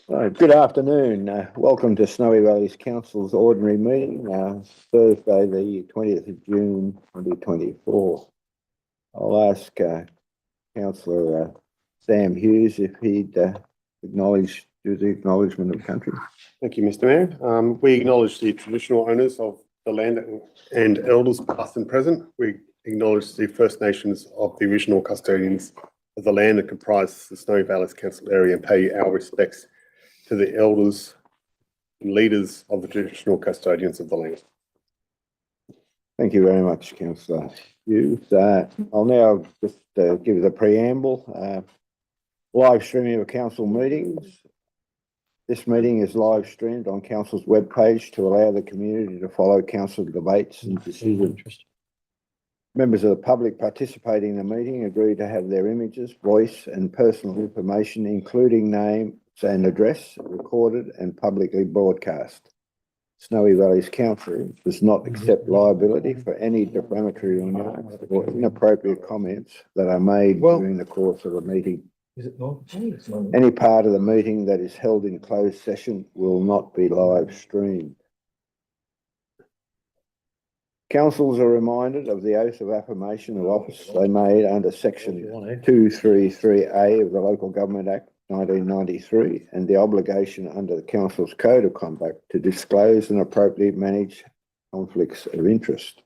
Good afternoon. Welcome to Snowy Valleys Council's ordinary meeting, Thursday, the 20th of June, 2024. I'll ask Councillor Sam Hughes if he'd do the acknowledgement of country. Thank you, Mr. Mayor. We acknowledge the traditional owners of the land and elders past and present. We acknowledge the First Nations of the original custodians of the land that comprise the Snowy Valleys Council area and pay our respects to the elders and leaders of the traditional custodians of the land. Thank you very much, Councillor Hughes. I'll now just give the preamble. Live streaming of council meetings. This meeting is live streamed on council's webpage to allow the community to follow council debates and decisions. Members of the public participating in the meeting agree to have their images, voice and personal information, including name and address, recorded and publicly broadcast. Snowy Valleys Council does not accept liability for any defamatory remarks or inappropriate comments that are made during the course of a meeting. Any part of the meeting that is held in closed session will not be live streamed. Councils are reminded of the oath of affirmation of office they made under section 233A of the Local Government Act 1993 and the obligation under the council's code of conduct to disclose and appropriately manage conflicts of interest.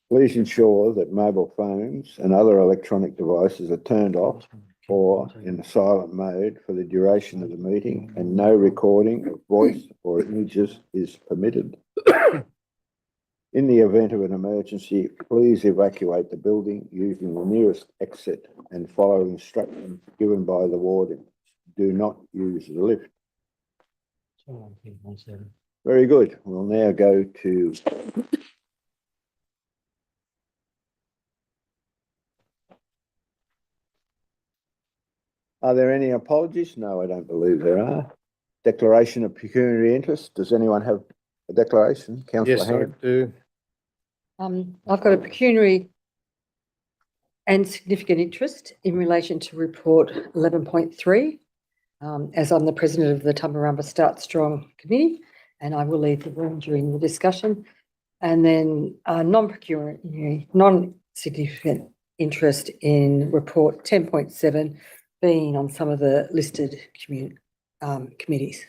Please ensure that mobile phones and other electronic devices are turned off or in a silent mode for the duration of the meeting, and no recording of voice or images is permitted. In the event of an emergency, please evacuate the building using the nearest exit and follow instructions given by the warden. Do not use the lift. Very good. We'll now go to Are there any apologies? No, I don't believe there are. Declaration of pecuniary interest. Does anyone have a declaration? Councillor Yes, Hand? I do. I've got a pecuniary and significant interest in relation to report 11.3, as I'm the president of the Tumbarumba Start Strong Committee, and I will leave the room during the discussion. And then non-pecuniary, non-significant interest in report 10.7 being on some of the listed committees.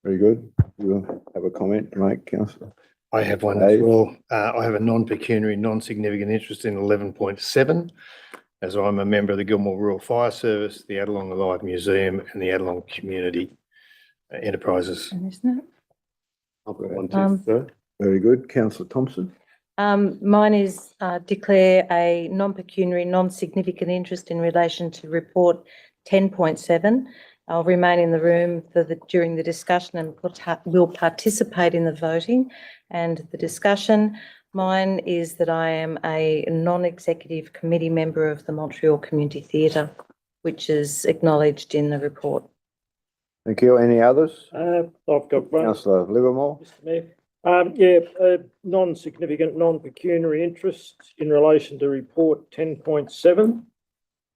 Very good. You have a comment to make, Councillor? I have one as well. I have a non-pecuniary, non-significant interest in 11.7, as I'm a member of the Gilmore Rural Fire Service, the Adelong Alive Museum and the Adelong Community Enterprises. Isn't it? I've got one too, sir. Very good. Councillor Thompson? Mine is declare a non-pecuniary, non-significant interest in relation to report 10.7. I'll remain in the room during the discussion and will participate in the voting and the discussion. Mine is that I am a non-executive committee member of the Montreal Community Theatre, which is acknowledged in the report. Thank you. Any others? I've got one, Councillor Livermore? Mr. Mayor. Non-significant, non-pecuniary interest in relation to report 10.7,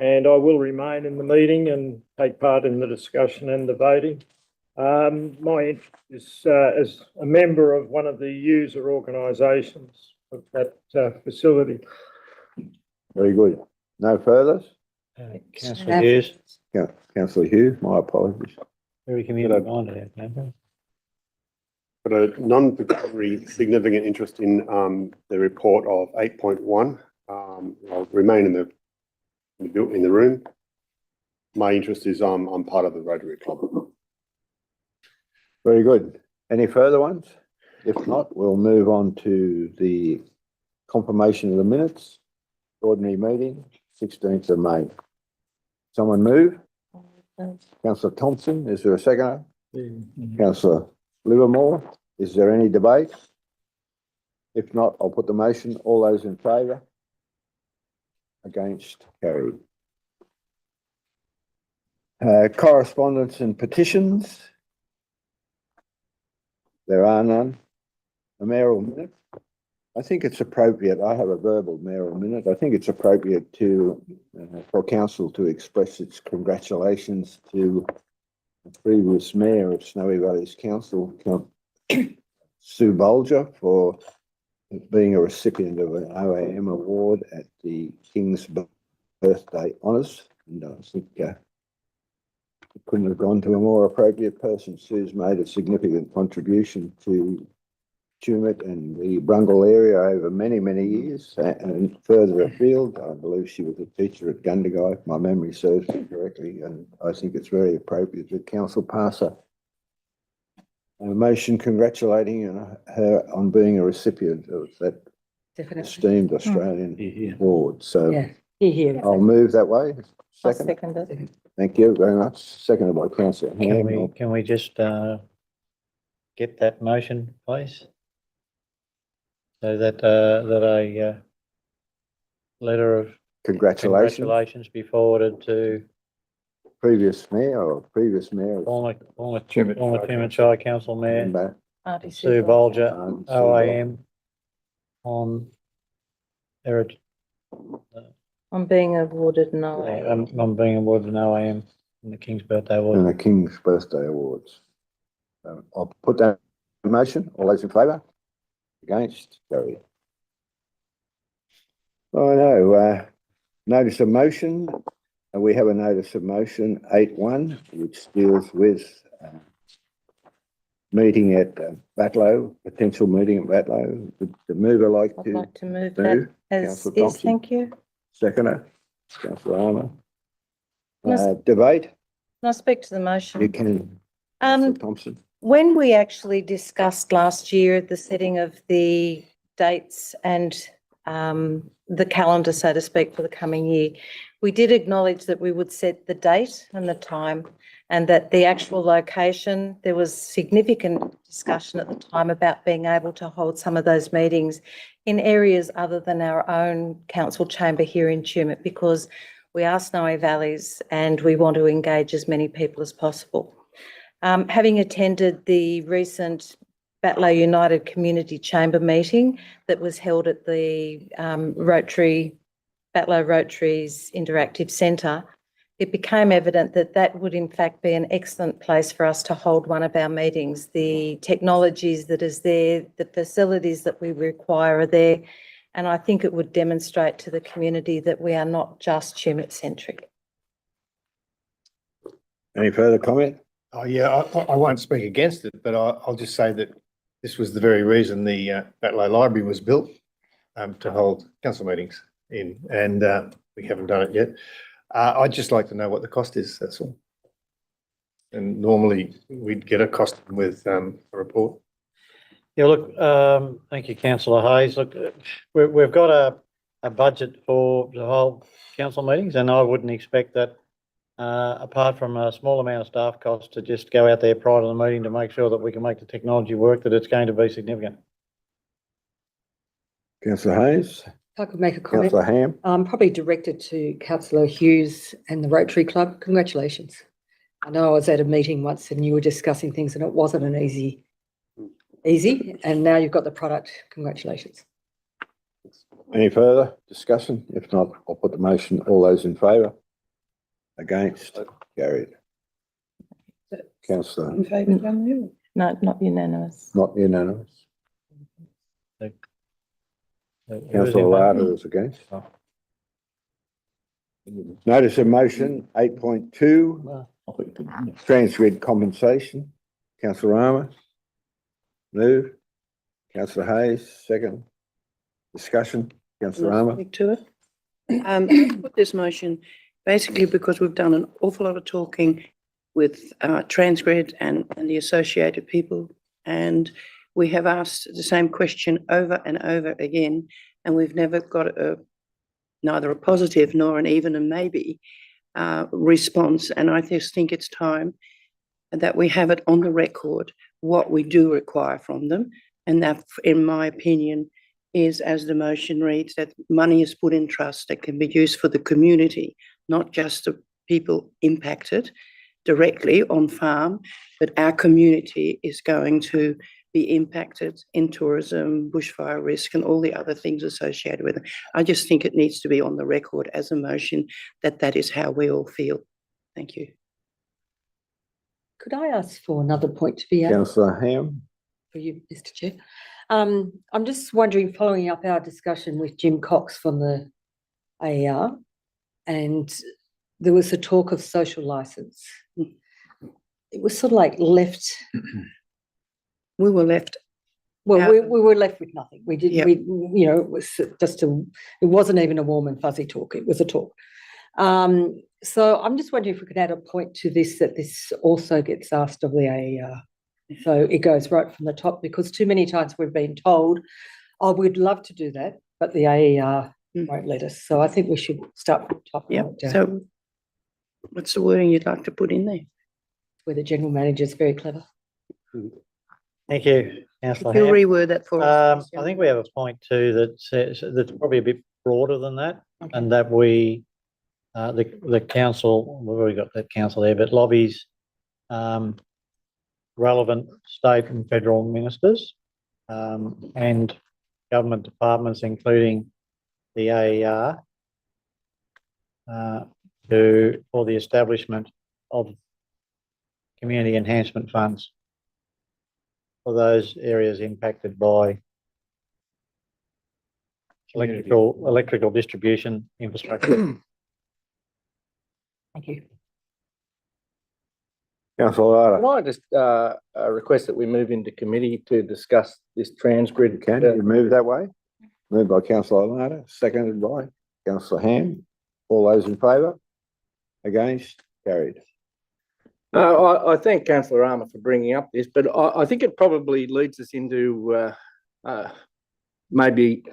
and I will remain in the meeting and take part in the discussion and the voting. My interest is as a member of one of the user organisations of that facility. Very good. No furthers? Councillor Hughes. Councillor Hughes, my apologies. Very community minded. But a non-pecuniary significant interest in the report of 8.1. I'll remain in the room. My interest is I'm part of the Rotary Club. Very good. Any further ones? If not, we'll move on to the confirmation of the minutes. Ordinary meeting, 16th of May. Someone move? Councillor Thompson, is there a second? Councillor Livermore, is there any debate? If not, I'll put the motion. All those in favour? Against? Carried. Correspondence and petitions. There are none. The mayoral minutes. I think it's appropriate. I have a verbal mayor minute. I think it's appropriate to, for council to express its congratulations to the previous mayor of Snowy Valleys Council, Sue Bolger, for being a recipient of an OAM award at the King's Birthday Honours. And I think it couldn't have gone to a more appropriate person. Sue's made a significant contribution to Tumut and the Brungle area over many, many years, and further afield. I believe she was a teacher at Gundagai, if my memory serves me correctly, and I think it's very appropriate that council pass a motion congratulating her on being a recipient of that Definitely. esteemed Australian award. So Yeah, here. I'll move that way. I'll Second. second it. Thank you very much. Seconded by councillor Ham. Can we just get that motion, please? So that a letter of Congratulations, congratulations be forwarded to previous mayor or previous mayor. former Tumut Tumut Shire Council Mayor Member, Artie Sue Sue Bolger, Sue OAM, on their, I'm being awarded an OAM. I'm being awarded an OAM in the King's Birthday and Award. the King's Birthday Awards. I'll put that in motion. All those in favour? Against? Carried. Oh, no, notice of motion. We have a notice of motion 8.1, which deals with meeting at Batlow, potential meeting at Batlow. Would the mover like I'd to like to move that move? as Councillor is, Thompson. thank you. Seconder, councillor Armour. Yes. Debate, Can I speak to the you motion? can, councillor Um, Thompson. when we actually discussed last year the setting of the dates and the calendar, so to speak, for the coming year, we did acknowledge that we would set the date and the time, and that the actual location, there was significant discussion at the time about being able to hold some of those meetings in areas other than our own council chamber here in Tumut, because we are Snowy Valleys and we want to engage as many people as possible. Having attended the recent Batlow United Community Chamber meeting that was held at the Batlow Rotary's Interactive Centre, it became evident that that would in fact be an excellent place for us to hold one of our meetings. The technologies that is there, the facilities that we require are there, and I think it would demonstrate to the community that we are not just Tumut-centric. Any further comment? Oh, yeah, I won't speak against it, but I'll just say that this was the very reason the Batlow Library was built, to hold council meetings in, and we haven't done it yet. I'd just like to know what the cost is, that's all. And normally we'd get a cost with a report. Yeah, look, thank you, councillor Hayes. Look, we've got a budget for the whole council meetings, and I wouldn't expect that, apart from a small amount of staff costs, to just go out there prior to the meeting to make sure that we can make the technology work, that it's going to be significant. Councillor Hayes, If I could make a comment, councillor Ham. probably directed to Councillor Hughes and the Rotary Club. Congratulations. I know I was at a meeting once and you were discussing things and it wasn't an easy, and now you've got the product. Congratulations. Any further discussion? If not, I'll put the motion. All those in favour? Against? Carried. Councillor, No, not unanimous. not unanimous. Who is in Councillor favour? Larder is against. Notice of motion 8.2, transgrid compensation. Councillor Armour. Move. Councillor Hayes, second. Discussion. Councillor Armour. Speak to it. Put this motion basically because we've done an awful lot of talking with Transgrid and the associated people, and we have asked the same question over and over again, and we've never got neither a positive nor an even a maybe response. And I just think it's time that we have it on the record what we do require from them, and that, in my opinion, is, as the motion reads, that money is put in trust that can be used for the community, not just the people impacted directly on farm, but our community is going to be impacted in tourism, bushfire risk, and all the other things associated with it. I just think it needs to be on the record as a motion that that is how we all feel. Thank you. Could I ask for another point to be added Councillor Ham? for you, Mr. Chair? I'm just wondering, following up our discussion with Jim Cox from the AER, and there was a talk of social license. It was sort of like left. We were left. Well, Yeah. we were left with nothing. We didn't, Yeah. it was just it wasn't even a warm and fuzzy talk. It was a talk. So I'm just wondering if we could add a point to this, that this also gets asked of the AER. So it goes right from the top, because too many times we've been told, oh, we'd love to do that, but the AER won't let us. So I think we should start from the top. and Yeah. work down, So what's the wording you'd like to put in there? where the general manager is very clever. Thank you, councillor If you Ham. reword that for us. I think we have a point too that says, that's probably a bit broader than that, Okay. and that we, the council, we've already got that council there, but lobbies relevant state and federal ministers and government departments, including the AER, for the establishment of community enhancement funds for those areas impacted by electrical distribution infrastructure. Thank you. Councillor Can I just request that we move into committee to discuss this transgrid? Can you move that way? Moved by councillor Lada, seconded by councillor Ham. All those in favour? Against? Carried. I thank councillor Armour for bringing up this, but I think it probably leads us into maybe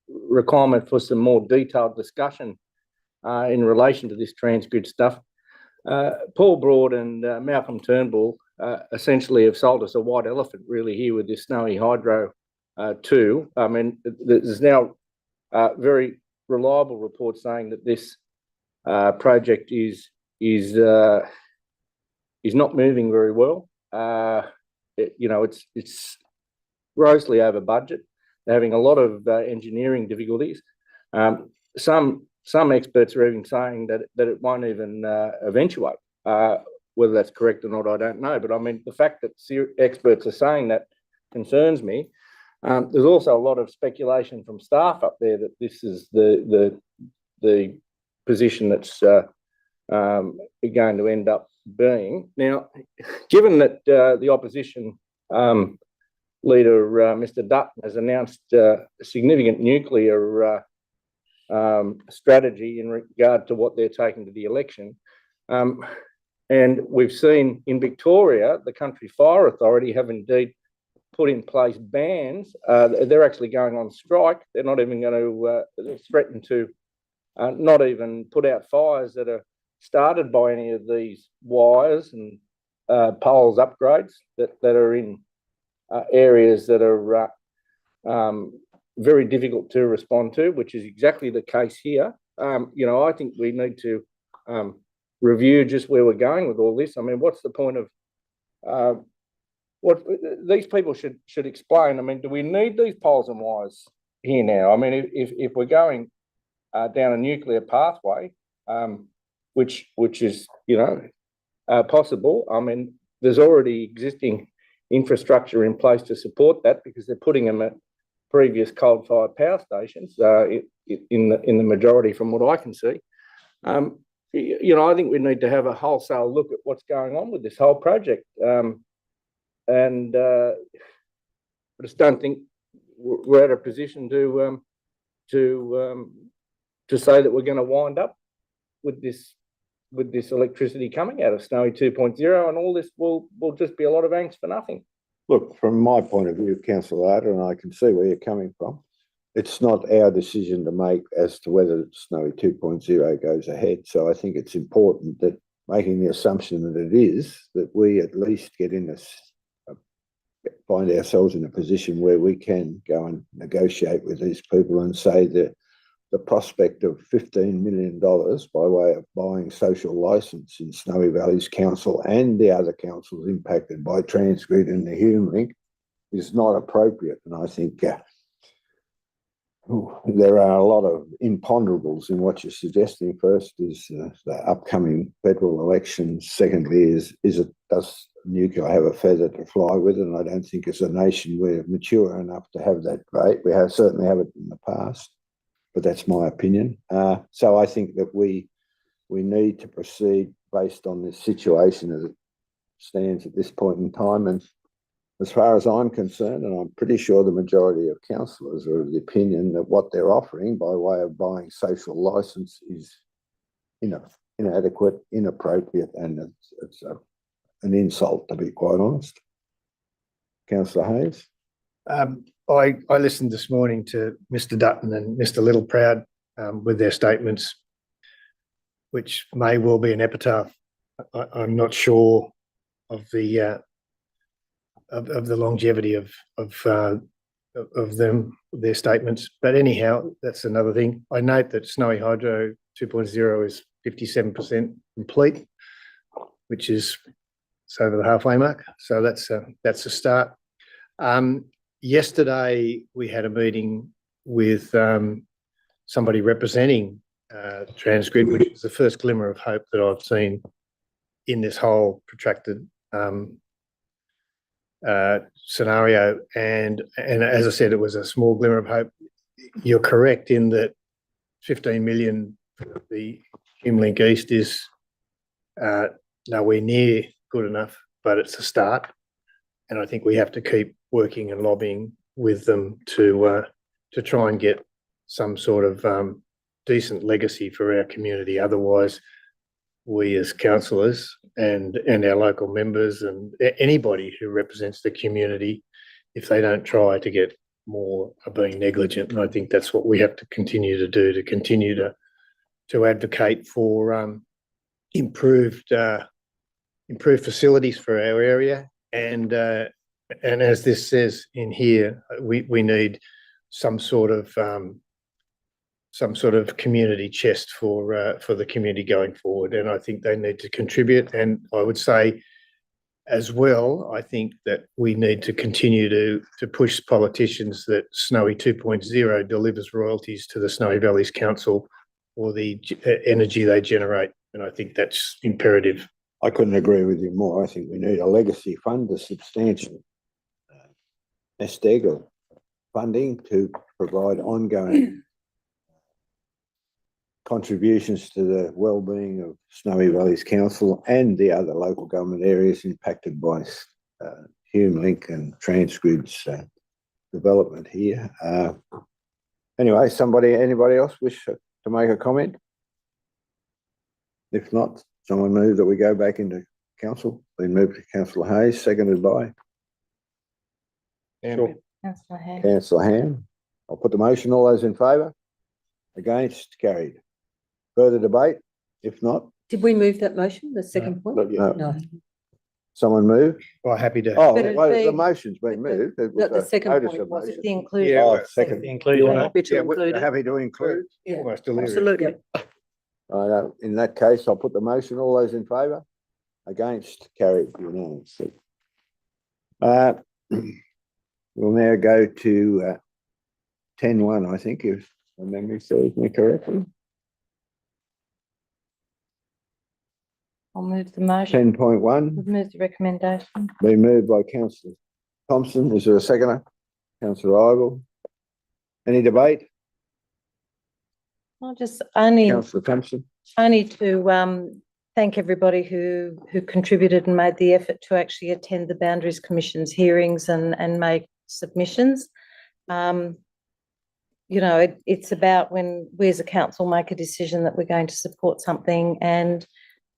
requirement for some more detailed discussion in relation to this transgrid stuff. Paul Broad and Malcolm Turnbull essentially have sold us a white elephant really here with this Snowy Hydro 2. I mean, there's now very reliable reports saying that this project is not moving very well. It's grossly over budget. They're having a lot of engineering difficulties. Some experts are even saying that it won't even eventuate. Whether that's correct or not, I don't know. But I mean, the fact that experts are saying that concerns me. There's also a lot of speculation from staff up there that this is the position that's going to end up being. Now, given that the opposition leader, Mr. Dutton, has announced a significant nuclear strategy in regard to what they're taking to the election, and we've seen in Victoria, the Country Fire Authority have indeed put in place bans. They're actually going on strike. They're not even going to threaten to not even put out fires that are started by any of these wires and poles upgrades that are in areas that are very difficult to respond to, which is exactly the case here. I think we need to review just where we're going with all this. I mean, what's the point of what these people should explain? I mean, do we need these poles and wires here now? I mean, if we're going down a nuclear pathway, which is possible. I mean, there's already existing infrastructure in place to support that because they're putting them at previous coal-fired power stations in the majority, from what I can see. I think we need to have a wholesale look at what's going on with this whole project, and I just don't think we're at a position to say that we're going to wind up with this electricity coming out of Snowy 2.0, and all this will just be a lot of angst for nothing. Look, from my point of view, councillor Arter, and I can see where you're coming from, it's not our decision to make as to whether Snowy 2.0 goes ahead. So I think it's important that, making the assumption that it is, that we at least find ourselves in a position where we can go and negotiate with these people and say that the prospect of $15 million by way of buying social licence in Snowy Valleys Council and the other councils impacted by Transgrid and the Hume Link is not appropriate. And I think there are a lot of imponderables in what you're suggesting. First is the upcoming federal election. Secondly does nuclear have a feather to fly with it? And I don't think as a nation we're mature enough to have that debate. We certainly have it in the past, but that's my opinion. So I think that we need to proceed based on this situation as it stands at this point in time. And as far as I'm concerned, and I'm pretty sure the majority of councillors are of the opinion that what they're offering by way of buying social licence is inadequate, inappropriate, and it's an insult, to be quite honest. Councillor Hayes? I listened this morning to Mr. Dutton and Mr. Littleproud with their statements, which may well be an epitaph. I'm not sure of the longevity of them, their statements. But anyhow, that's another thing. I note that Snowy Hydro 2.0 is 57% complete, which is over the halfway mark. So that's a start. Yesterday we had a meeting with somebody representing Transgrid, which is the first glimmer of hope that I've seen in this whole protracted scenario. And as I said, it was a small glimmer of hope. You're correct in that 15 million for the HumeLink East is nowhere near good enough, but it's a start. And I think we have to keep working and lobbying with them to try and get some sort of decent legacy for our community. Otherwise, we as councillors and our local members and anybody who represents the community, if they don't try to get more, are being negligent. And I think that's what we have to continue to do, to continue to advocate for improved facilities for our area. And as this says in here, we need some sort of community chest for the community going forward. And I think they need to contribute. And I would say as well, I think that we need to continue to push politicians that Snowy 2.0 delivers royalties to the Snowy Valleys Council for the energy they generate. And I think that's imperative. I couldn't agree with you more. I think we need a legacy fund, a substantial SDEG funding to provide ongoing contributions to the well-being of Snowy Valleys Council and the other local government areas impacted by HumeLink and Transgrid's development here. Anyway, anybody else wish to make a comment? If not, someone move that we go back into council. Been moved to Councillor Hayes, seconded by Councillor Ham. Councillor Ham. I'll put the motion. All those in favour? Against? Carried. Further debate? If not, Did we move that motion, the second point? No. someone move? Well, happy to. Oh, But it'd well, be- the motion's been moved. It was the a second notice point of was motion. The inclusion. Oh, second. Include that. Happy to Yeah, we're include it. happy to include. Almost delirious. Absolutely. In that case, I'll put the motion. All those in favour? Against? Carried unanimously. We'll now go to 10.1, I think, if my memory serves me correctly. I'll move the motion. 10.1, Move the recommendation. been moved by Councillor Thompson. Is there a seconder? Councillor Ivell. Any debate? I'll just only Councillor Thompson? to thank everybody who contributed and made the effort to actually attend the Boundaries Commission's hearings and make submissions. You know, it's about when we as a council make a decision that we're going to support something, and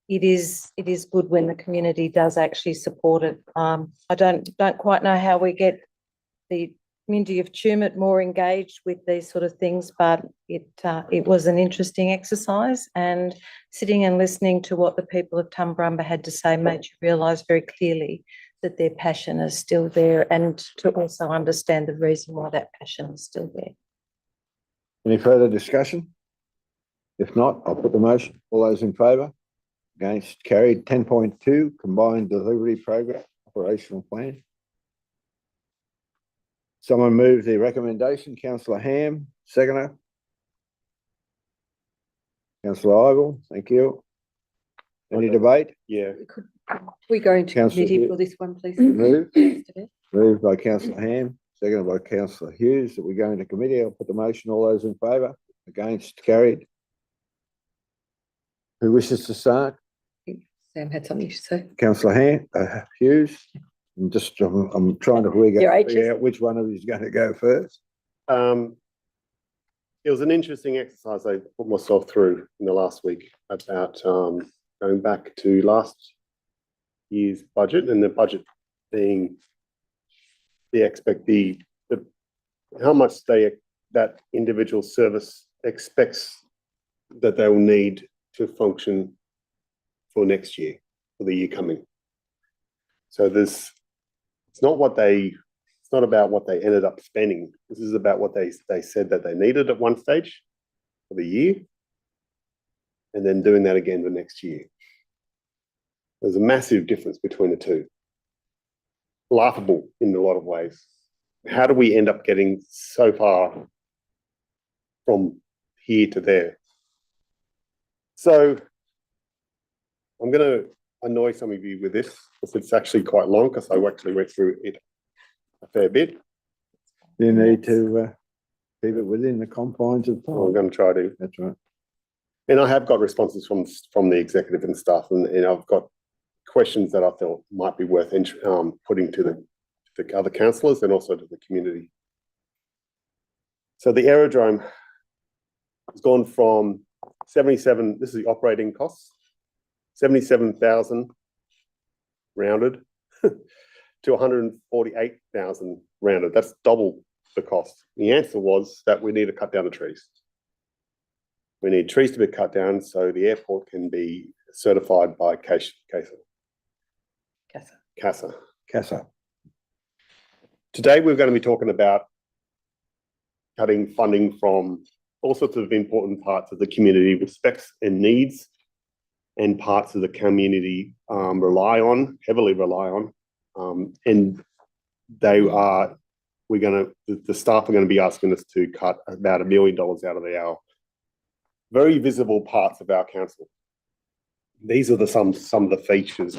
it is good when the community does actually support it. I don't quite know how we get the community of Tumut more engaged with these sort of things, but it was an interesting exercise, and sitting and listening to what the people of Tumbarumba had to say made you realise very clearly that their passion is still there, and to also understand the reason why that passion is still there. Any further discussion? If not, I'll put the motion. All those in favour? Against? Carried. 10.2, Combined Delivery Program, Operational Plan. Someone move the recommendation, councillor Ham, seconder. Councillor Ivel, thank you. Any Okay. debate? Yeah, We go into Councillor committee Hughes. for this one, please. Move. Mr. Mayor. Moved by councillor Ham, seconded by councillor Hughes, that we go into committee. I'll put the motion. All those in favour? Against? Carried. Who wishes to start? Sam had something to say. Councillor Hughes? I'm trying to You're anxious? figure out which one of you is going to go first. it was an interesting exercise I put myself through in the last week about going back to last year's budget, and the budget being the how much that individual service expects that they will need to function for next year, for the year coming. So it's not about what they ended up spending. This is about what they said that they needed at one stage for the year, and then doing that again the next year. There's a massive difference between the two. Laughable in a lot of ways. How do we end up getting so far from here to there? So I'm going to annoy some of you with this, because it's actually quite long, because I actually went through it a fair bit. You need to keep it within the confines of I'm time. going to try to. That's right. And I have got responses from the executive and staff, and I've got questions that I thought might be worth putting to the other councillors and also to the community. So the aerodrome has gone from 77, this is the operating costs, 77,000 rounded to 148,000 rounded. That's double the cost. The answer was that we need to cut down the trees. We need trees to be cut down so the airport can be certified by CASA. CASA. Today, we're going to be talking about cutting funding from all sorts of important parts of the community with specs and needs, and parts of the community heavily rely on. And the staff are going to be asking us to cut about $1 million out of our very visible parts of our council. These are some of the features,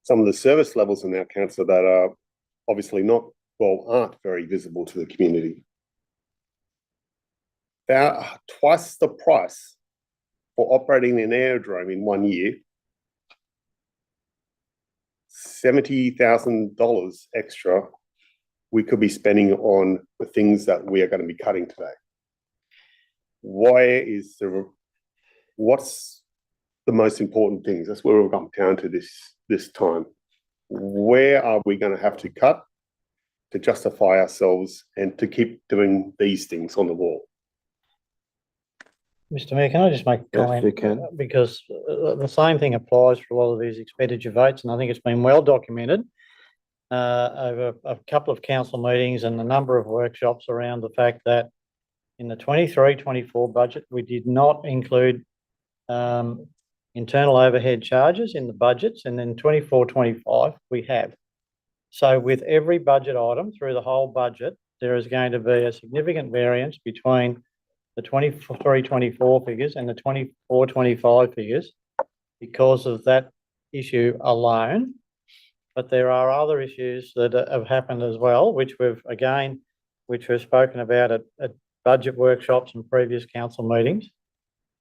some of the service levels in our council that are obviously aren't very visible to the community. About twice the price for operating an aerodrome in 1 year, $70,000 extra we could be spending on the things that we are going to be cutting today. What's the most important things? That's where we've come down to this time. Where are we going to have to cut to justify ourselves and to keep doing these things on the wall? Mr. Mayor, can I just make a Yes, comment? you can. Because the same thing applies for a lot of these expenditure votes, and I think it's been well documented over a couple of council meetings and a number of workshops around the fact that in the 23-24 budget, we did not include internal overhead charges in the budgets, and then 24-25 we have. So with every budget item through the whole budget, there is going to be a significant variance between the 23-24 figures and the 24-25 figures because of that issue alone. But there are other issues that have happened as well, which we've spoken about at budget workshops and previous council meetings,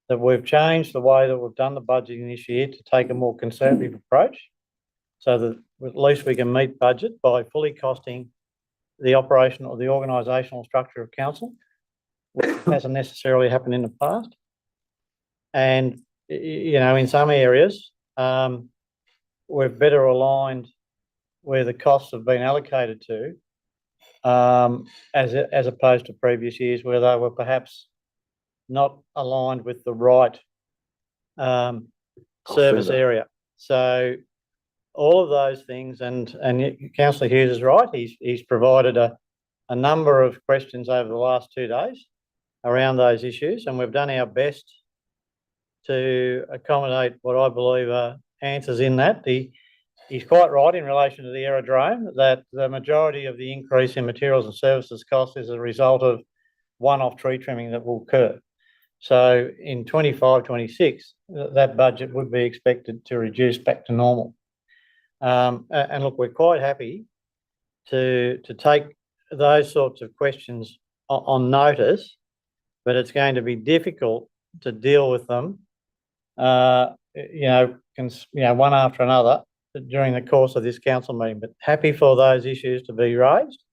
that we've changed the way that we've done the budgeting this year to take a more conservative approach, so that at least we can meet budget by fully costing the operational or the organisational structure of council, which hasn't necessarily happened in the past. And, in some areas, we've better aligned where the costs have been allocated to, as opposed to previous years where they were perhaps not aligned with the right service area. So all of those things, and Councillor Hughes is right, he's provided a number of questions over the last 2 days around those issues, and we've done our best to accommodate what I believe are answers in that. The he's quite right in relation to the aerodrome, that the majority of the increase in materials and services cost is a result of one-off tree trimming that will occur. So in 25-26, that budget would be expected to reduce back to normal. And look, we're quite happy to take those sorts of questions on notice, but it's going to be difficult to deal with them, one after another during the course of this council meeting. But happy for those issues to be raised,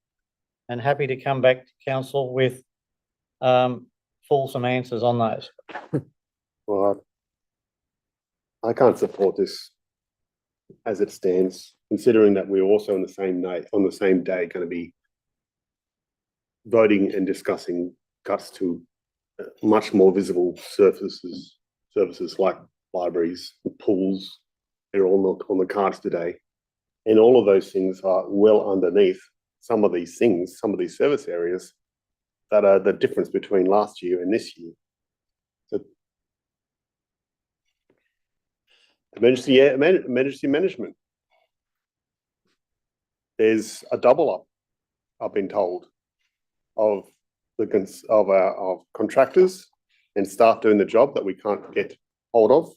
and happy to come back to council with fulsome answers on those. Well, I can't support this as it stands, considering that we're also on the same day going to be voting and discussing cuts to much more visible services like libraries, pools. They're all on the cards today. And all of those things are well underneath some of these things, some of these service areas that are the difference between last year and this year. So, emergency management. There's a double up, I've been told, of our contractors and staff doing the job that we can't get hold of.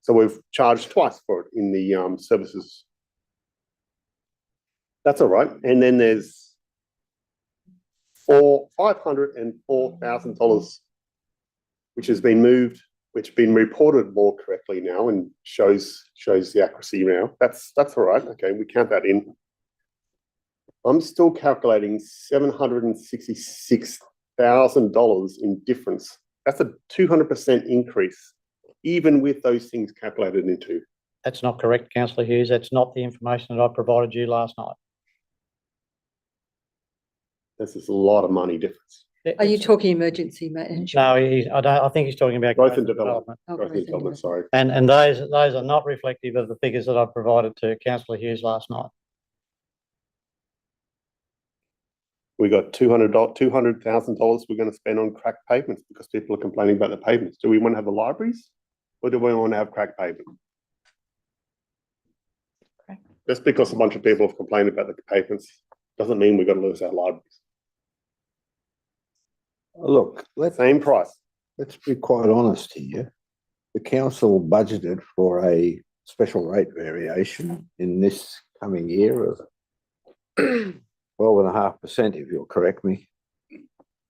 So we've charged twice for it in the services. That's all right. And then there's $504,000, which has been moved, which has been reported more correctly now and shows the accuracy now. That's all right. Okay, we count that in. I'm still calculating $766,000 in difference. That's a 200% increase, even with those things calculated into. That's not correct, Councillor Hughes. That's not the information that I provided you last night. This is a lot of money difference. Are you talking emergency management? No, I think he's talking about Growth and development. Oh, Growth and development, sorry. And those are not reflective of the figures that I provided to Councillor Hughes last night. We got $200,000 we're going to spend on cracked pavements because people are complaining about the pavements. Do we want to have the libraries, or do we want to have cracked pavement? Just because a bunch of people have complained about the pavements doesn't mean we've got to lose our libraries. Look, Same price. let's be quite honest here. The council budgeted for a special rate variation in this coming year of 12.5%, if you'll correct me.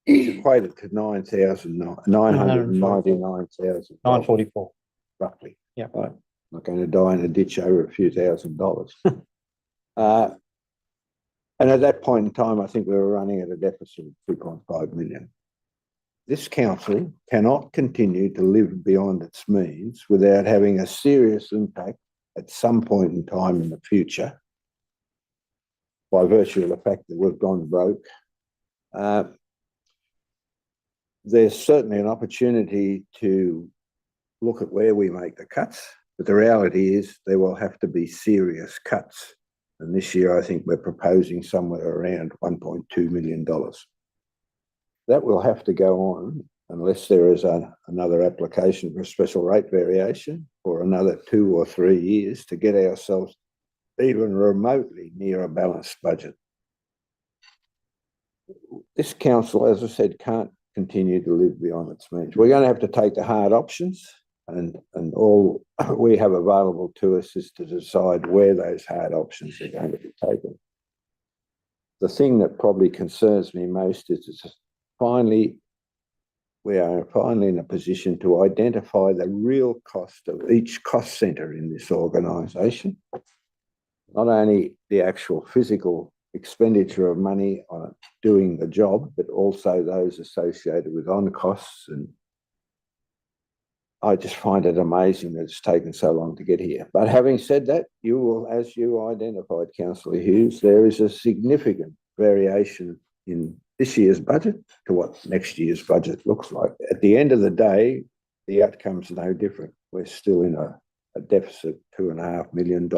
It's equated to 999,000 944. roughly. Yeah. Right. Not going to die in a ditch over a few $1,000s. And at that point in time, I think we were running at a deficit of 3.5 million. This council cannot continue to live beyond its means without having a serious impact at some point in time in the future, by virtue of the fact that we've gone broke. There's certainly an opportunity to look at where we make the cuts, but the reality is there will have to be serious cuts. And this year, I think we're proposing somewhere around $1.2 million. That will have to go on unless there is another application for a special rate variation for another 2 or 3 years to get ourselves even remotely near a balanced budget. This council, as I said, can't continue to live beyond its means. We're going to have to take the hard options, and all we have available to us is to decide where those hard options are going to be taken. The thing that probably concerns me most is we are finally in a position to identify the real cost of each cost centre in this organisation. Not only the actual physical expenditure of money on doing the job, but also those associated with on costs. And I just find it amazing that it's taken so long to get here. But having said that, you will, as you identified, Councillor Hughes, there is a significant variation in this year's budget to what next year's budget looks like. At the end of the day, the outcome's no different. We're still in a deficit, $2.5 million,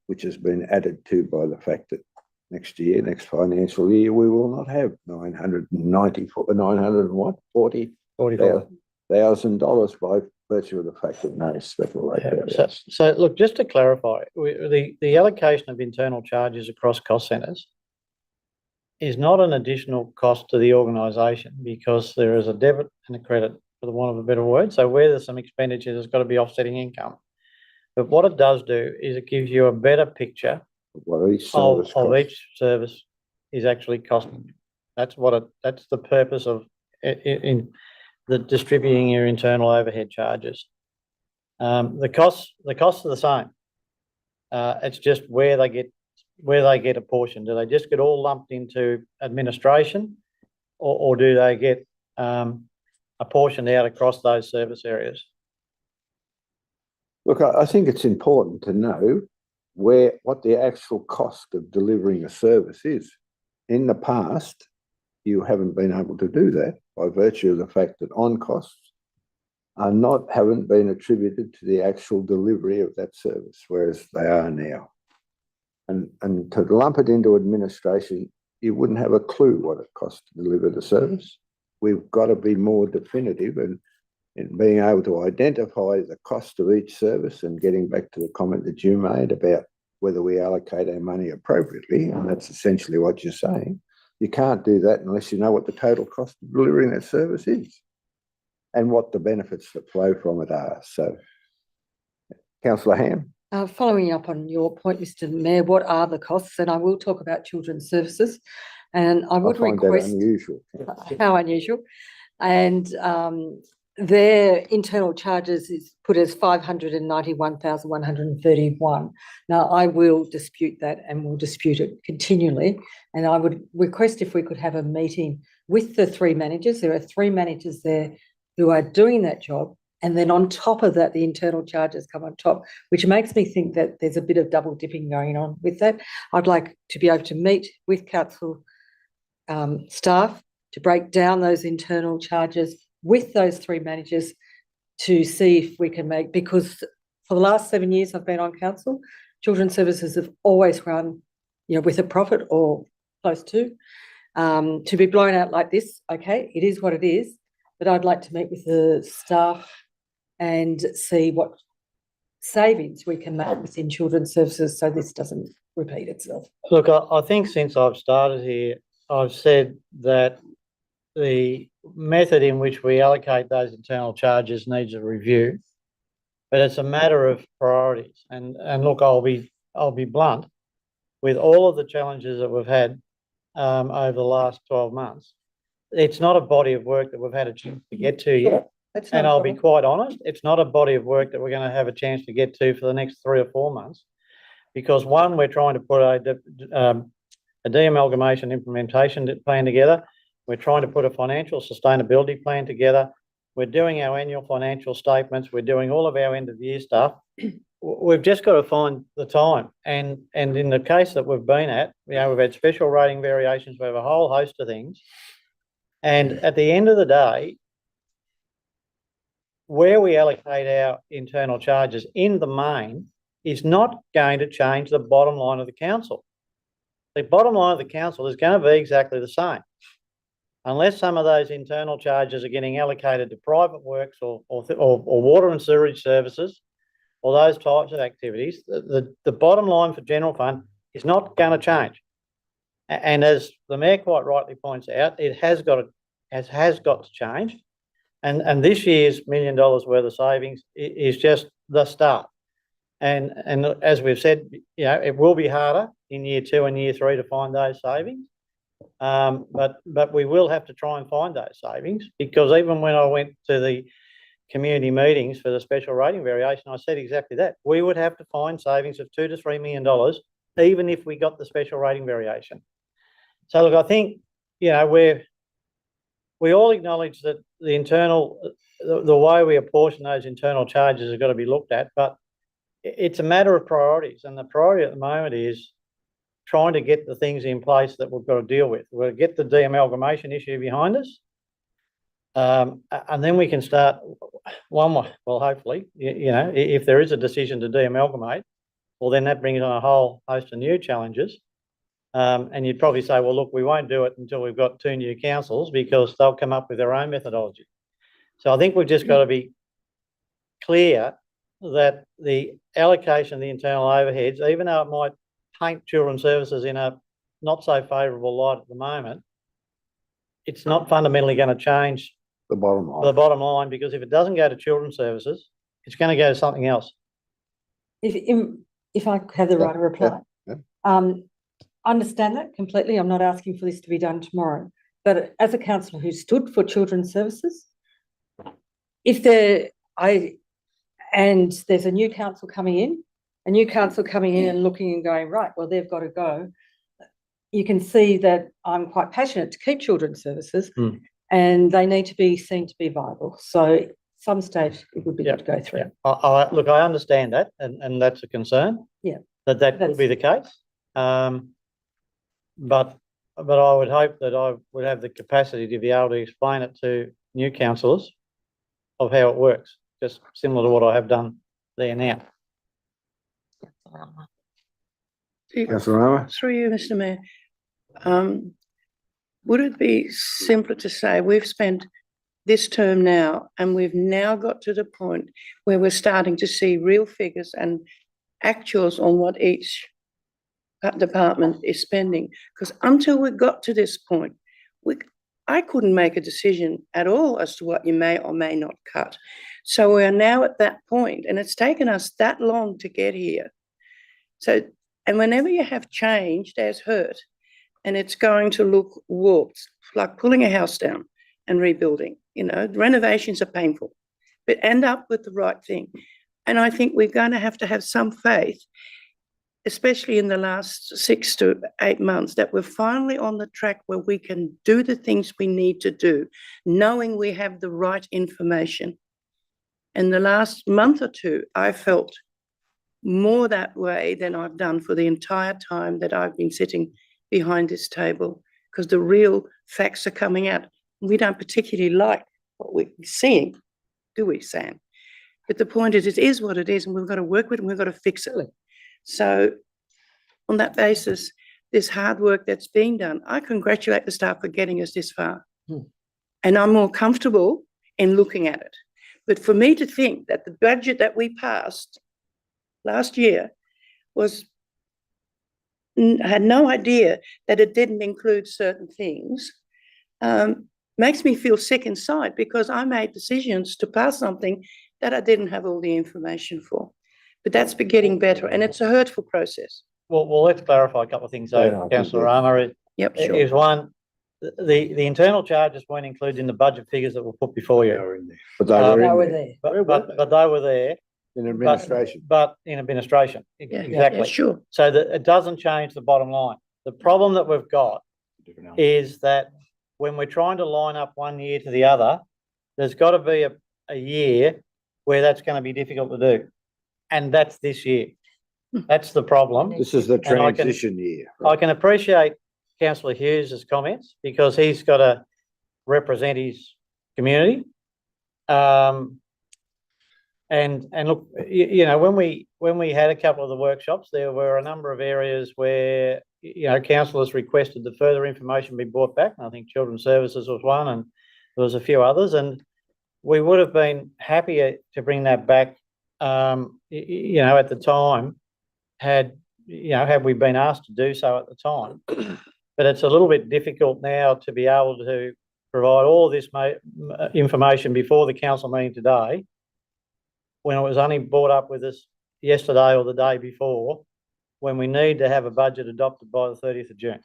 which has been added to by the fact that next financial year, we will not have $940,000 by virtue of the fact that no special rate Yeah, variance. so look, just to clarify, the allocation of internal charges across cost centres is not an additional cost to the organisation because there is a debit and a credit, for the want of a better word. So where there's some expenditure, there's got to be offsetting income. But what it does do is it gives you a better picture What each of service costs. each service is actually costing you. That's the purpose of in the distributing your internal overhead charges. The costs are the same. It's just where they get a portion. Do they just get all lumped into administration, or do they get apportioned out across those service areas? Look, I think it's important to know what the actual cost of delivering a service is. In the past, you haven't been able to do that by virtue of the fact that on costs haven't been attributed to the actual delivery of that service, whereas they are now. And to lump it into administration, you wouldn't have a clue what it costs to deliver the service. We've got to be more definitive in being able to identify the cost of each service, and getting back to the comment that you made about whether we allocate our money appropriately, and that's essentially what you're saying. You can't do that unless you know what the total cost of delivering that service is and what the benefits that flow from it are. So, Councillor Ham. Following up on your point, Mr. Mayor, what are the costs? And I will talk about children's services. And I would find that request. unusual. How unusual. And their internal charges is put as 591,131. Now, I will dispute that and will dispute it continually. And I would request if we could have a meeting with the three managers. There are three managers there who are doing that job. And then on top of that, the internal charges come on top, which makes me think that there's a bit of double dipping going on with that. I'd like to be able to meet with council staff to break down those internal charges with those three managers to see if we can make, because for the last 7 years I've been on council, children's services have always run, with a profit or close to be blown out like this. Okay, it is what it is, but I'd like to meet with the staff and see what savings we can make within children's services so this doesn't repeat itself. Look, I think since I've started here, I've said that the method in which we allocate those internal charges needs a review, but it's a matter of priorities. And look, I'll be blunt, with all of the challenges that we've had over the last 12 months, it's not a body of work that we've had a chance to get to yet. And I'll be quite honest, it's not a body of work that we're going to have a chance to get to for the next 3 or 4 months, because one, we're trying to put a de-amalgamation implementation plan together. We're trying to put a financial sustainability plan together. We're doing our annual financial statements. We're doing all of our end of the year stuff. We've just got to find the time. And in the case that we've been at, we've had special rating variations. We have a whole host of things. And at the end of the day, where we allocate our internal charges in the main is not going to change the bottom line of the council. The bottom line of the council is going to be exactly the same. Unless some of those internal charges are getting allocated to private works or water and sewerage services or those types of activities, the bottom line for general fund is not going to change. And as the Mayor quite rightly points out, it has got to change. And this year's $1 million worth of savings is just the start. And as we've said, it will be harder in year 2 and year 3 to find those savings. But we will have to try and find those savings, because even when I went to the community meetings for the special rating variation, I said exactly that. We would have to find savings of $2 to $3 million, even if we got the special rating variation. So look, I think, we all acknowledge that the way we apportion those internal charges have got to be looked at, but it's a matter of priorities. And the priority at the moment is trying to get the things in place that we've got to deal with. We'll get the de-amalgamation issue behind us. And then we can start hopefully, if there is a decision to de-amalgamate, well, then that brings on a whole host of new challenges. And you'd probably say, well, look, we won't do it until we've got 2 new councils, because they'll come up with their own methodology. So I think we've just got to be clear that the allocation of the internal overheads, even though it might paint children's services in a not so favourable light at the moment, it's not fundamentally going to change The bottom the line. bottom line, because if it doesn't go to children's services, it's going to go to something else. If I have the right to reply. yeah. I understand that completely. I'm not asking for this to be done tomorrow. But as a councillor who stood for children's services, and there's a new council coming in and looking and going, right, well, they've got to go. You can see that I'm quite passionate to keep children's services and they need to be seen to be viable. So some stage it would be good to go through. Yeah. Look, I understand that, and that's a concern. Yeah. That could be the case. But I would hope that I would have the capacity to be able to explain it to new councillors of how it works, just similar to what I have done there now. Councillor Rama? Through you, Mr. Mayor. Would it be simpler to say we've spent this term now and we've now got to the point where we're starting to see real figures and actuals on what each department is spending? Because until we got to this point, I couldn't make a decision at all as to what you may or may not cut. So we are now at that point, and it's taken us that long to get here. So, and whenever you have change, there's hurt, and it's going to look warped, like pulling a house down and rebuilding. You know, renovations are painful, but end up with the right thing. And I think we're going to have some faith, especially in the last 6 to 8 months, that we're finally on the track where we can do the things we need to do, knowing we have the right information. In the last month or two, I felt more that way than I've done for the entire time that I've been sitting behind this table, because the real facts are coming out. We don't particularly like what we're seeing, do we, Sam? But the point is, it is what it is, and we've got to work with it and we've got to fix it. So on that basis, this hard work that's being done, I congratulate the staff for getting us this far. And I'm more comfortable in looking at it. But for me to think that the budget that we passed last year had no idea that it didn't include certain things, makes me feel sick inside, because I made decisions to pass something that I didn't have all the information for. But that's getting better, and it's a hurtful process. Well, let's clarify a couple of things, though, Councillor Rama. Yep, sure. Is one, the internal charges weren't included in the budget figures that were put before you. But they were They in were there, there. But they were there. in administration. But in administration, Yeah, exactly. yeah, sure. So that it doesn't change the bottom line. The problem that we've got is that when we're trying to line up one year to the other, there's got to be a year where that's going to be difficult to do. And that's this year. That's the problem. This is the And I can- transition year. I can appreciate Councillor Hughes's comments, because he's got to represent his community. And look, you know, when we had a couple of the workshops, there were a number of areas where, you know, councillors requested that further information be brought back. I think Children's Services was one, and there was a few others, and we would have been happier to bring that back, you know, at the time, had we been asked to do so at the time. But it's a little bit difficult now to be able to provide all this information before the council meeting today, when it was only brought up with us yesterday or the day before, when we need to have a budget adopted by the 30th of June.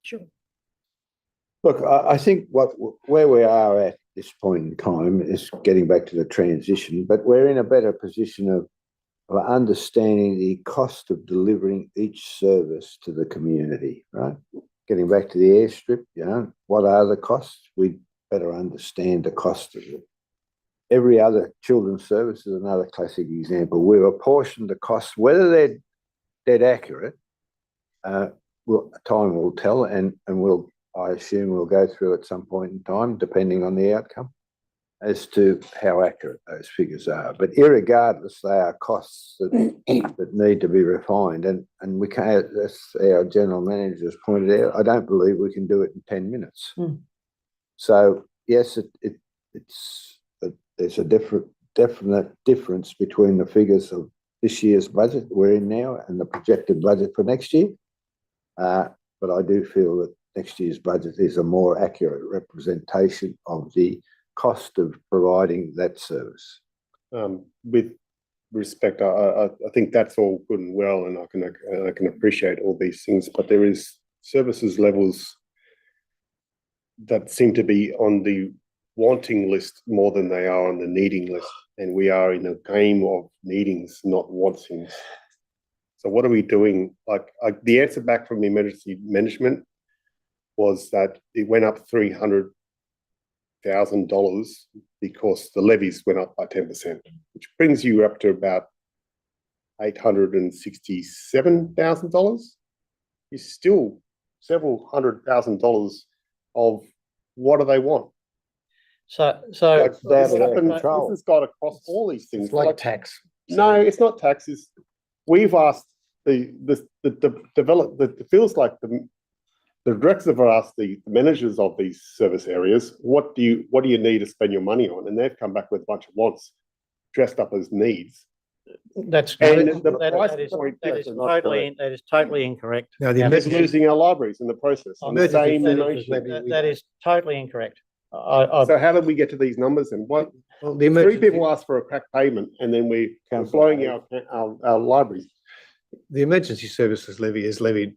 Sure. Look, I think where we are at this point in time is getting back to the transition, but we're in a better position of understanding the cost of delivering each service to the community, right? Getting back to the airstrip, you know, what are the costs? We better understand the cost of it. Every other children's service is another classic example. We've apportioned the costs, whether they're dead accurate, time will tell, and I assume we'll go through at some point in time, depending on the outcome, as to how accurate those figures are. But irregardless, they are costs that need to be refined, and we can't, as our general manager has pointed out, I don't believe we can do it in 10 minutes. So yes, there's a definite difference between the figures of this year's budget we're in now and the projected budget for next year. But I do feel that next year's budget is a more accurate representation of the cost of providing that service. With respect, I think that's all good and well, and I can appreciate all these things, but there is services levels that seem to be on the wanting list more than they are on the needing list, and we are in a game of needings, not wantings. So what are we doing? The answer back from the emergency management was that it went up $300,000 because the levies went up by 10%, which brings you up to about $867,000. It's still several $100,000 of what do they want? So, This control. has got across all these things. It's like tax. No, it's not taxes. We've asked it feels like the directors have asked the managers of these service areas, what do you need to spend your money on? And they've come back with a bunch of wants dressed up as needs. that's, And the that price is point that is difference, that is totally incorrect. Now, the It's emergency, losing our libraries in the process. on the Emergency same services notion. levy. That is totally incorrect. So how did we get to these numbers? And what well, the three emergency, people asked for a crack payment, and then we're Councillor blowing Hayes. our libraries. the emergency services levy is levied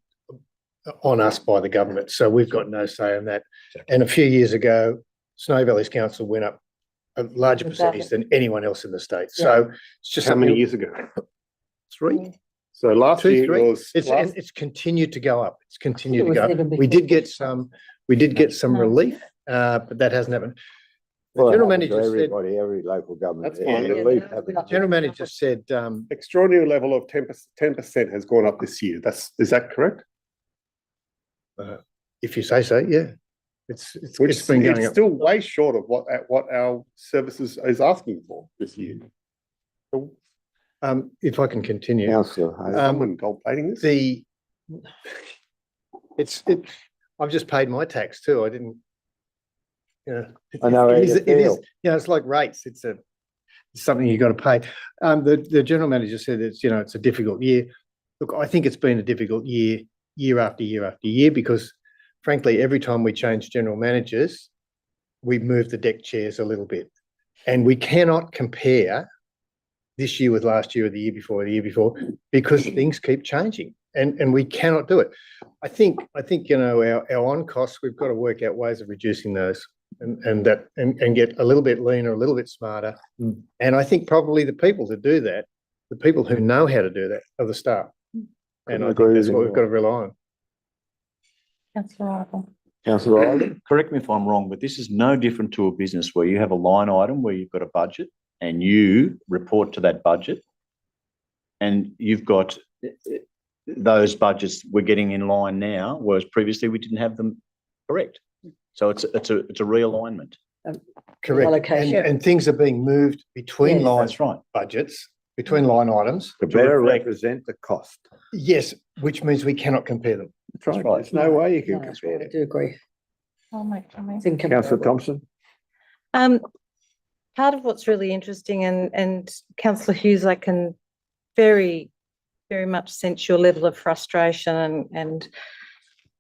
on us by the government, so we've got no say in that. And a few years ago, Snowy Valleys Council went up a larger percentage than anyone else in the state. So it's just How many something- years ago? 3, So last 2, year 3. it was. And it's continued to go up. It's continued It to was go even up. We before. did get some No. relief, but that hasn't happened. The Well, it general happens to manager said, everybody, every local government. That's fine. Relief Yeah, happens. yeah. general manager said, Extraordinary level of 10% has gone up this year. Is that correct? if you say so, yeah. It's Which been going it's up. still way short of what our services is asking for this year. So, If I can continue. Councillor is Hayes. someone gold plating this? I've just paid my tax too. I didn't. I know how it is, you feel. it's like rates. It's something you got to pay. The general manager said it's a difficult year. Look, I think it's been a difficult year after year after year, because frankly, every time we change general managers, we move the deck chairs a little bit, and we cannot compare this year with last year or the year before, because things keep changing, and we cannot do it. I think our on costs, we've got to work out ways of reducing those and get a little bit leaner, a little bit smarter. And I think probably the people to do that, the people who know how to do that, are the staff. And I agree think with that's you what we've more. got to rely on. Councillor Ivor. Councillor Riley. Correct me if I'm wrong, but this is no different to a business where you have a line item where you've got a budget and you report to that budget, and you've got those budgets we're getting in line now, whereas previously we didn't have them correct. So it's a realignment. Correct. Allocation. And things are being moved between Yes. line That's right. budgets, between line items. To better reflect- represent the cost. Yes, which means we cannot compare them. That's right. There's no way you can No, compare I it. do agree. I'll make comments. It's Councillor incomparable. Thompson. Part of what's really interesting, and Councillor Hughes, I can very, very much sense your level of frustration and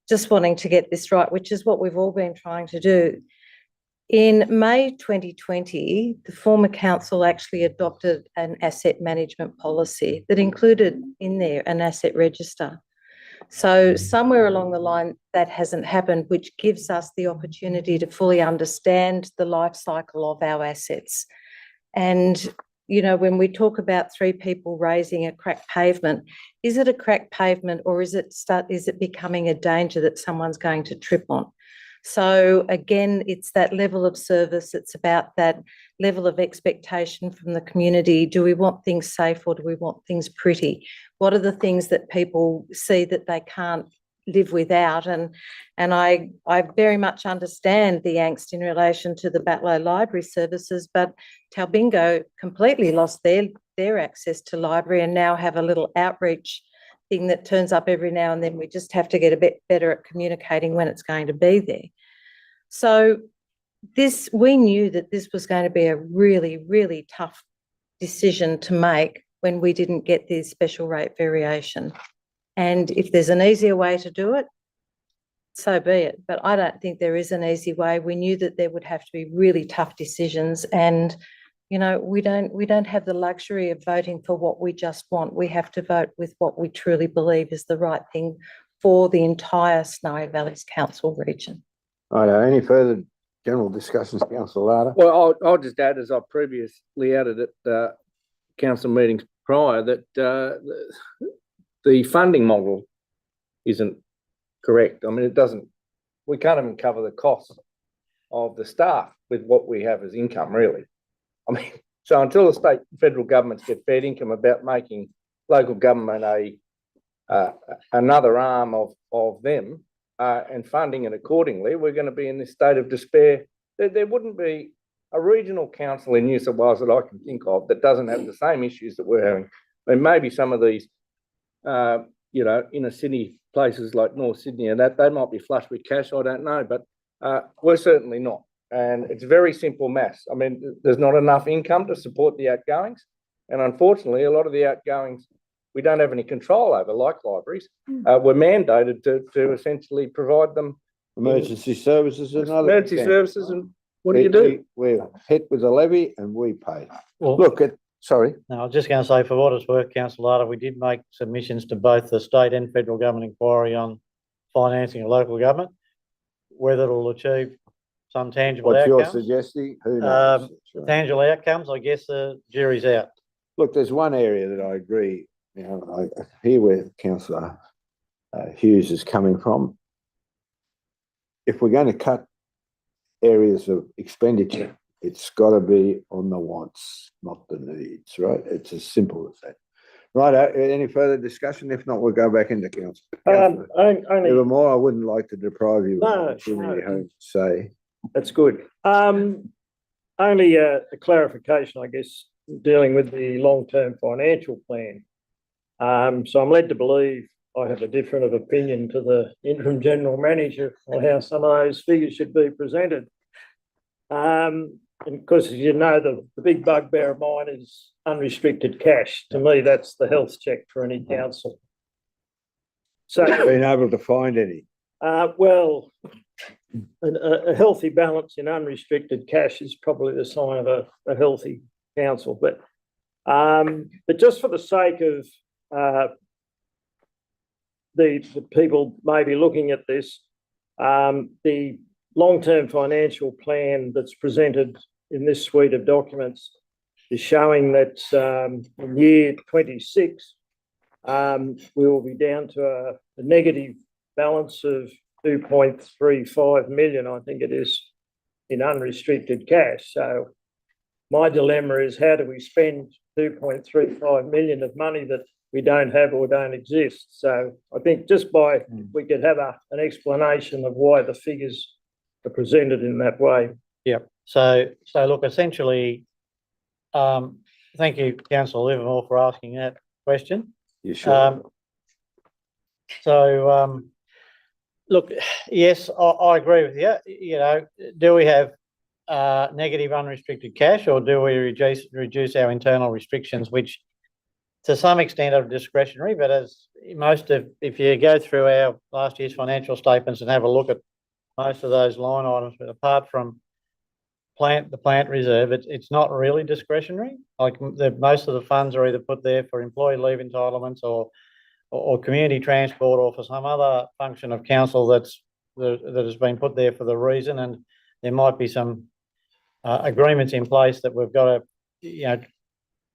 just wanting to get this right, which is what we've all been trying to do. In May 2020, the former council actually adopted an asset management policy that included in there an asset register. So somewhere along the line that hasn't happened, which gives us the opportunity to fully understand the life cycle of our assets. And, when we talk about 3 people raising a cracked pavement, is it a cracked pavement, or is it becoming a danger that someone's going to trip on? So again, it's that level of service. It's about that level of expectation from the community. Do we want things safe, or do we want things pretty? What are the things that people see that they can't live without? And I very much understand the angst in relation to the Batlow Library Services, but Talbingo completely lost their access to library and now have a little outreach thing that turns up every now and then. We just have to get a bit better at communicating when it's going to be there. So we knew that this was going to be a really, really tough decision to make when we didn't get the special rate variation. And if there's an easier way to do it, so be it. But I don't think there is an easy way. We knew that there would have to be really tough decisions, and you know, we don't have the luxury of voting for what we just want. We have to vote with what we truly believe is the right thing for the entire Snowy Valleys Council region. Right, any further general discussions, councillor Larder? Well, I'll just add, as I previously added at council meetings prior, that the funding model isn't correct. I mean, it doesn't, we can't even cover the costs of the staff with what we have as income, really. I mean, so until the state and federal governments get fair income about making local government another arm of them and funding it accordingly, we're going to be in this state of despair. There wouldn't be a regional council in New South Wales that I can think of that doesn't have the same issues that we're having. I mean, maybe some of these, you know, inner city places like North Sydney and that, they might be flush with cash, I don't know, but we're certainly not. And it's very simple maths. I mean, there's not enough income to support the outgoings. And unfortunately, a lot of the outgoings we don't have any control over, like libraries. We're mandated to essentially provide them Emergency services and other. emergency services, and what do you do? We're hit with a levy and we pay. Well, Look, sorry, no, I was just going to say, for what it's worth, councillor Larder, we did make submissions to both the state and federal government inquiry on financing of local government. Whether it'll achieve some tangible what you're outcomes. suggesting, who knows? Tangible outcomes, I guess the jury's out. Look, there's one area that I agree, you know, I hear where councillor Hughes is coming from. If we're going to cut areas of expenditure, it's got to be on the wants, not the needs, right? It's as simple as that. Right, any further discussion? If not, we'll go back into council. Only, Evermore, I wouldn't like to deprive you of No, opportunity no. to say. that's good. Only a clarification, I guess, dealing with the long-term financial plan. So I'm led to believe I have a different opinion to the interim general manager on how some of those figures should be presented. And because, as you know, the big bugbear of mine is unrestricted cash. To me, that's the health check for any council. So, Been able to find any. well, a healthy balance in unrestricted cash is probably the sign of a healthy council. But just for the sake of the people maybe looking at this, the long-term financial plan that's presented in this suite of documents is showing that in year 26, we will be down to a negative balance of 2.35 million, I think it is, in unrestricted cash. So my dilemma is, how do we spend 2.35 million of money that we don't have or don't exist? So I think just by, we could have an explanation of why the figures are presented in that way. Yep. So look, essentially, thank you, councillor Livermore, for asking that question. You sure? Look, yes, I agree with you. You know, do we have negative unrestricted cash, or do we reduce our internal restrictions, which to some extent are discretionary, but as if you go through our last year's financial statements and have a look at most of those line items, but apart from the plant reserve, it's not really discretionary. Like most of the funds are either put there for employee leave entitlements or community transport, or for some other function of council that has been put there for the reason. And there might be some agreements in place that we've got to, you know,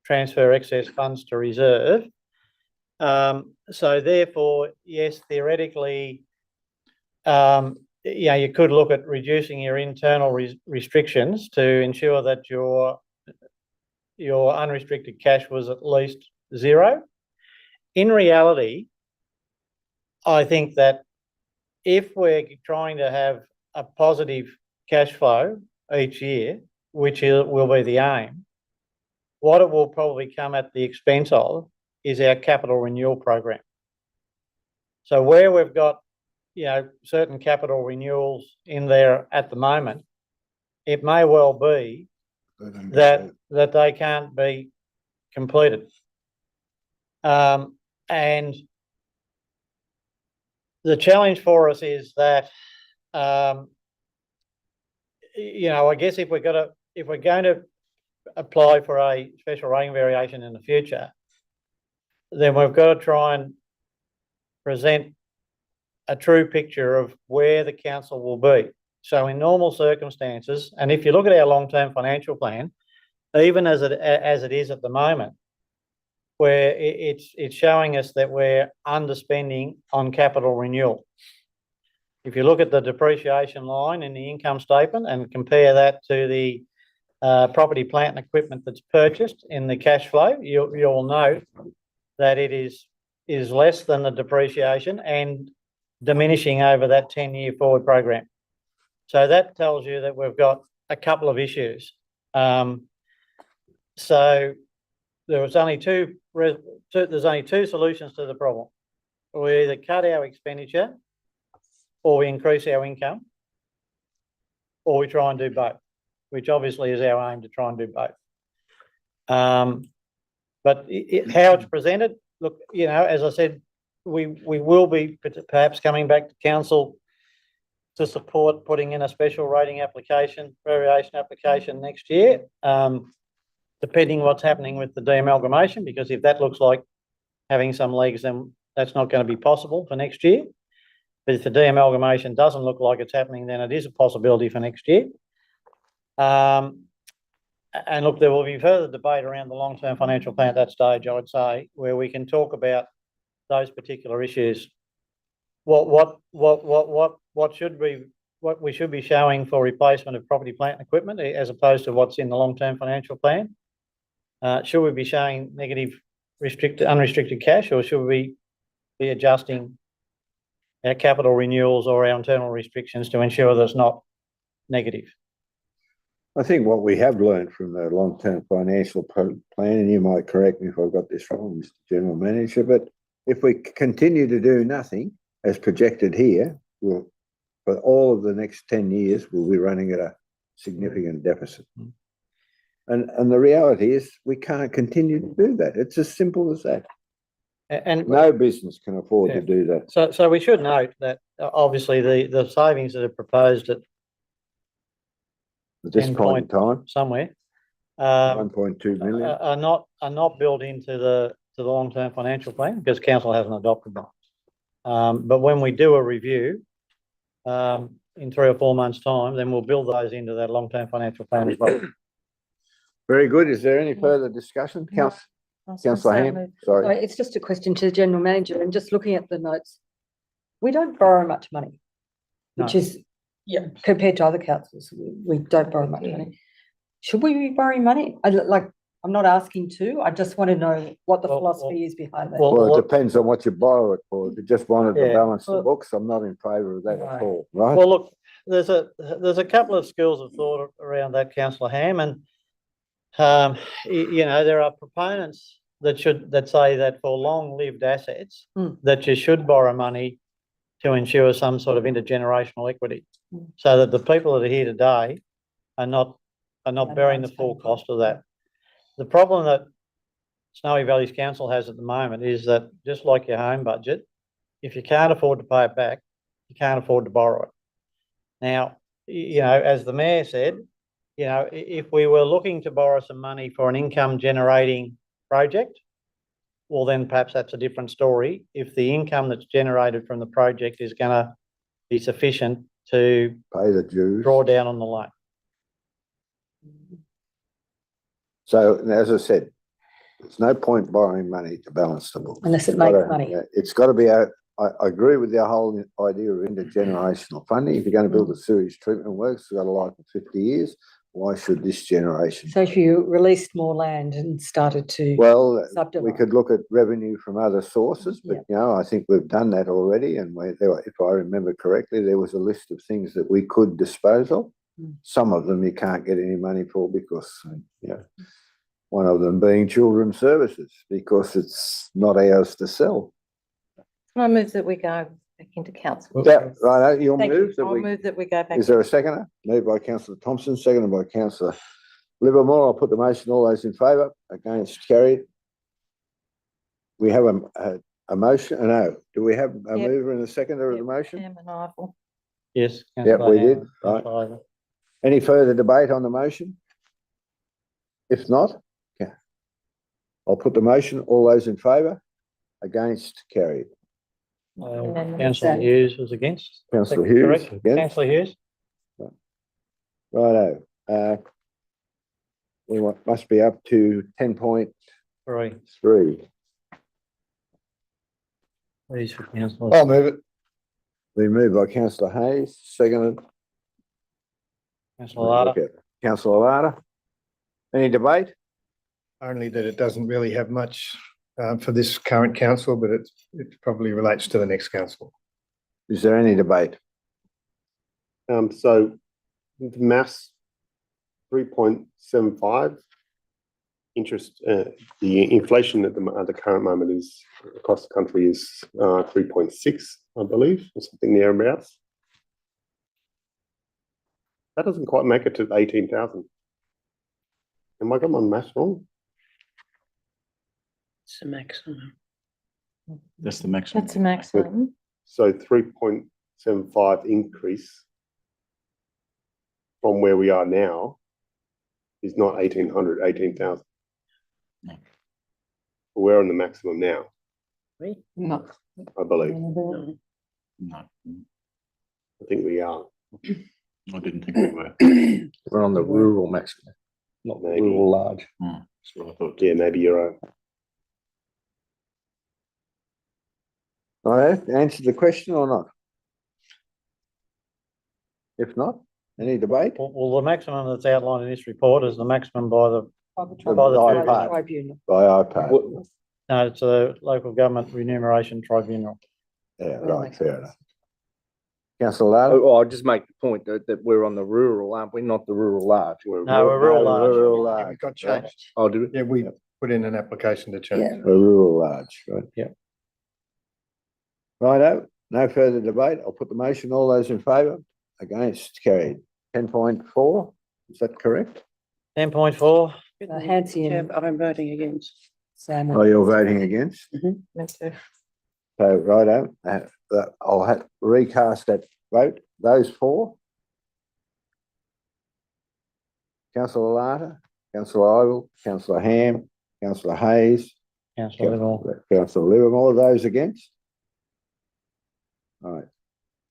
transfer excess funds to reserve. So therefore, yes, theoretically, you know, you could look at reducing your internal restrictions to ensure that your unrestricted cash was at least zero. In reality, I think that if we're trying to have a positive cash flow each year, which will be the aim, what it will probably come at the expense of is our capital renewal program. So where we've got, you know, certain capital renewals in there at the moment, it may well be that they can't be completed. And the challenge for us is that, you know, I guess if we're going to apply for a special rating variation in the future, then we've got to try and present a true picture of where the council will be. So in normal circumstances, and if you look at our long-term financial plan, even as it is at the moment, where it's showing us that we're underspending on capital renewal. If you look at the depreciation line in the income statement and compare that to the property, plant and equipment that's purchased in the cash flow, you'll note that it is less than the depreciation and diminishing over that 10-year forward program. So that tells you that we've got a couple of issues. So there's only two solutions to the problem. We either cut our expenditure, or we increase our income, or we try and do both, which obviously is our aim, to try and do both. But how it's presented, look, you know, as I said, we will be perhaps coming back to council to support putting in a special rating application, variation application next year, depending what's happening with the de-amalgamation, because if that looks like having some legs, then that's not going to be possible for next year. But if the de-amalgamation doesn't look like it's happening, then it is a possibility for next year. And look, there will be further debate around the long-term financial plan at that stage, I would say, where we can talk about those particular issues. What we should be showing for replacement of property, plant and equipment, as opposed to what's in the long-term financial plan. Should we be showing negative unrestricted cash, or should we be adjusting our capital renewals or our internal restrictions to ensure that it's not negative? I think what we have learned from the long-term financial plan, and you might correct me if I've got this wrong, Mr. General Manager, but if we continue to do nothing as projected here, we'll, for all of the next 10 years, we'll be running at a significant deficit. And the reality is we can't continue to do that. It's as simple as that. And no business can afford to do that. so we should note that obviously the savings that are proposed at At this point in time, somewhere 1.2 million. are not built into the long-term financial plan, because council hasn't adopted them. But when we do a review in 3 or 4 months' time, then we'll build those into that long-term financial plan as well. Very good. Is there any further discussion? Councillor Ham, sorry. Sorry, it's just a question to the general manager, and just looking at the notes, we don't borrow much money, which is, yeah, compared to other councils, we don't borrow much money. Should we be borrowing money? I'm not asking to, I just want to know what the philosophy is behind that. Well, it depends on what you borrow it for. If you just wanted to balance the books, I'm not in favour of that at all, right? Well, look, there's a couple of schools of thought around that, Councillor Ham, and you know, there are proponents that say that for long-lived assets that you should borrow money to ensure some sort of intergenerational equity, so that the people that are here today are not bearing the full cost of that. The problem that Snowy Valleys Council has at the moment is that, just like your home budget, if you can't afford to pay it back, you can't afford to borrow it. Now, you know, as the Mayor said, you know, if we were looking to borrow some money for an income generating project, well, then perhaps that's a different story. If the income that's generated from the project is going to be sufficient to pay the dues, draw down on the loan. So, as I said, there's no point borrowing money to balance the books. Unless it makes money. It's got to be out. I agree with the whole idea of intergenerational funding. If you're going to build a sewage treatment works, it's got a life of 50 years. Why should this generation? So if you released more land and started to subdivide, we could look at revenue from other sources, but you know, I think we've done that already. And if I remember correctly, there was a list of things that we could dispose of. Some of them you can't get any money for because, you know, one of them being children's services, because it's not ours to sell. I move that we go back into council. Right, you'll move I'll move that we go back. Is there a seconder? Moved by Councillor Thompson, seconded by Councillor Livermore, I'll put the motion. All those in favour? Against? Carried. We have a motion, no, do we have a Yep. mover and a seconder of the Yep, motion? Chairman Ivel. Yes. Yep, councillor we did. Ham, Right. councillor Ivan. Any further debate on the motion? If not, okay. I'll put the motion. All those in favour? Against? Carried. Unanimous. Councillor Hughes was against. Councillor Is that Hughes, correct? against? Councillor Hughes? Righto. Must be up to 10.3. Three. Please for councillor. I'll move it. Been moved by councillor Hayes, seconded. Councillor Larder. Okay. Councillor Larder. Any debate? Only that it doesn't really have much for this current council, but it probably relates to the next council. Is there any debate? So the mass 3.75 interest, the inflation at the current moment is across the country is 3.6, I believe, or something thereabouts. That doesn't quite make it to 18,000. Am I got my maths wrong? It's the maximum. That's the maximum. That's a maximum. So 3.75 increase from where we are now is not 1,800, 18,000. No. We're on the maximum now, No. I believe. No. No, I think we are. I didn't think we were. We're on the rural maximum, not the Maybe. rural large. That's what I thought. Yeah, maybe you're right. Righto, answer the question or not? If not, any debate? Well, the maximum that's outlined in this report is the maximum by the, By the IPART. tribunal. By IPART. no, it's a local government remuneration tribunal. Yeah, right, fair enough. Councillor Larder? Oh, I'll just make the point that we're on the rural, aren't we? Not the rural large. No, we're rural large. Rural Yeah, large. It got changed. I'll do it. Yeah, we put in an application to change. We're rural large, right? Yeah. Righto, no further debate. I'll put the motion. All those in favour? Against? Carried. 10.4, is that correct? 10.4, Hansi and I'm voting against. Sam. Oh, you're voting against? Me too. So, righto, I'll recast that vote. Those four? Councillor Larder, Councillor Ivel, Councillor Ham, Councillor Hayes, councillor Livermore. Councillor Livermore, those against? All right,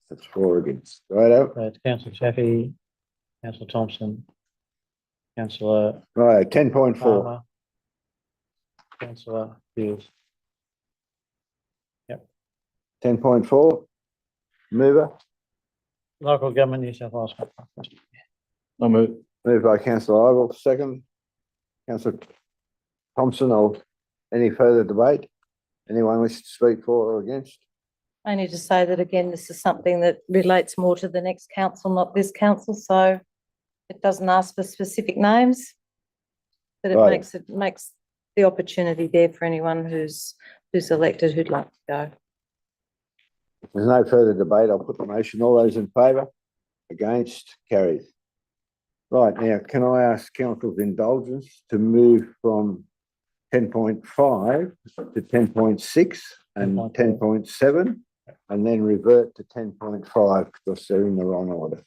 that's 4 against. Righto, It's councillor Chaffey, councillor Thompson, councillor right, 10.4. Palmer, councillor Hughes. 10.4. Mover, Local government, New South Wales. I'll move. moved by councillor Ivel, second. Councillor Thompson, any further debate? Anyone wish to speak for or against? I need to say that again, this is something that relates more to the next council, not this council, so it doesn't ask for specific names. But it Right. makes the opportunity there for anyone who's elected who'd like to go. If there's no further debate, I'll put the motion. All those in favour? Against? Carried. Right, now, can I ask council's indulgence to move from 10.5 to 10.6 and 10.7 and then revert to 10.5 because they're in the wrong order.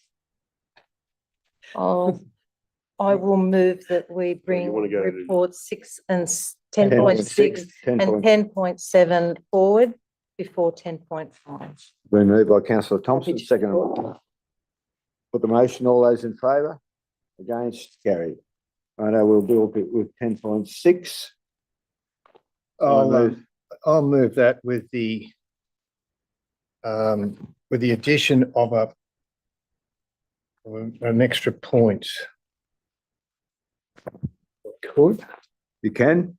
I will move that we bring wanna go to- reports 6 and 10.6 and 10.7 forward before 10.5. Been moved by councillor Thompson, second. Put the motion. All those in favour? Against? Carried. Right, we'll deal with 10.6. I'll move that with the addition of an extra point. Could. You can.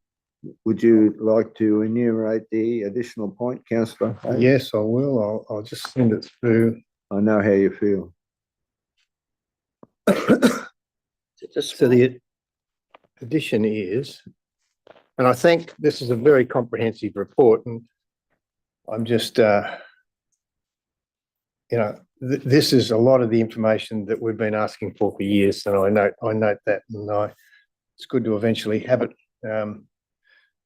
Would you like to enumerate the additional point, councillor? Yes, I will. I'll just send it through. I know how you feel. So the addition is, and I think this is a very comprehensive report, and I'm just, this is a lot of the information that we've been asking for years, and I note that, and it's good to eventually have it.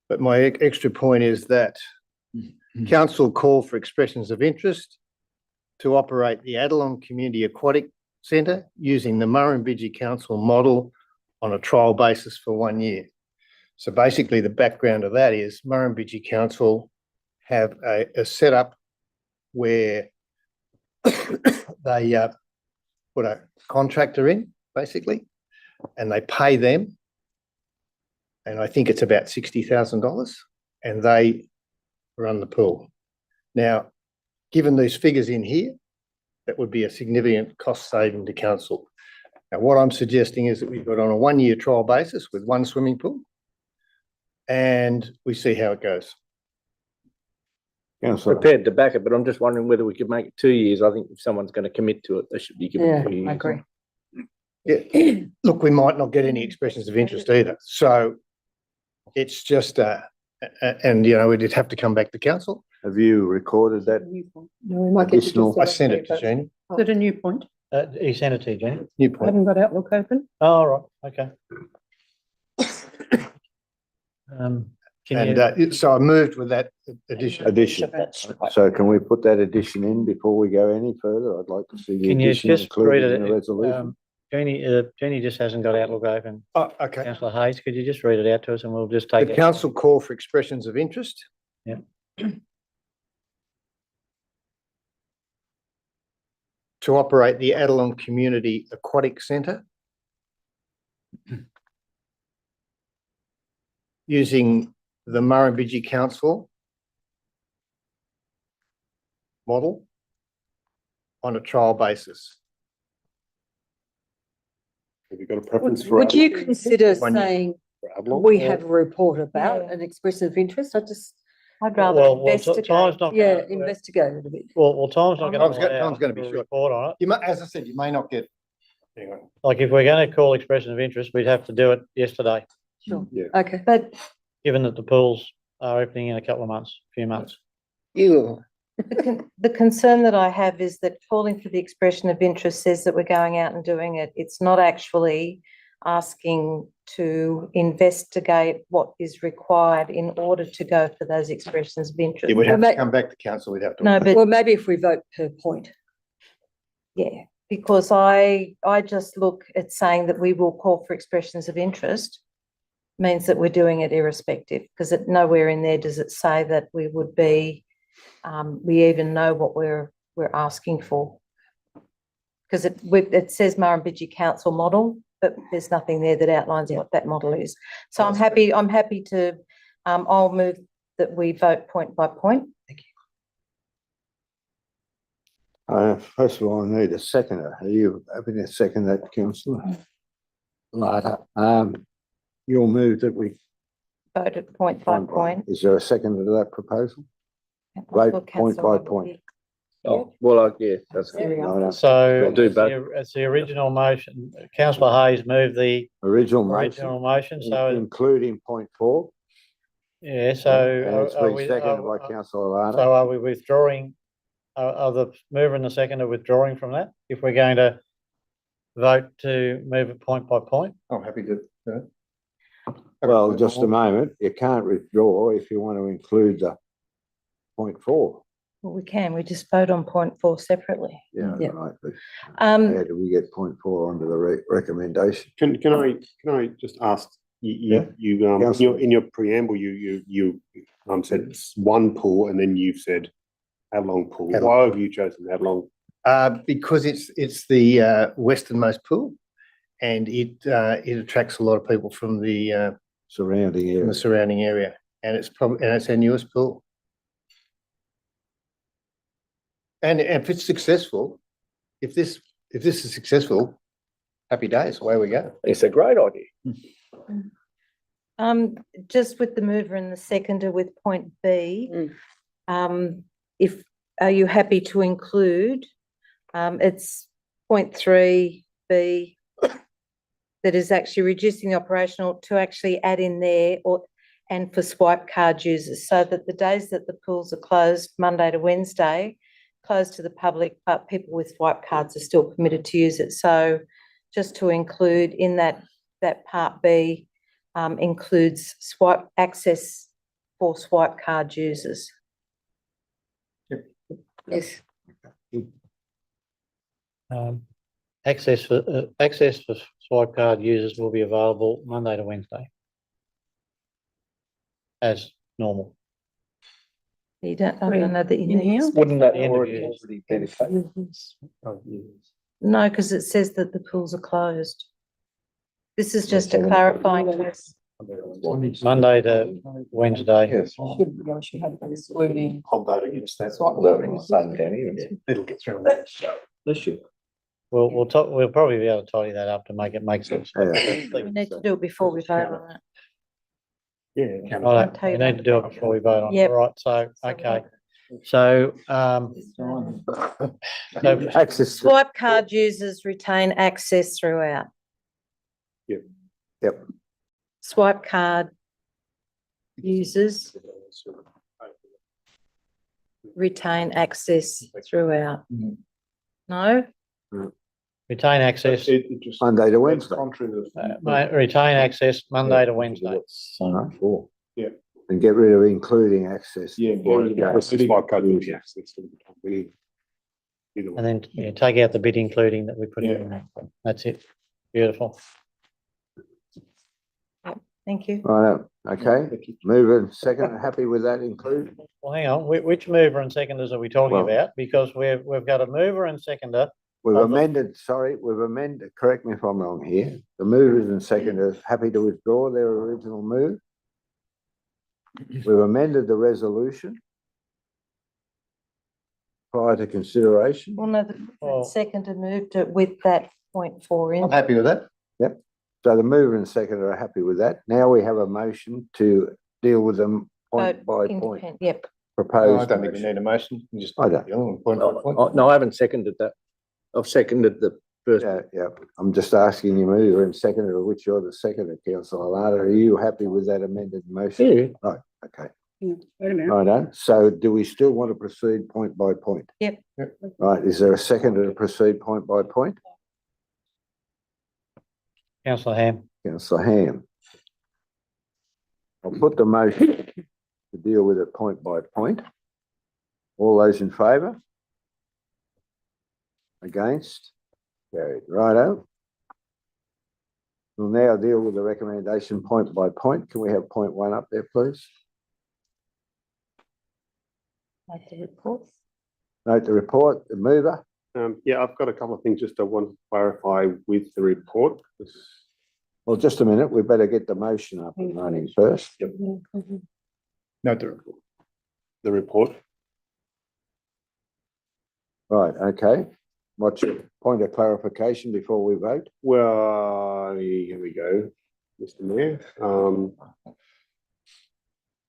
But my extra point is that council call for expressions of interest to operate the Adelong Community Aquatic Centre using the Murrumbidgee Council model on a trial basis for 1 year. So basically the background of that is Murrumbidgee Council have a setup where they put a contractor in, basically, and they pay them. And I think it's about $60,000, and they run the pool. Now, given these figures in here, that would be a significant cost saving to council. Now, what I'm suggesting is that we've got on a 1 year trial basis with one swimming pool, and we see how it goes. Councillor, Prepared to back it, but I'm just wondering whether we could make it 2 years. I think if someone's going to commit to it, they should be given Yeah, 2 years. I agree. Yeah, look, we might not get any expressions of interest either. So it's just, and you know, we'd have to come back to council. have you recorded that? No, we might get to Additional- just I sent it to Jeannie. Is it a new point? He sent it to you, Jenny. New I point. haven't got Outlook open. Oh, right, okay. Can And you, so I moved with that addition. Addition. So can we put that addition in before we go any further? I'd like to see the can you addition just read included in the it? resolution. Jeannie just hasn't got Outlook open. Oh, okay. Councillor Hayes, could you just read it out to us and we'll just take The it? council call for expressions of interest. Yeah. To operate the Adelong Community Aquatic Centre. Using the Murrumbidgee Council model on a trial basis. Have you got a preference for? Would you Adelong? consider 1 year. saying For Adelong? we have a report about Yeah. an expression of interest? I'd rather Well, investigate. time's not. Yeah, gonna- investigate it a bit. Well, time's not Time's going to time's gonna be short. report on it. You may, as I said, you may not get, anyway. Like if we're going to call expression of interest, we'd have to do it yesterday, Sure. Yeah. Okay. But given that the pools are opening in a couple of months, few months. the concern that I have is that calling for the expression of interest says that we're going out and doing it. It's not actually asking to investigate what is required in order to go for those expressions of interest. It would have Well, to come back to council, we'd have to. No, but Well, maybe if we vote per point. yeah, because I just look at saying that we will call for expressions of interest means that we're doing it irrespective, because it nowhere in there does it say that we would be, we even know what we're asking for. Because it says Murrumbidgee Council model, but there's nothing there that outlines what that model is. So I'm happy to, I'll move that we vote point by point. First of all, I need a seconder. Are you having a second that, councillor? Right, you'll move that we. Vote at point by point. Is there a second to that proposal? That's Vote what point councillor by Roberts point. did. Oh, well, yeah, that's There we good. are. No, no. So We'll do it's both. it's the original motion. Councillor Hayes moved the Original original motion, motion, so, including point 4. yeah, And so. it's are been we- seconded by are- councillor Larda. So are we withdrawing, are the mover and the seconder withdrawing from that? If we're going to vote to move it point by point? I'm happy to. Well, just a moment, you can't withdraw if you want to include the point 4. Well, we can, we just vote on point 4 separately. Yeah, Yeah. right. But Um, how do we get point 4 onto the recommendation? Can I just ask, Yeah. you, in your preamble, you said it's one pool and then you've said Adelong pool. Adelong. Why have you chosen Adelong? Because it's the westernmost pool, and it attracts a lot of people from the Surrounding area. surrounding area, and it's our newest pool. And if it's successful, if this is successful, happy days, away we go. It's a great idea. just with the mover and the seconder with point B, Mm. are you happy to include, it's point 3B, that is actually reducing the operational to actually add in there and for swipe card users, so that the days that the pools are closed, Monday to Wednesday, closed to the public, but people with swipe cards are still permitted to use it. So just to include in that part B, includes swipe access for swipe card users. Yes. Access for swipe card users will be available Monday to Wednesday. As normal. You don't, I don't know that you In need. here? Wouldn't that The already interviews. be dedicated? No, because it says that the pools are closed. This is just a clarifying. Monday to Wednesday. Yes. Excluding. I'm voting against that. Voting the same, Danny. It'll get through that. Bless you. We'll probably be able to tidy that up to make it make sense. Yeah. We need to do it before we vote on it. Yeah. Right, we need to do it before we vote on it. Yep. Right, so, okay. So, so Access, Swipe card users retain access throughout. yep, Swipe card users retain access throughout. No? retain access, Monday to Wednesday. retain access Monday to Wednesday. And get rid of including access. Yeah. Swipe card will be accessed. Either And way. then take out the bit including that we put in there. That's it. Beautiful. Thank you. Right, okay, mover and second, happy with that included? Well, hang on, which mover and seconders are we talking Well- about? Because we've got a mover and seconder. We've Of the- amended, sorry, we've amended, correct me if I'm wrong here, the movers and seconders happy to withdraw their original move. We've amended the resolution prior to consideration. Well, no, Oh. the seconder moved it with that 0.4 in. happy with that. So the mover and seconder are happy with that. Now we have a motion to deal with them point Vote by point, independent. Yep. proposed. I don't think we motion. need a motion. You just. I don't. Point by point. No, I haven't seconded that. I've seconded the first. Yeah, yeah, I'm just asking you mover and seconder, which you're the seconder, councillor Lada, are you happy with that amended motion? Right, okay. Wait a minute. Righto, so do we still want to proceed point by point? Yep. Right, is there a seconder to proceed point by point? Councillor Ham. Councillor Ham. I'll put the motion to deal with it point by point. All those in favour? Against? Carried. Righto. We'll now deal with the recommendation point by point. Can we have point one up there, please? Make the report. Note the report, the mover. Yeah, I've got a couple of things just I want to clarify with the report. Well, just a minute, we better get the motion up and running first. No, the report. Right, okay. What's your point of clarification before we vote? Well, here we go, Mr. Mayor.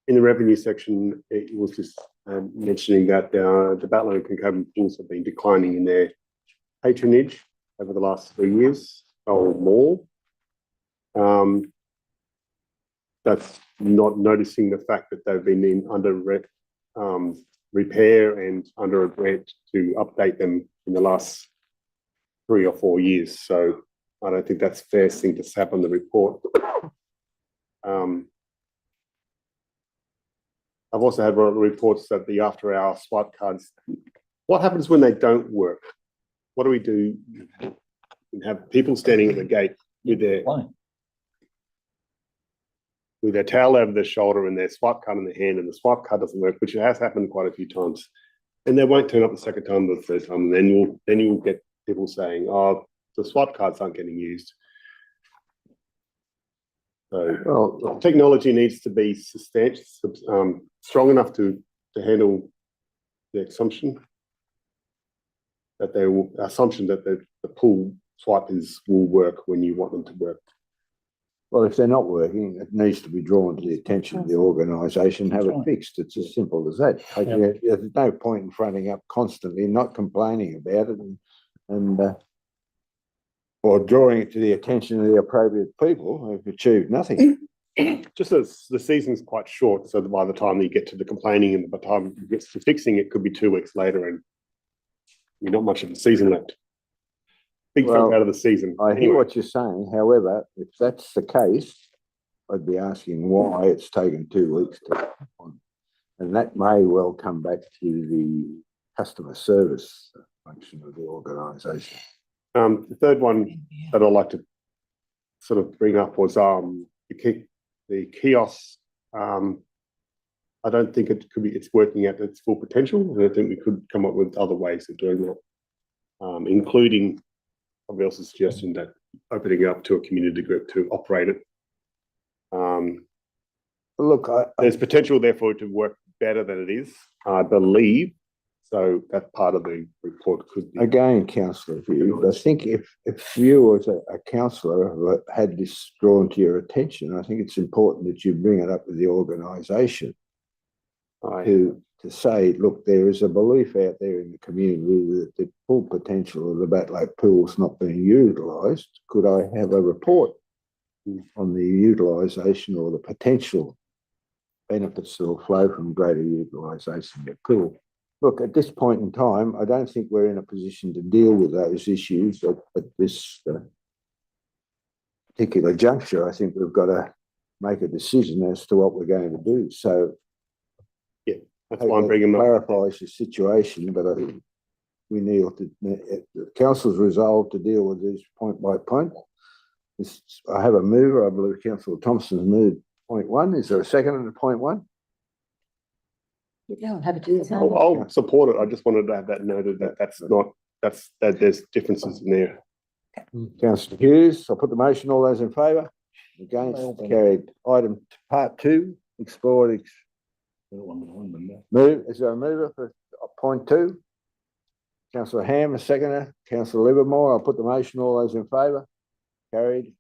In the revenue section, it was just mentioning that the Battler and Concoban pools have been declining in their patronage over the last 3 years or more. That's not noticing the fact that they've been under repair and under a grant to update them in the last 3 or 4 years. So I don't think that's the fair thing to have on the report. I've also had reports that the after-hour swipe cards, what happens when they don't work? What do we do? We have people standing at the gate with their towel over their shoulder and their swipe card in their hand, and the swipe card doesn't work, which has happened quite a few times. And they won't turn up the second time or the third time. And then you'll get people saying, "Oh, the swipe cards aren't getting used." So Well, technology needs to be strong enough to handle the assumption that the pool swipers will work when you want them to work. well, if they're not working, it needs to be drawn to the attention of the organisation, have it fixed. It's as simple as that. There's no point in fronting up constantly, not complaining about it or drawing it to the attention of the appropriate people who've achieved nothing. Just as the season's quite short, so that by the time you get to the complaining and by the time you get to fixing, it could be 2 weeks later and you're not much of a season left. Big Well, chunk out of the season. I hear Anyway, what you're saying. However, if that's the case, I'd be asking why it's taken 2 weeks to. And that may well come back to the customer service function of the organisation. The third one that I'd like to sort of bring up was the kiosk. I don't think it's working at its full potential, and I think we could come up with other ways of doing that, including somebody else's suggestion that opening it up to a community group to operate it. Look, There's potential there for it to work better than it is, I believe. So that part of the report could be. again, councillor Hughes, I think if you as a councillor had this drawn to your attention, I think it's important that you bring it up with the organisation to say, look, there is a belief out there in the community that the full potential of the Bat Lake pool is not being utilised. Could I have a report on the utilisation or the potential benefits that will flow from greater utilisation of the pool? Look, at this point in time, I don't think we're in a position to deal with those issues at this particular juncture. I think we've got to make a decision as to what we're going to do. So That's why I'm bringing them up. clarifies the situation, but I think we need to, the council's resolved to deal with this point by point. I have a mover, I believe Councillor Thompson's moved point 1. Is there a second on point 1? Yeah, I'm happy to do that. I'll support it. I just wanted to have that noted that there's differences in there. Councillor Hughes, I'll put the motion. All those in favour? Against? Carried. Item part 2, explore. Move. Is there a mover for point 2? Councillor Ham, a seconder. Councillor Livermore, I'll put the motion. All those in favour? Carried.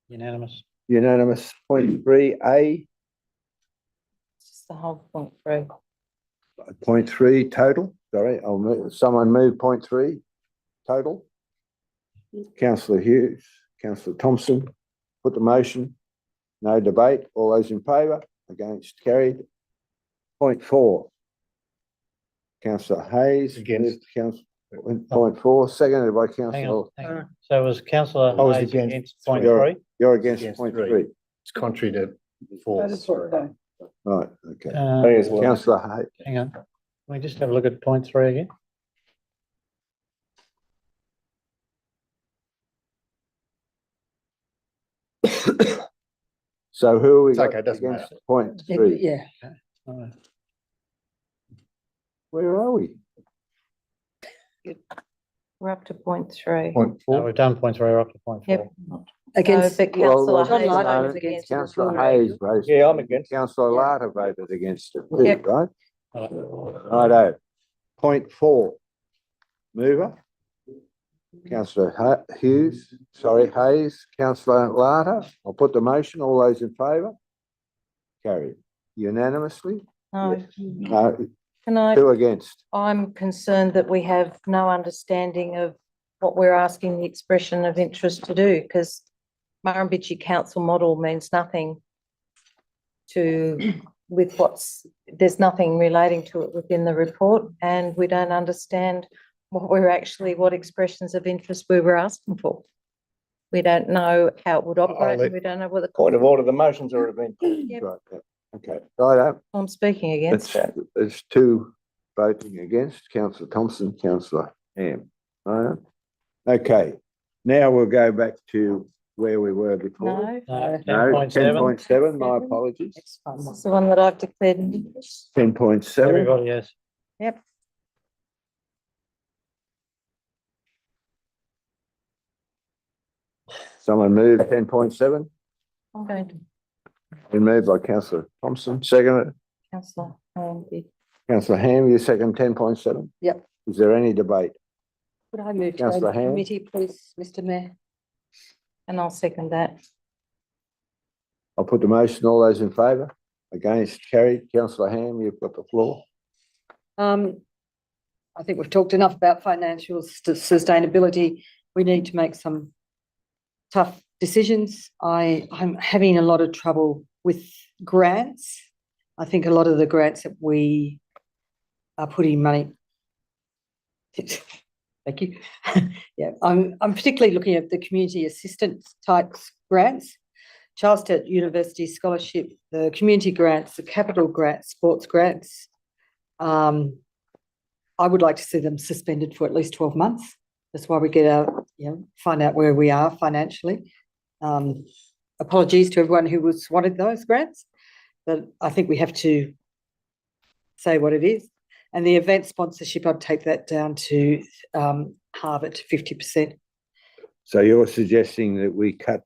Unanimous. Unanimous. Point 3A, Just the whole point through. point 3 total. Sorry, I'll move. Someone move point 3 total. Councillor Hughes, Councillor Thompson, put the motion. No debate. All those in favour? Against? Carried. Point 4. Councillor Hayes. Against. Point 4, seconded by Hang Councillor. on, hang on. So was councillor I was Hayes against. against point You're- 3? You're against Against point three. 3. It's contrary to 4. Right, okay. Uh, Councillor Hayes. hang on. Can we just have a look at point 3 again? So who are we It's got okay, it doesn't against point 3? Yeah, Oh, Where are we? We're up to point 3. Point no, 4. we've done point 3, we're up to point 4. Yep. against, But Well, councillor John Hayes Lydon voted was against against. it. Councillor Hayes voted. Yeah, I'm against. Councillor Yeah. Larter voted against it, too, Yep. right? Righto. Point 4. Mover. Councillor Hughes, sorry, Hayes, Councillor Larter. I'll put the motion. All those in favour? Carried. Unanimously? No, No, can I? 2 against. I'm concerned that we have no understanding of what we're asking the expression of interest to do, because Murrumbidgee Council model means nothing there's nothing relating to it within the report, and we don't understand what expressions of interest we were asking for. We don't know how it would operate, and we don't know what the. Point of order, the motion's already been. Yep. Right, yeah. Okay, righto. I'm speaking against that. There's 2 voting against, Councillor Thompson, Councillor Ham. Righto. Okay, now we'll go back to where we were before. No, No, No, 10.7. 10.7, my apologies. next one. this is the one that I've declared an interest. 10.7. Everybody, yes. Yep. Someone move 10.7. I'm going to, Been moved by Councillor Thompson, seconded. councillor Hamby. Councillor Ham, you second 10.7? Yep. Is there any debate? Could I move to Councillor a Ham? committee, please, Mr Mayor? And I'll second that. I'll put the motion. All those in favour? Against? Carried. Councillor Ham, you've got the floor. I think we've talked enough about financial sustainability. We need to make some tough decisions. I'm having a lot of trouble with grants. I think a lot of the grants that we are putting money. Thank you. Yeah, I'm particularly looking at the community assistance type grants. Charles Sturt University Scholarship, the community grants, the capital grants, sports grants. I would like to see them suspended for at least 12 months. That's why we get our, find out where we are financially. Apologies to everyone who wanted those grants, but I think we have to say what it is. And the event sponsorship, I'd take that down to halve it to 50%. So you're suggesting that we cut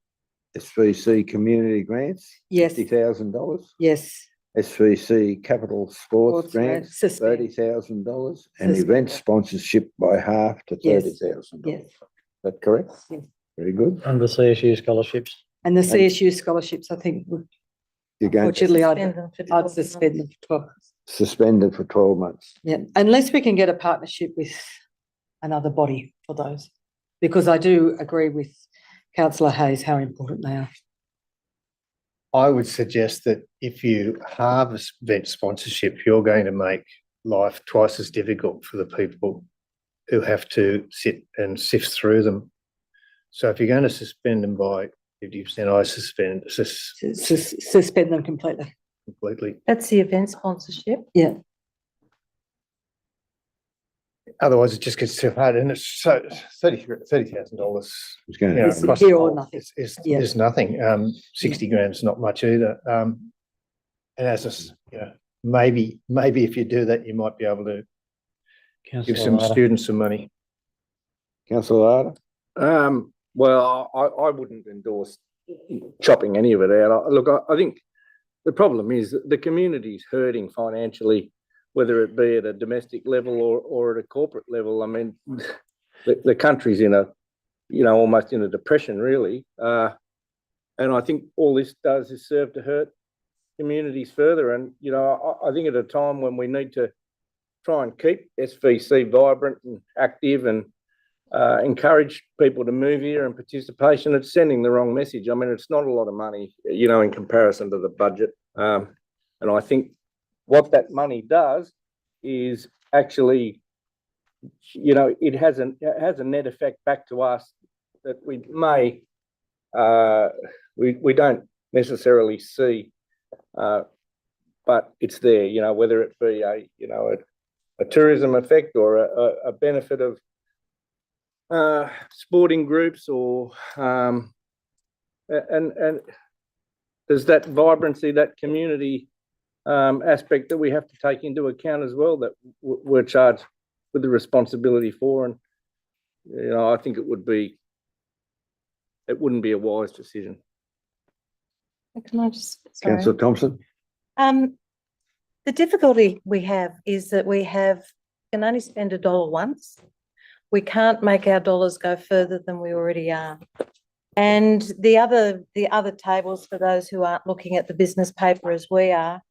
SVC community grants? Yes. $50,000? Yes. SVC capital sports Sports grants, grants, suspend. $30,000, and Suspend event that. sponsorship by half to Yes. $30,000. Yes. Is that correct? Yes. Very good. And the CSU scholarships. And the CSU scholarships, I think, You're going to unfortunately, Suspend them for 12 I'd suspend them for 12 months. suspend it for 12 months. Yeah, unless we can get a partnership with another body for those, because I do agree with Councillor Hayes how important they are. I would suggest that if you harvest event sponsorship, you're going to make life twice as difficult for the people who have to sit and sift through them. So if you're going to suspend them by 50%, I Suspend them completely. completely. That's the event sponsorship. Yeah, Otherwise, it just gets too hard, and it's so $30,000. It's going You know, to, It's across the here or whole nothing. is nothing. 60 grand's not much either. And maybe if you do that, you might be able to give Councillor some Ryder. students some money. Councillor Larder? Well, I wouldn't endorse chopping any of it out. Look, I think the problem is that the community's hurting financially, whether it be at a domestic level or at a corporate level. I mean, the country's in almost in a depression, really. And I think all this does is serve to hurt communities further. And, I think at a time when we need to try and keep SVC vibrant and active and encourage people to move here and participation, it's sending the wrong message. I mean, it's not a lot of money, in comparison to the budget. And I think what that money does is actually, it has a net effect back to us that we may, we don't necessarily see, but it's there, whether it be a tourism effect or a benefit of sporting groups or and there's that vibrancy, that community aspect that we have to take into account as well, that we're charged with the responsibility for. And I think it wouldn't be a wise decision. Can I just, sorry. Councillor Thompson? The difficulty we have is that we can only spend $1 once. We can't make our dollars go further than we already are. And the other tables, for those who aren't looking at the business paper as we are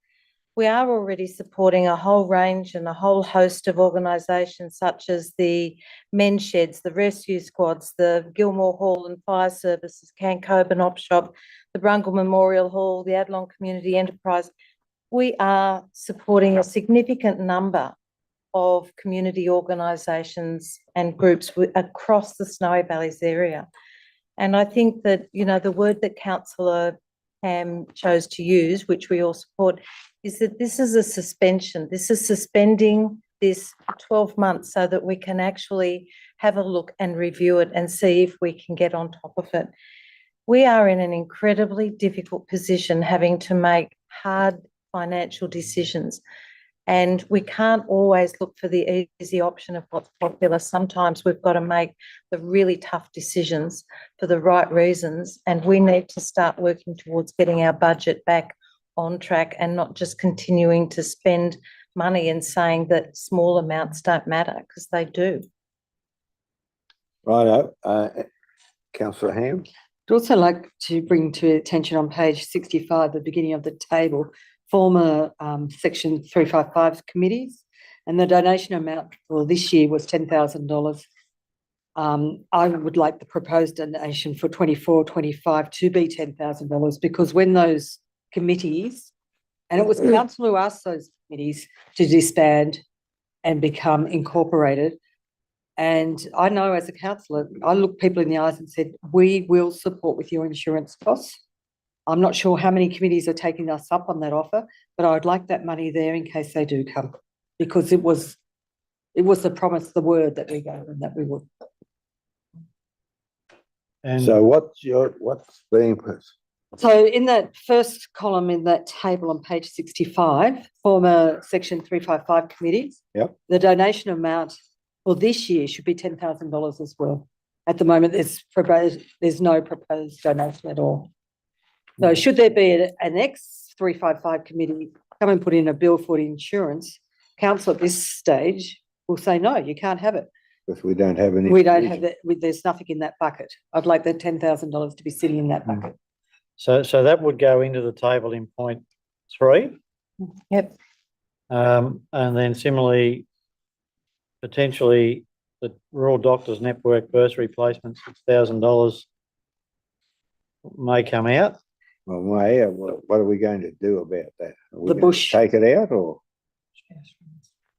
already supporting a whole range and a whole host of organisations such as the men's sheds, the rescue squads, the Gilmore Hall and Fire Services, Cancoban Op Shop, the Brungle Memorial Hall, the Adelong Community Enterprise. We are supporting a significant number of community organisations and groups across the Snowy Valleys area. And I think that, the word that Councillor Ham chose to use, which we all support, is that this is a suspension. This is suspending this for 12 months so that we can actually have a look and review it and see if we can get on top of it. We are in an incredibly difficult position, having to make hard financial decisions. And we can't always look for the easy option of what's popular. Sometimes we've got to make the really tough decisions for the right reasons. And we need to start working towards getting our budget back on track and not just continuing to spend money and saying that small amounts don't matter, because they do. Righto. Councillor Ham? I'd also like to bring to attention on page 65, the beginning of the table, former section 355 committees, and the donation amount for this year was $10,000. I would like the proposed donation for 24-25 to be $10,000, because when those committees, and it was council who asked those committees to disband and become incorporated, and I know as a councillor, I looked people in the eyes and said, we will support with your insurance costs. I'm not sure how many committees are taking us up on that offer, but I'd like that money there in case they do come. Because it was the promise, the word that we gave them that we would. And So what's being, So in that first column in that table on page 65, former section 355 committees. Yep. The donation amount for this year should be $10,000 as well. At the moment, there's no proposed donation at all. So should there be an ex 355 committee come and put in a bill for the insurance, council at this stage will say, no, you can't have it. because we don't have any. We don't have that, there's nothing in that bucket. I'd like the $10,000 to be sitting in that bucket. so that would go into the table in point 3. Yep. And then similarly, potentially the Rural Doctors Network bursary replacement, $6,000 may come out. Well, Maya, what are we going to do about that? Are we The gonna bush. Take it out or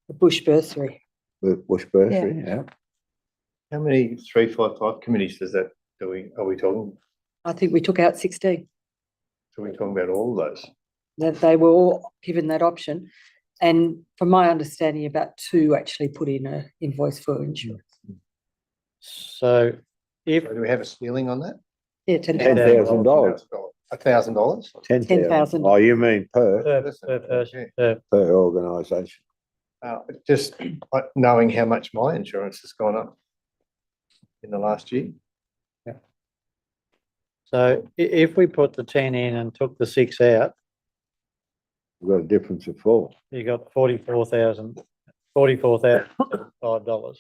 The bush bursary. the bush bursary? Yeah. How many 355 committees are we talking? I think we took out 16. Are we talking about all of those? That they were all given that option. And from my understanding, about 2 actually put in an invoice for insurance. So if, Do we have a ceiling on that? Yeah, $10,000. $10,000. $1,000? 10,000. Oh, you mean per per person, per organisation? Just knowing how much my insurance has gone up in the last year. So if we put the 10 in and took the 6 out, We've got a difference of 4. you got $44,005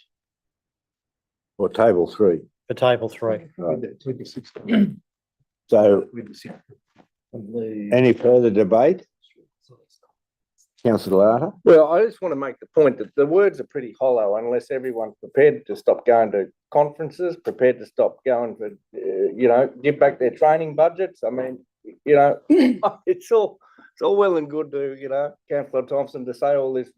Or table 3. for table 3. Right. So any further debate? Councillor Arthur? Well, I just want to make the point that the words are pretty hollow unless everyone's prepared to stop going to conferences, prepared to stop going for, give back their training budgets. I mean, it's all well and good to, Councillor Thompson to say all this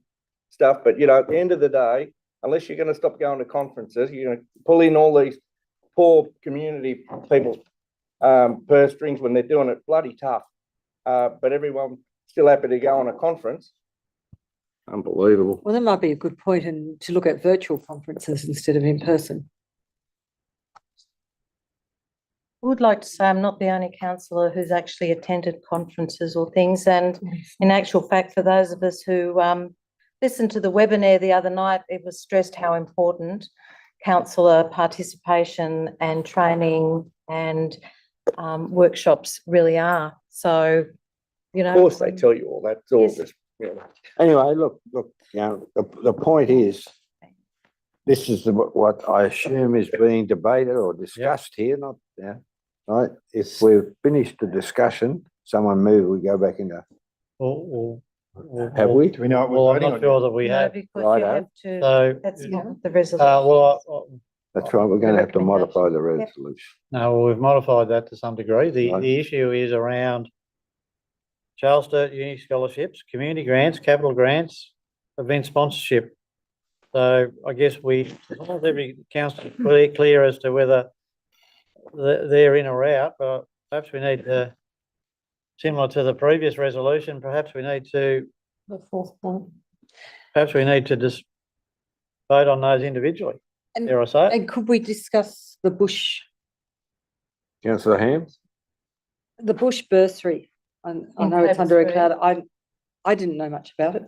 stuff, but, at the end of the day, unless you're going to stop going to conferences, you're going to pull in all these poor community people's purse strings when they're doing it bloody tough. But everyone still happy to go on a conference. Unbelievable. Well, that might be a good point, and to look at virtual conferences instead of in person. I would like to say I'm not the only councillor who's actually attended conferences or things. And in actual fact, for those of us who listened to the webinar the other night, it was stressed how important councillor participation and training and workshops really are. So, Of course, they tell you all that. It's all Yes. just, Anyway, look, the point is, this is what I assume is being debated or discussed here, not, right? If we've finished the discussion, someone move, we go back into, have we? Do we know what Well, we're I'm voting not on? sure that we No, have. because you Righto. have to, So, that's not the resolution. That's right, we're going to have to modify the Yep. resolution. no, we've modified that to some degree. Right. The issue is around Charles Sturt Uni scholarships, community grants, capital grants, event sponsorship. So I guess every council is clear as to whether they're in or out, but perhaps we need to, similar to the previous resolution, perhaps we need to The 4th point. just vote on those individually. And- Dare I say it? And could we discuss the bush Councillor Ham? bursary? I In know it's under a table cloud. I didn't know much about it.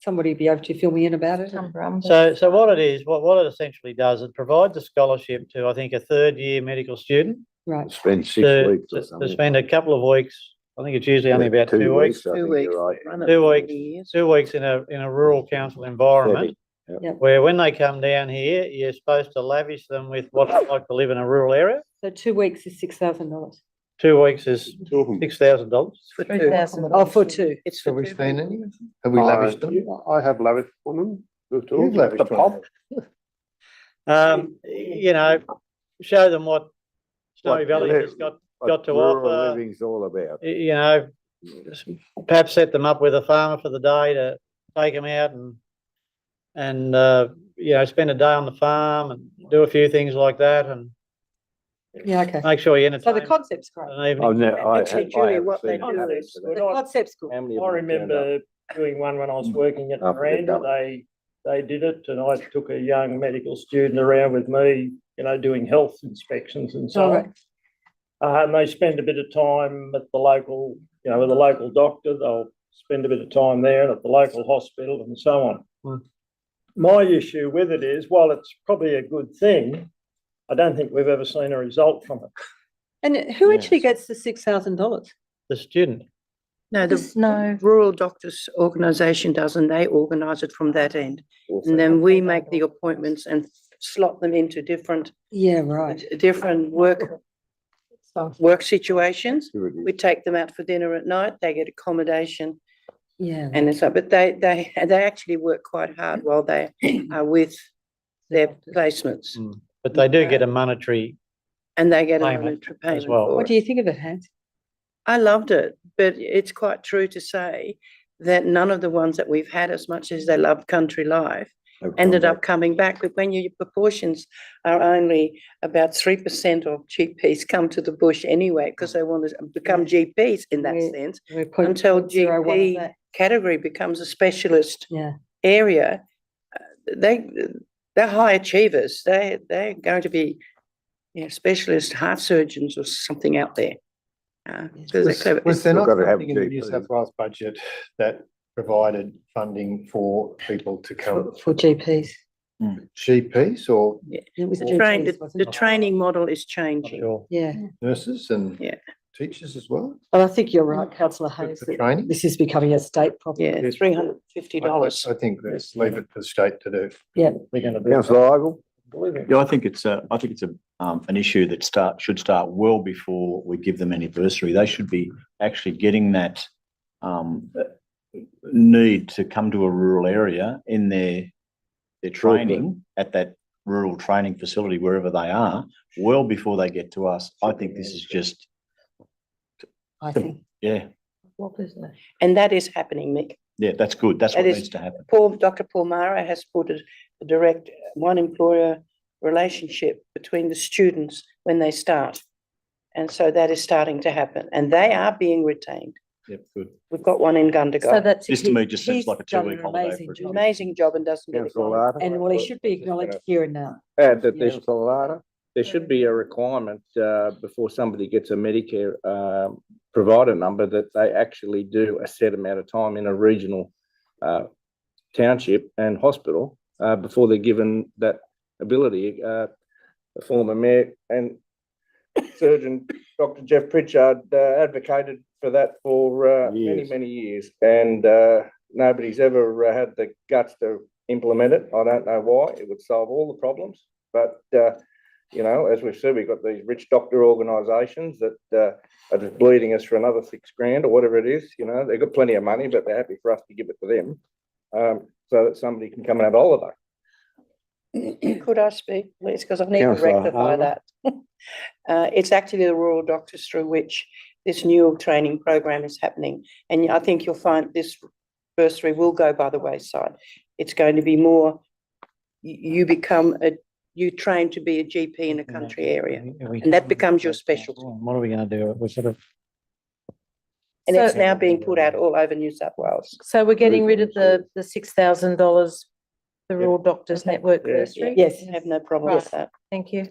Somebody be able to fill me in about it? So what it is, what it essentially does, it provides a scholarship to, I think, a 3rd-year medical student Right. Spend 6 to, weeks or to something. spend a couple of weeks. I think it's usually only about 2 weeks. I think you're right. 2 weeks, 2 weeks in a rural council environment, where when they come down here, you're supposed to lavish them with what it's like to live in a rural area. So 2 weeks is $6,000. 2 weeks is Two of them. $6,000. $3,000. Oh, for 2. It's Have for we two spent people. any? Have we lavished them? I have lavished on them. You've lavished on them. Show them what Snowy What Valley li- has got What to rural offer. living's all about. Perhaps set them up with a farmer for the day to take them out and spend a day on the farm and do a few things like that. And Yeah, okay. Make sure you So the entertain. concept's great. an evening. I've never, I Actually, have- I Julie, haven't what they seen it do happen, is- but The concept's good. I remember doing one when I was working at After they've Miranda. done They did it, and I took a young medical student around with me, doing health inspections and so All on. And they spend a bit of time at the local, with the local doctor. They'll spend a bit of time there and at the local hospital and so on. Mm. My issue with it is, while it's probably a good thing, I don't think we've ever seen a result from it. And who actually Yes. gets the $6,000? The student. No, the No. Rural Doctors Organisation does, and they organise it from that end. And then we make the appointments and slot them into different Yeah, right. work situations. Here it is. We take them out for dinner at night, they get accommodation Yeah. and it's, but they actually work quite hard while they are with their placements. But they do get a monetary, And they get a Payment monetary payment well. for What it. do you think of it, Hans? I loved it, but it's quite true to say that none of the ones that we've had, as much as they loved country life, Have ended come up coming back. But when your proportions are only about 3% of GPs come to the bush anyway, because they want to become GPs in that Yeah. sense, We're point- until 0.01 of GP that. category becomes a specialist Yeah. area, they're high achievers. They're going to be specialist heart surgeons or something out there. Because they're clever. Was there Still not gotta have something in the New GPs. South Wales budget that provided funding for people to come, For GPs. GPs or It was Well, GPs, wasn't The it? training model is I'm changing. sure. Yeah. nurses and Yeah. teachers as well? But I think you're right, councillor For Hayes, the that training? this is becoming a state problem. Yeah, $350. I think let's leave it for the state to do. Yeah. We're going to do. Councillor Ivel? Yeah, I think it's an issue that should start well before we give them any bursary. They should be actually getting that need to come to a rural area in their training at that rural training facility, wherever they are, well before they get to us. I think this is just, I think. yeah, And that is happening, Mick. yeah, that's good. That's what That is- needs to happen. Dr. Paul Mara has put a direct one employer relationship between the students when they start. And so that is starting to happen and they are being retained. Yep, good. We've got one in So Gundagai. that's. This to me just seems He's like a done 2-week an holiday amazing for a job. job. Amazing job and doesn't get Councillor acknowledged. Larder? And well, he should be acknowledged here and now. Add that Councillor Larder? there should be a requirement before somebody gets a Medicare provider number that they actually do a set amount of time in a regional township and hospital before they're given that ability. The former mayor and surgeon, Dr. Jeff Pritchard, advocated for that for many, Years. many years. And nobody's ever had the guts to implement it. I don't know why. It would solve all the problems. But, as we've said, we've got these rich doctor organisations that are just bleeding us for another $6,000 or whatever it is. They've got plenty of money, but they're happy for us to give it to them so that somebody can come and have a holiday. Could I speak, please? Because I need to Councillor rectify Harmer. that. It's actually the rural doctors through which this new training program is happening. And I think you'll find this bursary will go by the wayside. It's going to be more, you train to be a GP in a country area. And that becomes your specialty. What are we going to do? We're sort of, And it's So- now being put out all over New South Wales. So we're getting rid of the $6,000, the Rural Doctors Network Yeah. bursary? Yes, I have no problem with that. Thank you.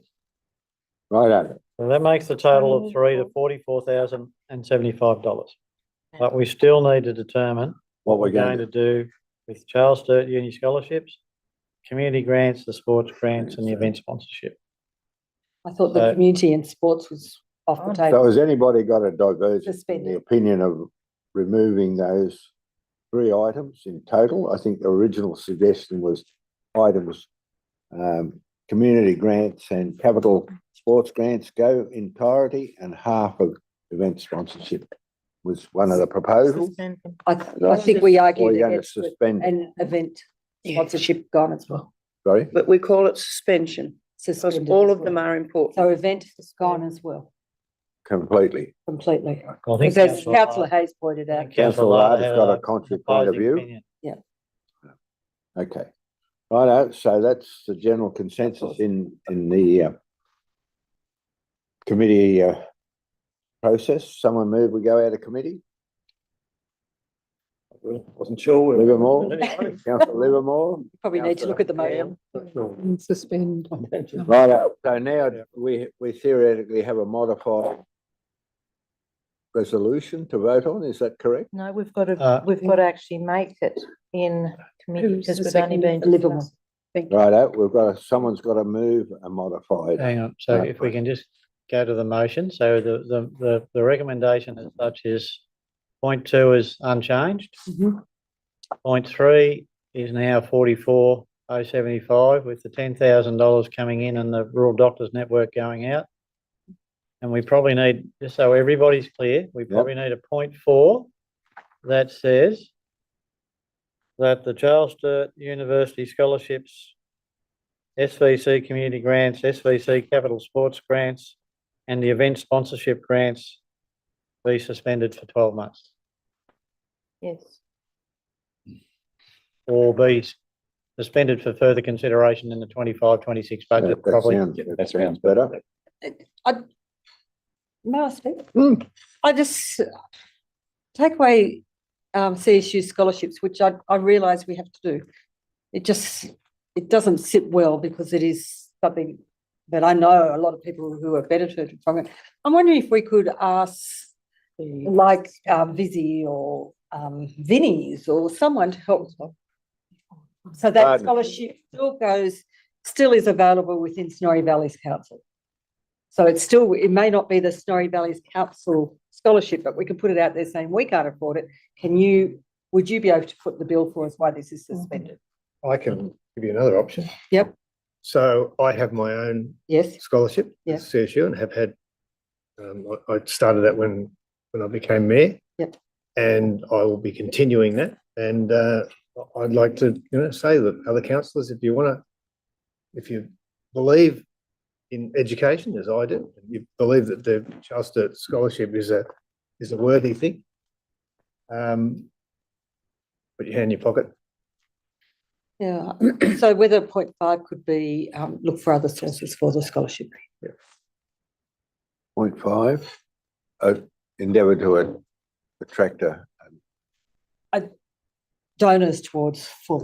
Right on. so that makes the total of $3 to $44,075. But we still need to determine What we're going to do with Charles Sturt Uni scholarships, community grants, the sports grants and the event sponsorship. I thought the So- community and sports was off the So table. has anybody got a divergence in Suspended. the opinion of removing those 3 items in total? I think the original suggestion was items, community grants and capital sports grants go entirety and half of event sponsorship was one of the proposals. I think we Or argued you're going to against it suspend, and event Yeah. sponsorship gone as well. sorry? But we call it suspension because Suspended all as of them well. are important. So event is gone as well, Completely. completely. Well, I think Because as Councillor councillor Larder- Hayes pointed out, Councillor Larder Larder's had got a contrary point of opposing view. opinion. Okay. Righto, so that's the general consensus in the committee, process. Someone move, we go out of committee. Wasn't sure. Livermore, Councillor Livermore. Probably need to look at the motion. Suspend. Right, so now we theoretically have a modified resolution to vote on, is that correct? No, we've got Uh, to actually make it in committee Who's because the we've only been. second? Livermore. Thank you. Right, we've got, someone's got to move a modified. Hang on, so if we can just go to the motion, so the recommendation as such is point 2 is unchanged. Mhm. Point 3 is now 44,075 with the $10,000 coming in and the Rural Doctors Network going out. And we probably need, just so everybody's clear, we probably need a point 4 that says that the Charles Sturt University scholarships, SVC community grants, SVC capital sports grants, and the event sponsorship grants be suspended for 12 months Yes. or be suspended for further consideration in the 25-26 budget, probably. That sounds better. May I speak? I just take away CSU scholarships, which I realise we have to do. It doesn't sit well because it is something that I know a lot of people who are benefited from it. I'm wondering if we could ask like Vizzy or Vinnie's or someone to help. So that Pardon? scholarship still is available within Snorri Valley's council. So it may not be the Snorri Valley's council scholarship, but we can put it out there saying we can't afford it. Would you be able to put the bill for us why this is suspended? I can give you another option. Yep. So I have my own Yes, scholarship Yeah. at CSU and have had, I started that when I became mayor. Yep. And I will be continuing that. And I'd like to, say that other councillors, if you believe in education as I do, and you believe that the Charles Sturt Scholarship is a worthy thing, put your hand in your pocket. yeah. So whether 0.5 could be, look for other sources for the scholarship. 0.5, endeavour to attract Donors for the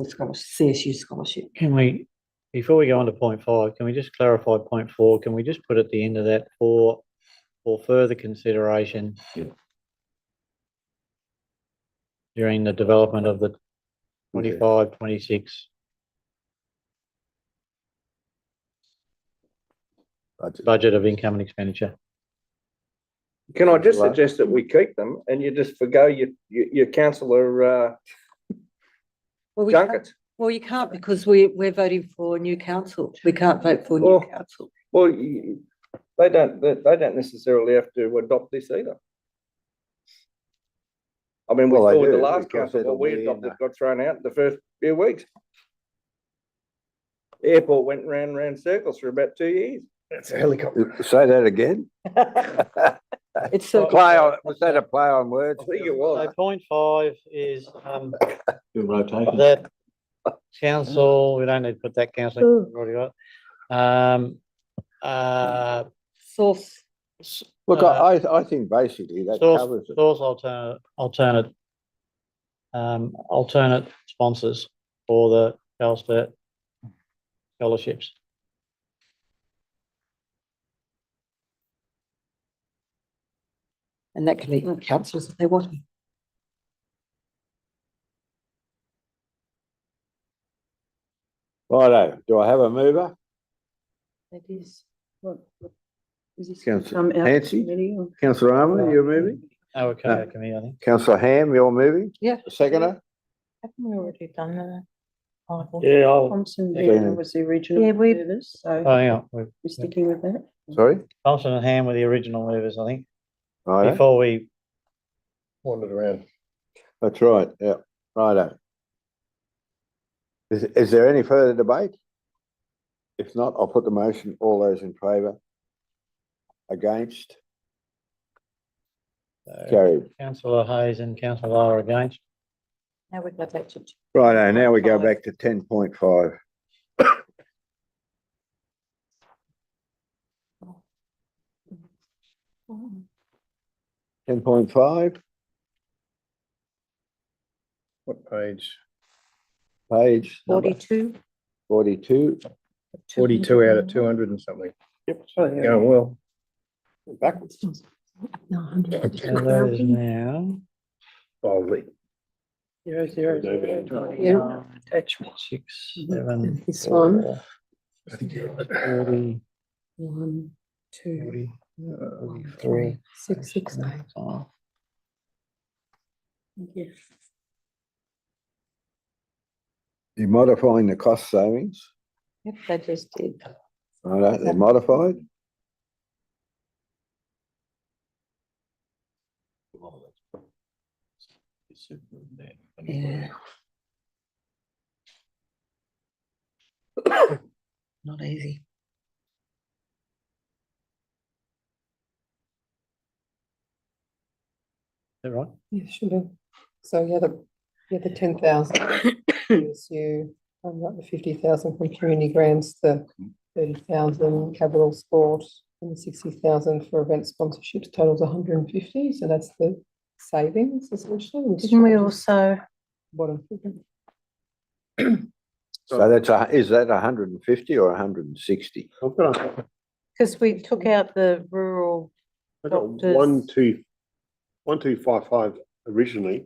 scholarship, CSU scholarship. Can we, before we go on to point 5, can we just clarify point 4? Can we just put at the end of that for further consideration during the development of the 25-26 budget of income and expenditure? Can I just Right. suggest that we keep them and you just forgo your councillor Well, we can't, junkets? well, you can't because we're voting for a new council. We can't vote for a new Well, council. Well, they don't necessarily have to adopt this either. I mean, we Well, they saw the do, last because council, it'll what we be in adopted the- got thrown out in the first few weeks. The airport went round circles for about 2 years. That's a helicopter. Say that again. It's so, Was that a play on words? I think it was. So point 5 is Do rotation. that council, we don't need to put that council, we've already got. source. Look, I think basically that covers it. Source alternate sponsors for the Charles Sturt scholarships. And that can be councillors if they want to. Righto, do I have a mover? That is, what is this? Councillor Come out of Hancy? committee or- Councillor Armour, you're moving? Oh, okay, committee, I think. Councillor Ham, you're moving? Yeah. Seconder? Haven't we already done that? Michael? Yeah, Thompson Okay. Vera was the original Yeah, we- movers, Oh, so hang on, we're sticking with that. Sorry? Thompson and Ham were the original movers, I think, Righto, before we, Wandered around. that's right, yeah, righto. Is there any further debate? If not, I'll put the motion, all those in favour? Against? Carried. Councillor Hayes and Councillor Lara against. Now we go back to. Righto, now we go back to 10.5. 10.5, What page? page number 42. 42. 42 out of 200 and something. Yep. Going well. Backwards. And that is now Boldly. Zero, zero, zero. Yeah. Attachment. 6, 7. This one. 4, I think you're right. 40, 1, 2, 40, 3, 6, 6, 8. 5. Yes. You're modifying the cost savings. Yep, they just did. Right, they're modified. Yeah. Not easy. Is that right? Yeah, should have. So the 10,000 is you, like the 50,000 from community grants, the 30,000 capital sport, and the 60,000 for event sponsorships totals 150. So that's the savings essentially. which Didn't we is also, Bottom figure. So is that 150 or 160? I've got, because we took out the rural, I've got Doctors. 1255 originally.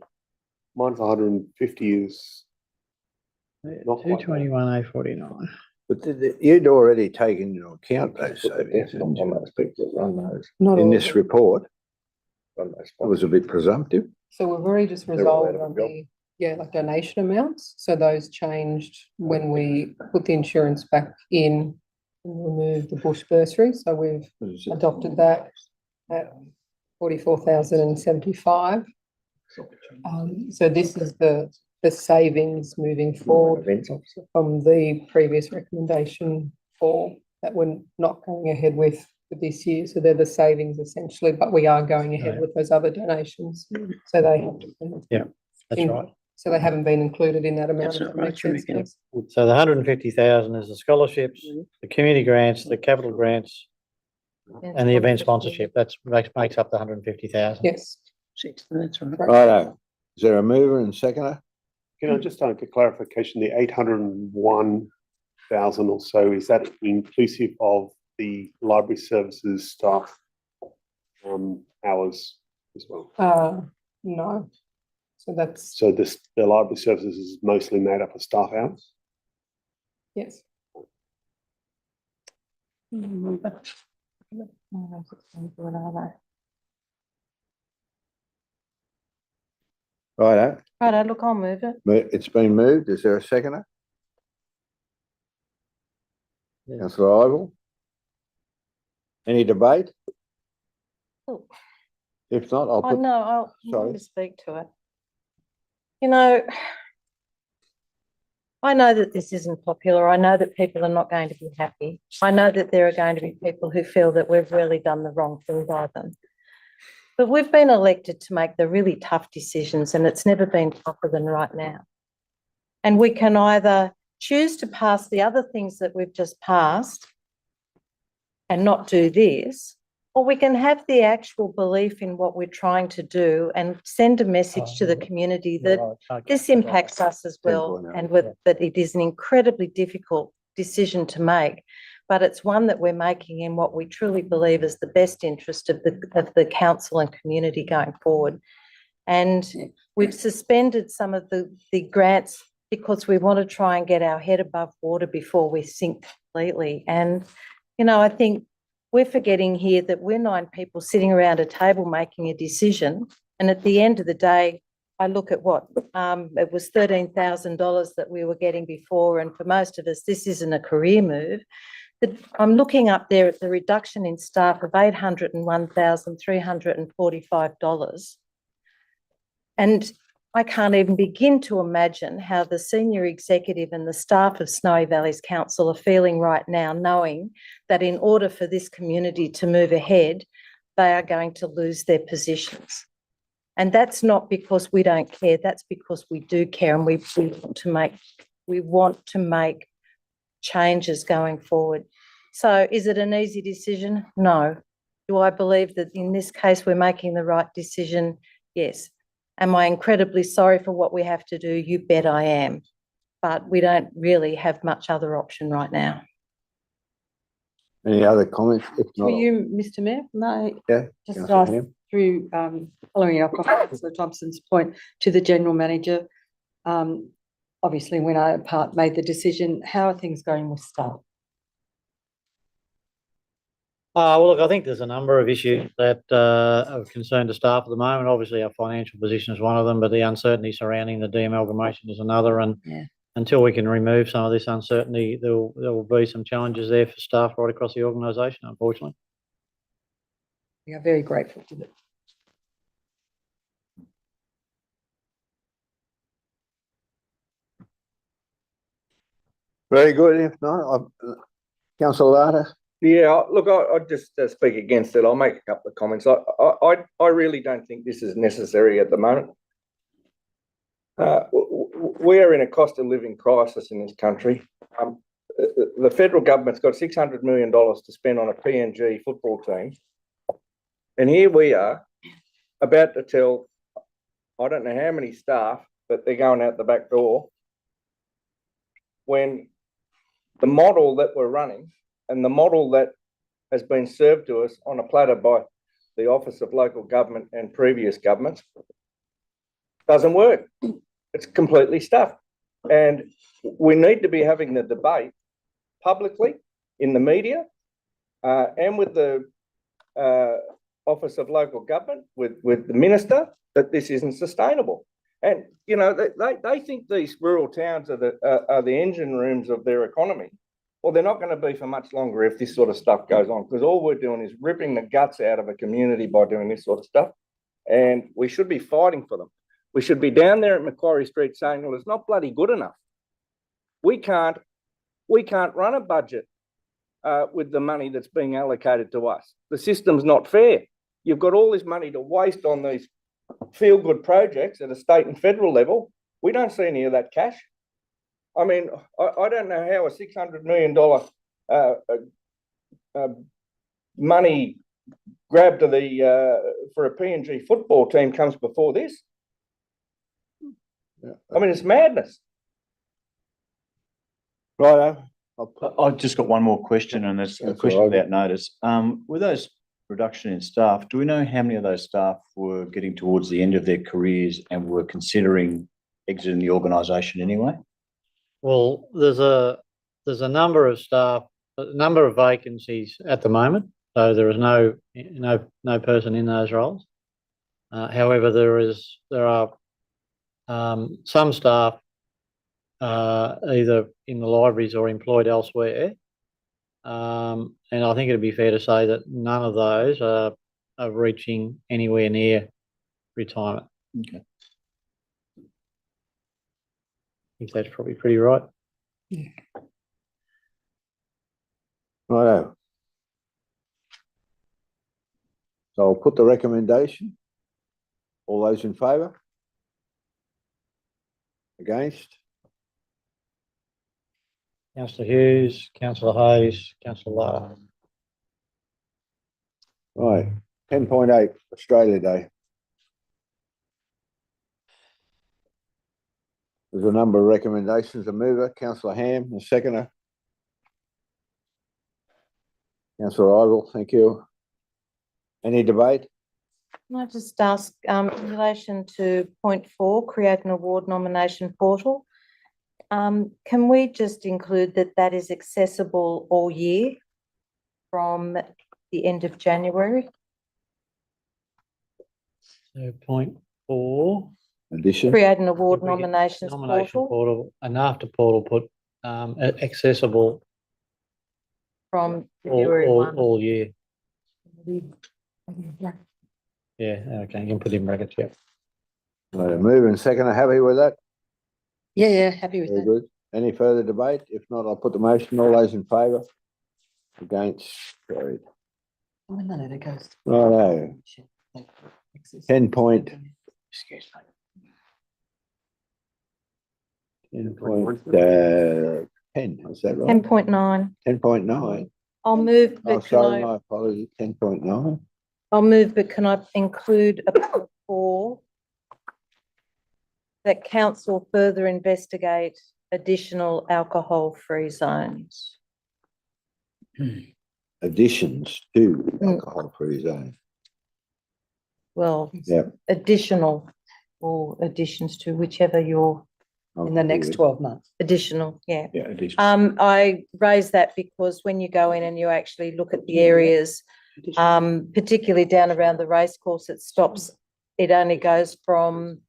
Mine's 150 is not quite. 221,849. But you'd already taken into account those savings On those people that run those. Not in all this of them. report. Run those. It was a bit presumptive. So we've already just They're all resolved out of a on job. like donation amounts. So those changed when we put the insurance back in and removed the bush bursary. So we've adopted that at 44,075. So this is the savings moving forward Events officer. from the previous recommendation for that we're not going ahead with for this year. So they're the savings essentially, but we are going ahead Right. with those other donations. So they have to be. Yeah, That's right. So they haven't been included in that amount. That's if not that makes right, sense, Rebecca. guys. So the 150,000 is the scholarships, the community grants, the capital grants, and the event sponsorship. That's makes up the 150,000. Yes. 6, that's right. Righto. Is there a mover and seconder? Can I just get clarification, the 801,000 or so, is that inclusive of the library services staff hours as well? No. So that's, So the library services is mostly made up of staff hours? yes. Righto. Right, look, I'll move it. It's been moved. Is there a seconder? Yeah. Councillor Ivel? Any debate? Oh. If not, I'll Oh, put, no, I'll sorry. speak to it. You know, I know that this isn't popular. I know that people are not going to be happy. I know that there are going to be people who feel that we've really done the wrong thing by them. But we've been elected to make the really tough decisions, and it's never been tougher than right now. And we can either choose to pass the other things that we've just passed and not do this, or we can have the actual belief in what we're trying to do and send a message to the community that this impacts us as well, and that it is an incredibly difficult decision to make, but it's one that we're making in what we truly believe is the best interest of the council and community going forward. And we've suspended some of the grants because we want to try and get our head above water before we sink completely. And, you know, I think we're forgetting here that we're 9 people sitting around a table making a decision. And at the end of the day, I look at what, it was $13,000 that we were getting before. And for most of us, this isn't a career move. I'm looking up there at the reduction in staff of $801,345. And I can't even begin to imagine how the senior executive and the staff of Snowy Valleys Council are feeling right now, knowing that in order for this community to move ahead, they are going to lose their positions. And that's not because we don't care, that's because we do care, and we want to make changes going forward. So is it an easy decision? No. Do I believe that in this case we're making the right decision? Yes. Am I incredibly sorry for what we have to do? You bet I am. But we don't really have much other option right now. Any other comments? If For not, you, Mr Mayor, may I yeah, just Councillor ask Ham. through, following up on Councillor Thompson's point to the general manager, obviously when I made the decision, how are things going with staff? Well, look, I think there's a number of issues that are of concern to staff at the moment. Obviously, our financial position is one of them, but the uncertainty surrounding the de-amalgamation is another. And Yeah. until we can remove some of this uncertainty, there will be some challenges there for staff right across the organisation, unfortunately. We are very grateful to them. Very good. If not, Councillor Larder. Yeah, look, I'll just speak against it. I'll make a couple of comments. I really don't think this is necessary at the moment. We are in a cost of living crisis in this country. The federal government's got $600 million to spend on a PNG football team. And here we are about to tell, I don't know how many staff, that they're going out the back door, when the model that we're running and the model that has been served to us on a platter by the Office of Local Government and previous governments doesn't work. It's completely stuffed. And we need to be having the debate publicly in the media and with the Office of Local Government, with the Minister, that this isn't sustainable. And, you know, they think these rural towns are the engine rooms of their economy. Well, they're not going to be for much longer if this sort of stuff goes on, because all we're doing is ripping the guts out of a community by doing this sort of stuff. And we should be fighting for them. We should be down there at Macquarie Street saying, well, it's not bloody good enough. We can't run a budget with the money that's being allocated to us. The system's not fair. You've got all this money to waste on these feel-good projects at a state and federal level. We don't see any of that cash. I mean, I don't know how a $600 million money grab to for a PNG football team comes before this. I mean, it's madness. Right. I've just got one more question, and it's a That's question all right. without notice. With those reduction in staff, do we know how many of those staff were getting towards the end of their careers and were considering exiting the organisation anyway? Well, there's a number of staff, a number of vacancies at the moment, so there is no person in those roles. However, there are some staff either in the libraries or employed elsewhere, and I think it'd be fair to say that none of those are reaching anywhere near retirement. Okay. I think that's probably pretty right. Right. So I'll put the recommendation. All those in favour? Against? Councillor Hughes, Councillor Hayes, Councillor Lara. Right, 10.8 Australia Day. There's a number of recommendations. A mover, Councillor Ham, a seconder. Councillor Idle, thank you. Any debate? Can I just ask, in relation to point 4, create an award nomination portal, can we just include that is accessible all year from the end of January? So point 4. Addition? Create an award I think we get nominations Nomination portal portal, and after portal put accessible from February 1. all year. Yeah, okay, you can put in brackets, yeah. Right, a mover and seconder, happy with that? Yeah, happy with Very that. good. Any further debate? If not, I'll put the motion. All those in favour? Against? Carried. When the letter goes. Righto. 10 point. Excuse me. 10, is that right? 10.9. 10.9. I'll move, Oh, but can sorry, I, my apologies, 10.9. I'll move, but can I include a point 4 that council further investigate additional alcohol-free zones? Additions to Mm. alcohol-free zone. Well, Yeah. additional or additions to whichever your In the next 12 months. additional, yeah. Yeah, it is. I raise that because when you go in and you actually look at the areas, particularly down around the racecourse, it stops, it only goes from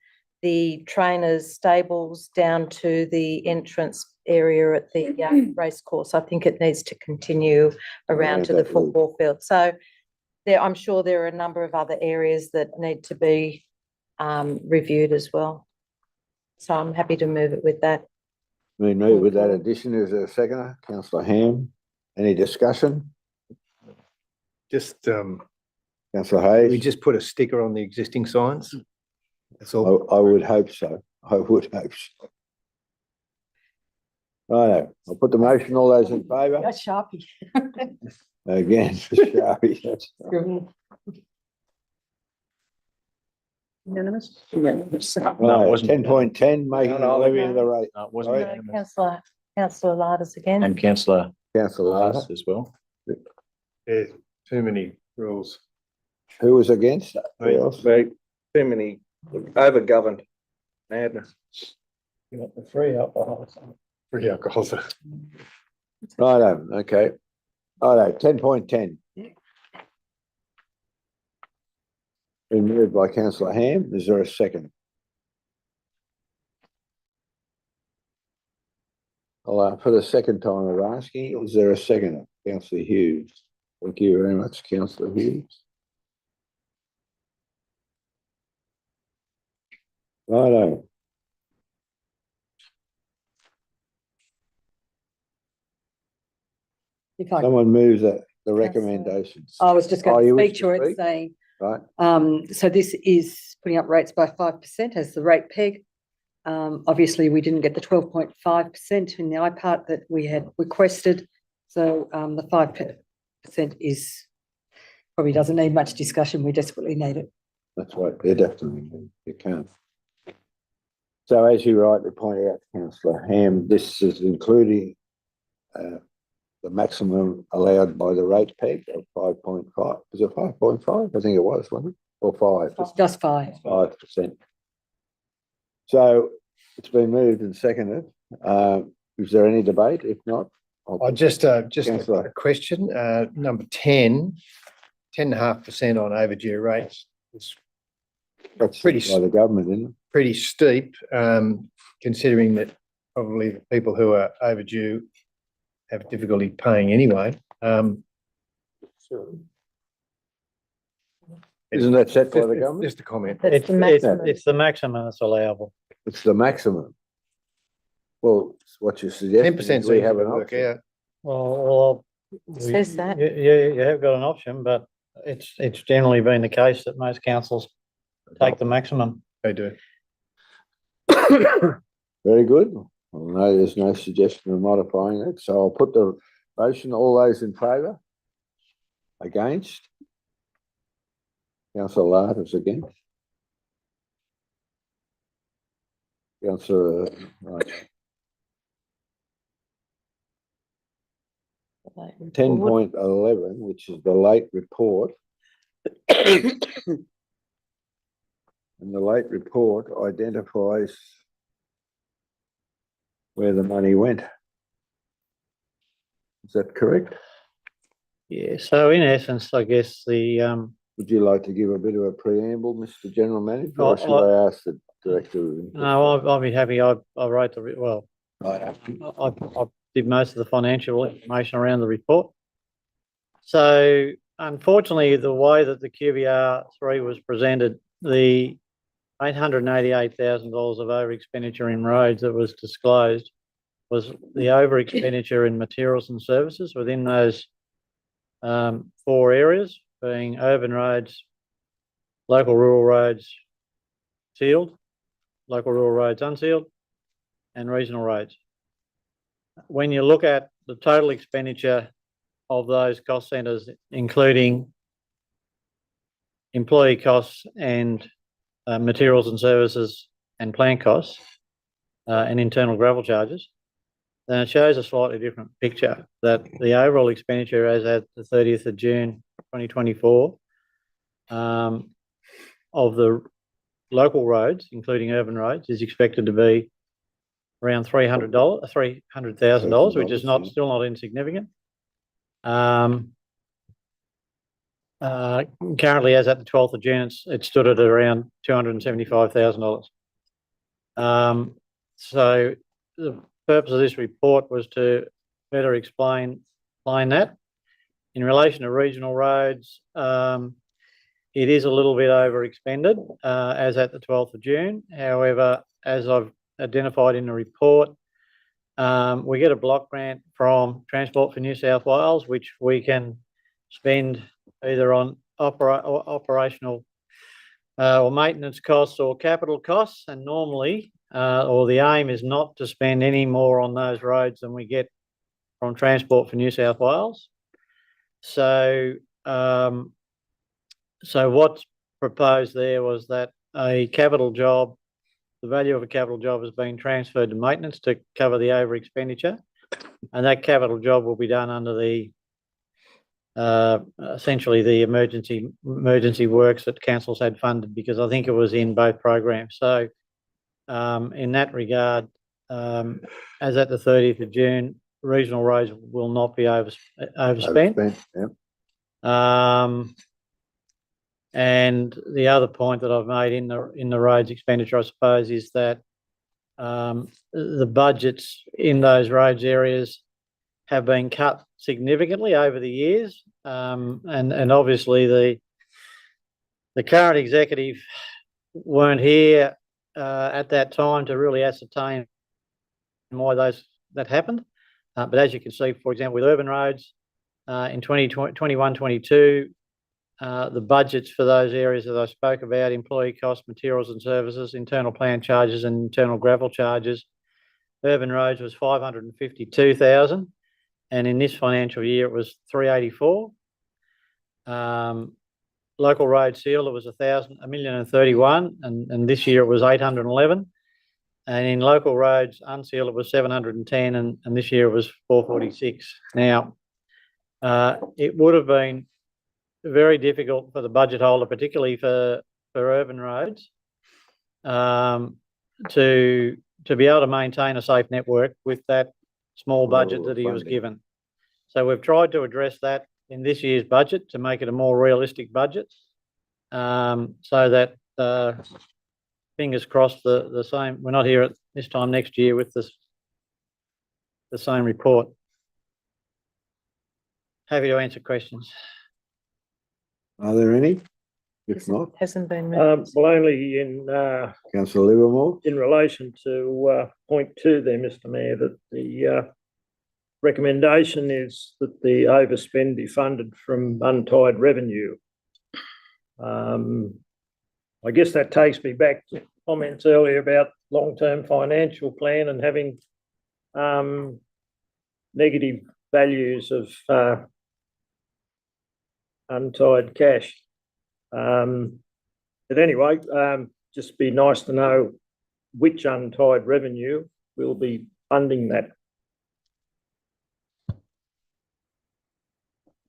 the trainers' stables down to the entrance area at the racecourse. I think it needs to continue around to the that route. football field. So there, I'm sure there are a number of other areas that need to be reviewed as well. So I'm happy to move it with that. Me move with that Point addition. Is there a seconder? Councillor Ham. Any discussion? Just, Councillor we Hayes? just put a sticker on the existing signs. That's all. I would hope so. I would hope so. Righto, I'll put the motion. All those in favour? That's Sharpie. Again, Sharpie, that's right. Unanimous? Unanimous. No, it Right, wasn't. 10.10, making No, a no, levy of the rate. No, it wasn't. Sorry. unanimous. Councillor Larders again. And councillor Councillor Larder. Lars as well. There's too many rules. Who was against? Who else? Too many over-governed madness. Free alcohol. Righto, okay. Righto, 10.10. Been moved by councillor Ham. Is there a second? Well, for the second time of asking, is there a second? Councillor Hughes. Thank you very much, councillor Hughes. Righto. If I, Someone moves the recommendations. I was just Oh, going you to wish speak to to it speak? saying, Right, so this is putting up rates by 5% as the rate peg. Obviously, we didn't get the 12.5% in the IPART that we had requested. So the 5% is, probably doesn't need much discussion. We desperately need it. that's right. Yeah, definitely. You can't. So as you rightly pointed out, councillor Ham, this is including the maximum allowed by the rate peg of 5.5. Was it 5.5? I think it was, wasn't it? Or 5? Just 5. 5%. So it's been moved and seconded. Is there any debate? If not, I just a Councillor. question, number 10.5% on overdue rates. It's that's pretty by the government, isn't it? pretty steep, considering that probably the people who are overdue have difficulty paying anyway. Isn't that set by the government? Just a comment. That's the maximum. It's the maximum that's allowable. It's the maximum. Well, what you're suggesting 10% is seems we to have an work option. out. Well, It says that. You have got an option, but it's generally been the case that most councils take the maximum. They do. Very good. Well, no, there's no suggestion of modifying it, so I'll put the motion. All those in favour? Against? Councillor Larders against? Councillor, right. 10.11, which is the late report. And the late report identifies where the money went. Is that correct? Yeah, so in essence, I guess the, Would you like to give a bit of a preamble, Mr. General Manager, or Oh, should I ask the Director? no, I'll be happy. I wrote the, well, Right. I did most of the financial information around the report. So unfortunately, the way that the QBR 3 was presented, the $888,000 of over expenditure in roads that was disclosed was the over expenditure in materials and services within those 4 areas, being urban roads, local rural roads sealed, local rural roads unsealed, and regional roads. When you look at the total expenditure of those cost centres, including employee costs and materials and services and plant costs and internal gravel charges, then it shows a slightly different picture, that the overall expenditure as at the 30th of June 2024 of the local roads, including urban roads, is expected to be around $300,000, which is not still not insignificant. Currently, as at the 12th of June, it stood at around $275,000. So the purpose of this report was to better explain that. In relation to regional roads, it is a little bit over expended as at the 12th of June. However, as I've identified in the report, we get a block grant from Transport for New South Wales, which we can spend either on operational or maintenance costs or capital costs. And normally, or the aim is not to spend any more on those roads than we get from Transport for New South Wales. So, what's proposed there was that a capital job, the value of a capital job has been transferred to maintenance to cover the over expenditure, and that capital job will be done under the essentially the emergency works that councils had funded, because I think it was in both programs. So in that regard, as at the 30th of June, regional roads will not be overspent. And the other point that I've made in the roads expenditure, I suppose, is that the budgets in those roads areas have been cut significantly over the years, and obviously the current executive weren't here at that time to really ascertain why that happened. But as you can see, for example, with urban roads in 2021-22. The budgets for those areas that I spoke about, employee costs, materials and services, internal plan charges and internal gravel charges, urban roads was 552,000, and in this financial year it was 384. Local road seal, it was 1,031,031, and this year it was 811. And in local roads unsealed, it was 710, and this year it was 446. Now, it would have been very difficult for the budget holder, particularly for urban roads, to be able to maintain a safe network with that small budget that he was given. So we've tried to address that in this year's budget to make it a more realistic budget, so that fingers crossed the same. We're not here at this time next year with the same report. Happy to answer questions. Are there any? If not, Hasn't been. Well, only in Councillor Livermore. in relation to point 2 there, Mr. Mayor, that the recommendation is that the overspend be funded from untied revenue. I guess that takes me back to comments earlier about long-term financial plan and having negative values of untied cash. But anyway, just be nice to know which untied revenue will be funding that.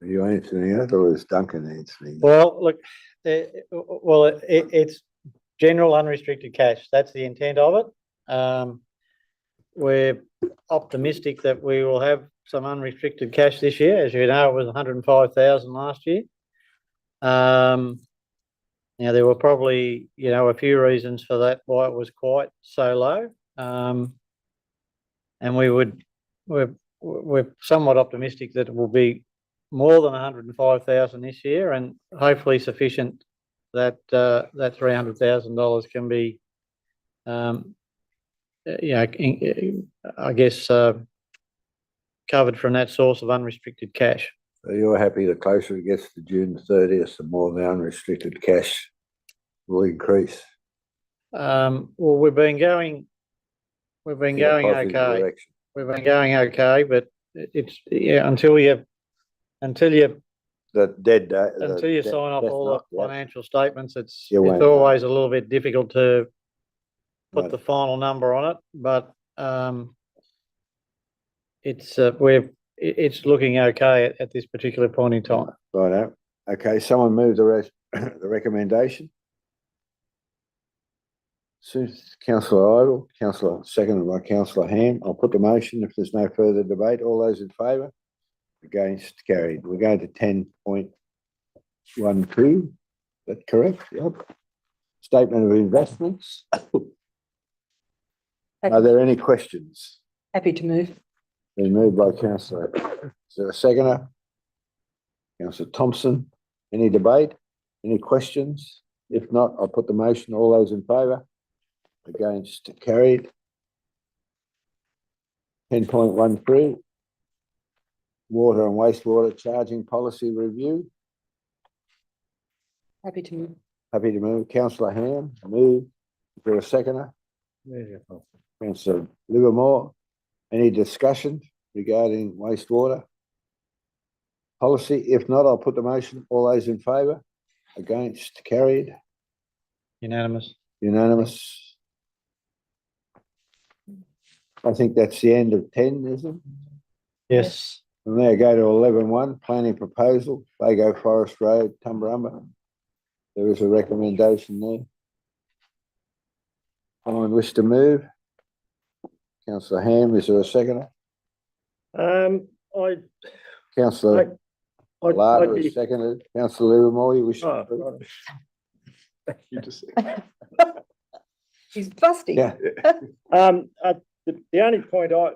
Are you answering that, or is Duncan answering that? Well, look, it's general unrestricted cash. That's the intent of it. We're optimistic that we will have some unrestricted cash this year. As you know, it was 105,000 last year. Now, there were probably, a few reasons for that, why it was quite so low. And we're somewhat optimistic that it will be more than 105,000 this year, and hopefully sufficient that that $300,000 can be, I guess, covered from that source of unrestricted cash. So you're happy the closer it gets to June 30th, the more the unrestricted cash will increase? Well, we've been going okay. We've been going okay, but it's until you until you, The dead. until you sign off all the financial statements, it's You won't. always a little bit difficult to put Right. the final number on it, but, it's, it's looking okay at this particular point in time. Right. Okay, someone move the rest, the recommendation. Councillor Idle, seconded by Councillor Ham. I'll put the motion if there's no further debate. All those in favour? Against, carried. We're going to 10.12. Is that correct? Yep. Statement of investments. Are there any questions? Happy to move. Been moved by Councillor. Is there a seconder? Councillor Thompson. Any debate? Any questions? If not, I'll put the motion. All those in favour? Against, carried. 10.13. Water and wastewater charging policy review. Happy to move. Happy to move. Councillor Ham, move. Is there a seconder? Councillor Livermore. Any discussion regarding wastewater policy? If not, I'll put the motion. All those in favour? Against, carried. Unanimous. Unanimous. I think that's the end of 10, isn't it? Yes. And now go to 11.1, planning proposal, Fago Forest Road, Tumbarumba. There is a recommendation there. Anyone wish to move? Councillor Ham, is there a seconder? Councillor Larder is seconded. Councillor Livermore, you wish to move? He's busting. Yeah. The only point I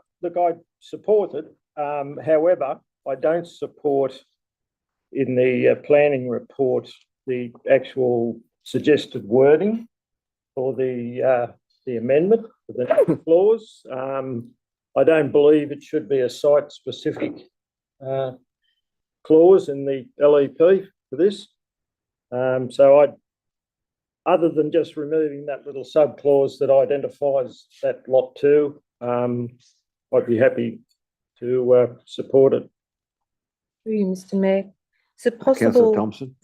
support it. However, I don't support in the planning report the actual suggested wording for the amendment for the next clause. I don't believe it should be a site-specific clause in the LEP for this. So other than just removing that little sub-clause that identifies that lot 2, I'd be happy to support it. Through you, Mr. Mayor. Is it Councillor possible, Thompson?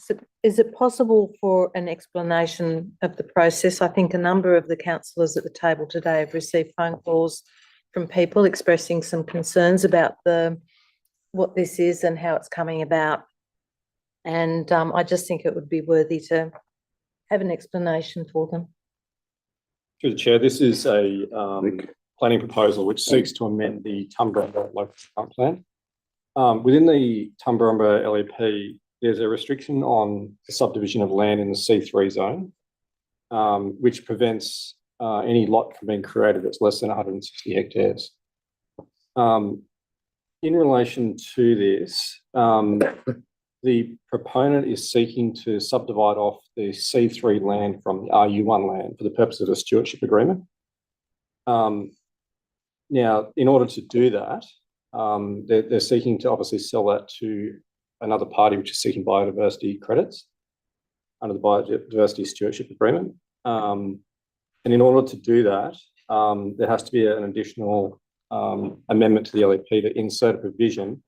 is it possible for an explanation of the process? I think a number of the councillors at the table today have received phone calls from people expressing some concerns about what this is and how it's coming about. And I just think it would be worthy to have an explanation for them. Through the chair, this is a planning proposal which seeks to amend the Tumbarumba local development plan. Within the Tumbarumba LEP, there's a restriction on the subdivision of land in the C3 zone, which prevents any lot from being created that's less than 160 hectares. In relation to this, the proponent is seeking to subdivide off the C3 land from the RU1 land for the purpose of a stewardship agreement. Now, in order to do that, they're seeking to obviously sell that to another party which is seeking biodiversity credits under the biodiversity stewardship agreement. And in order to do that, there has to be an additional amendment to the LEP to insert a provision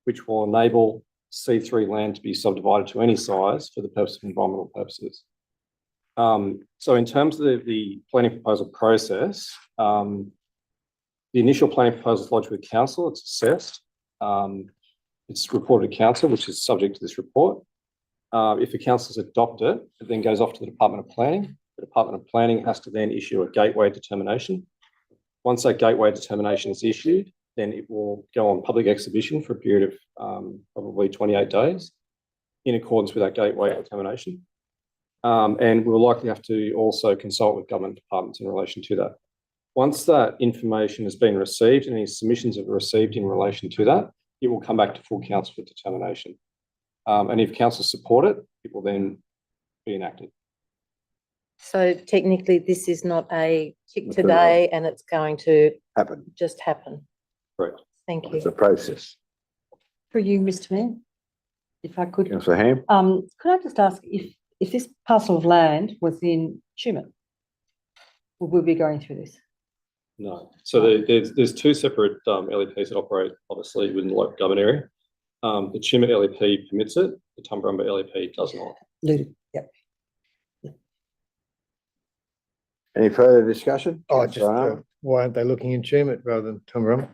which will enable C3 land to be subdivided to any size for the purpose of environmental purposes. So in terms of the planning proposal process, the initial planning proposal is lodged with council, it's assessed, it's reported to council, which is subject to this report. If the council's adopt it, it then goes off to the Department of Planning. The Department of Planning has to then issue a gateway determination. Once that gateway determination is issued, then it will go on public exhibition for a period of probably 28 days in accordance with that gateway determination. And we'll likely have to also consult with government departments in relation to that. Once that information has been received and any submissions are received in relation to that, it will come back to full council for determination. And if council support it, it will then be enacted. So technically, this is not a tick today and it's going to just happen. Correct. Thank you. It's a process. For you, Mr. Mayor, if I could. Councillor Ham? Could I just ask if this parcel of land was in Tumut, would we be going through this? No. So there's two separate LEPs that operate obviously within the local government area. The Tumut LEP permits it, the Tumbarumba LEP does not. Yep. Any further discussion? Oh, just, Councillor Armour? why aren't they looking in Tumut rather than Tumbarumba?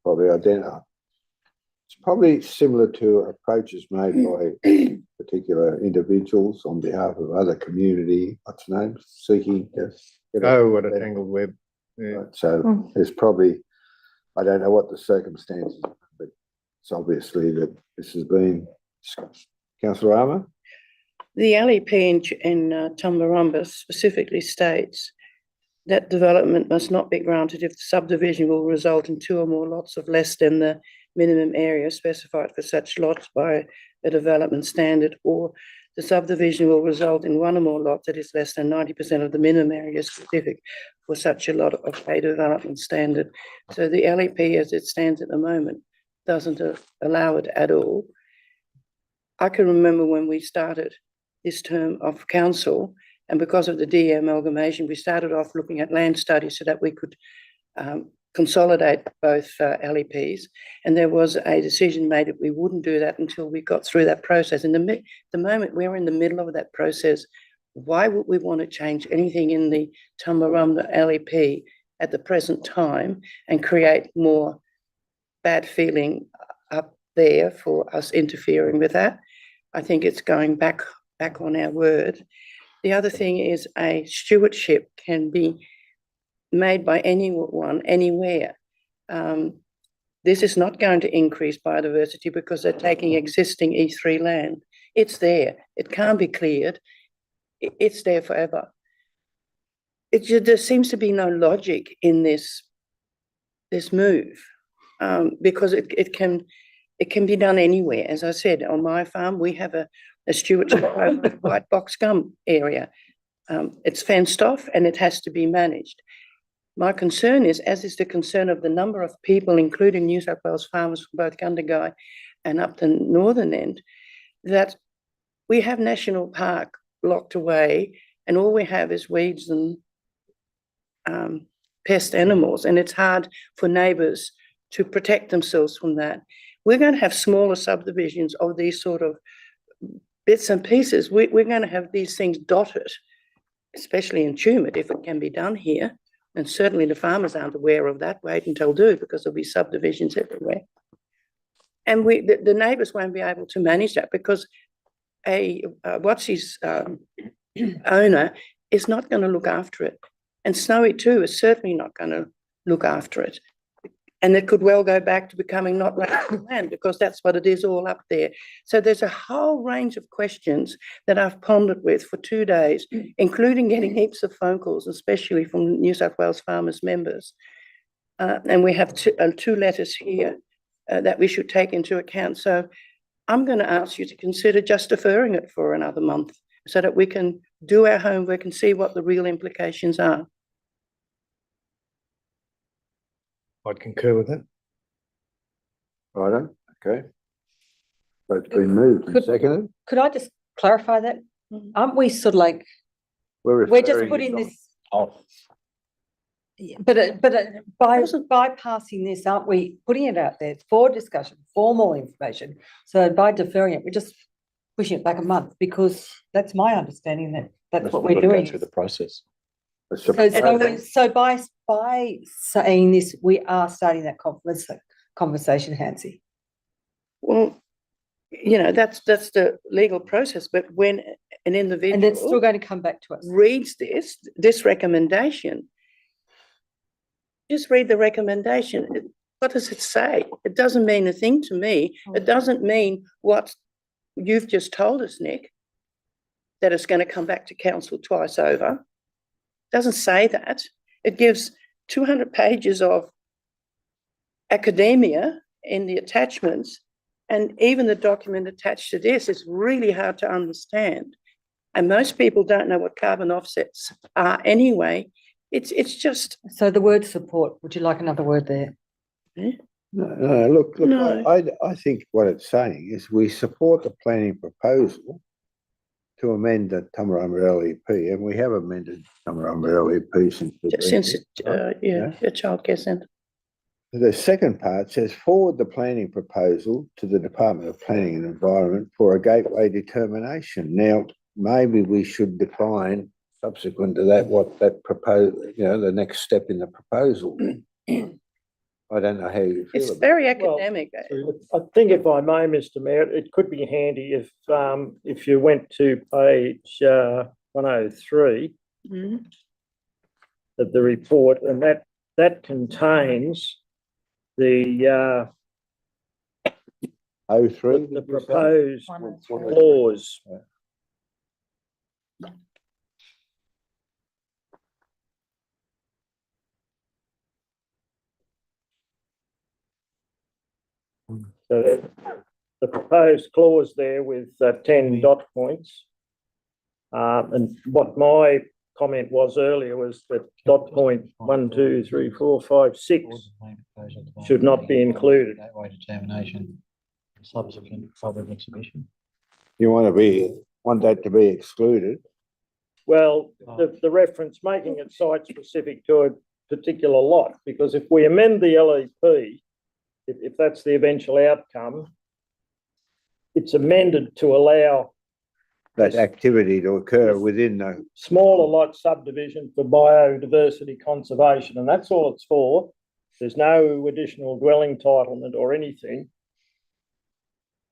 Probably identical. It's probably similar to approaches made by particular individuals on behalf of other community, what's the name, seeking to. get a- Oh, what a tangled web. Yeah. So there's probably, I don't know what the circumstances, are, but it's obviously that this has been discussed. Councillor Armour? The LEP in Tumbarumba specifically states that development must not be granted if the subdivision will result in 2 or more lots of less than the minimum area specified for such lots by a development standard, or the subdivision will result in 1 or more lots that is less than 90% of the minimum area specific for such a lot of a development standard. So the LEP as it stands at the moment doesn't allow it at all. I can remember when we started this term of council, and because of the DE amalgamation, we started off looking at land studies so that we could consolidate both LEPs. And there was a decision made that we wouldn't do that until we got through that process. And the moment we're in the middle of that process, why would we want to change anything in the Tumbarumba LEP at the present time and create more bad feeling up there for us interfering with that? I think it's going back on our word. The other thing is a stewardship can be made by anyone, anywhere. This is not going to increase biodiversity because they're taking existing E3 land. It's there. It can't be cleared. It's there forever. There seems to be no logic in this move, because it can be done anywhere. As I said, on my farm, we have a stewardship over the white box gum area. It's fenced off and it has to be managed. My concern is, as is the concern of the number of people, including New South Wales farmers from both Gundagai and up the northern end, that we have National Park locked away and all we have is weeds and pest animals, and it's hard for neighbours to protect themselves from that. We're going to have smaller subdivisions of these sort of bits and pieces. We're going to have these things dotted, especially in Tumut, if it can be done here. And certainly the farmers aren't aware of that. Wait until do, because there'll be subdivisions everywhere. And the neighbours won't be able to manage that because owner is not going to look after it. And Snowy too is certainly not going to look after it. And it could well go back to becoming not land because that's what it is all up there. So there's a whole range of questions that I've pondered with for 2 days, including getting heaps of phone calls, especially from New South Wales Farmers members. And we have 2 letters here that we should take into account. So I'm going to ask you to consider just deferring it for another month so that we can do our homework and see what the real implications are. I'd concur with that. Righto, okay. So it's been moved and Could- seconded. Could I just clarify that? Aren't we sort of like, We're we're just referring putting it this, off. but by bypassing this, aren't we putting it out there for discussion, for more information? So by deferring it, we're just pushing it back a month because that's my understanding that that's what we're doing. Through the process. So by saying this, we are starting that conversation, Hansi. Well, you know, that's the legal process, but when an individual And it's still going to come back to us. reads this recommendation, just read the recommendation. What does it say? It doesn't mean a thing to me. It doesn't mean what you've just told us, Nick, that it's going to come back to council twice over. It doesn't say that. It gives 200 pages of academia in the attachments, and even the document attached to this is really hard to understand. And most people don't know what carbon offsets are anyway. It's just... So the word support, would you like another word there? No, look, No. I think what it's saying is we support the planning proposal to amend the Tumbarumba LEP, and we have amended Tumbarumba LEP since. a childcare centre. The second part says forward the planning proposal to the Department of Planning and Environment for a gateway determination. Now, maybe we should define subsequent to that, what that the next step in the proposal. I don't know how you feel It's about it. very Well, academic. I think if I may, Mr Mayor, it could be handy if you went to page 103 Mhm. of the report, and that contains the 03, the did you say? proposed 103. clause. So the proposed clause there with 10 dot points. And what my comment was earlier was that dot point 1, 2, 3, 4, 5, 6 should not be included. Gateway determination, subsequent public exhibition. You want that to be excluded? Well, the reference making it site specific to a particular lot, because if we amend the LEP, if that's the eventual outcome, it's amended to allow That activity to occur within the, smaller lot subdivision for biodiversity conservation, and that's all it's for. There's no additional dwelling entitlement or anything.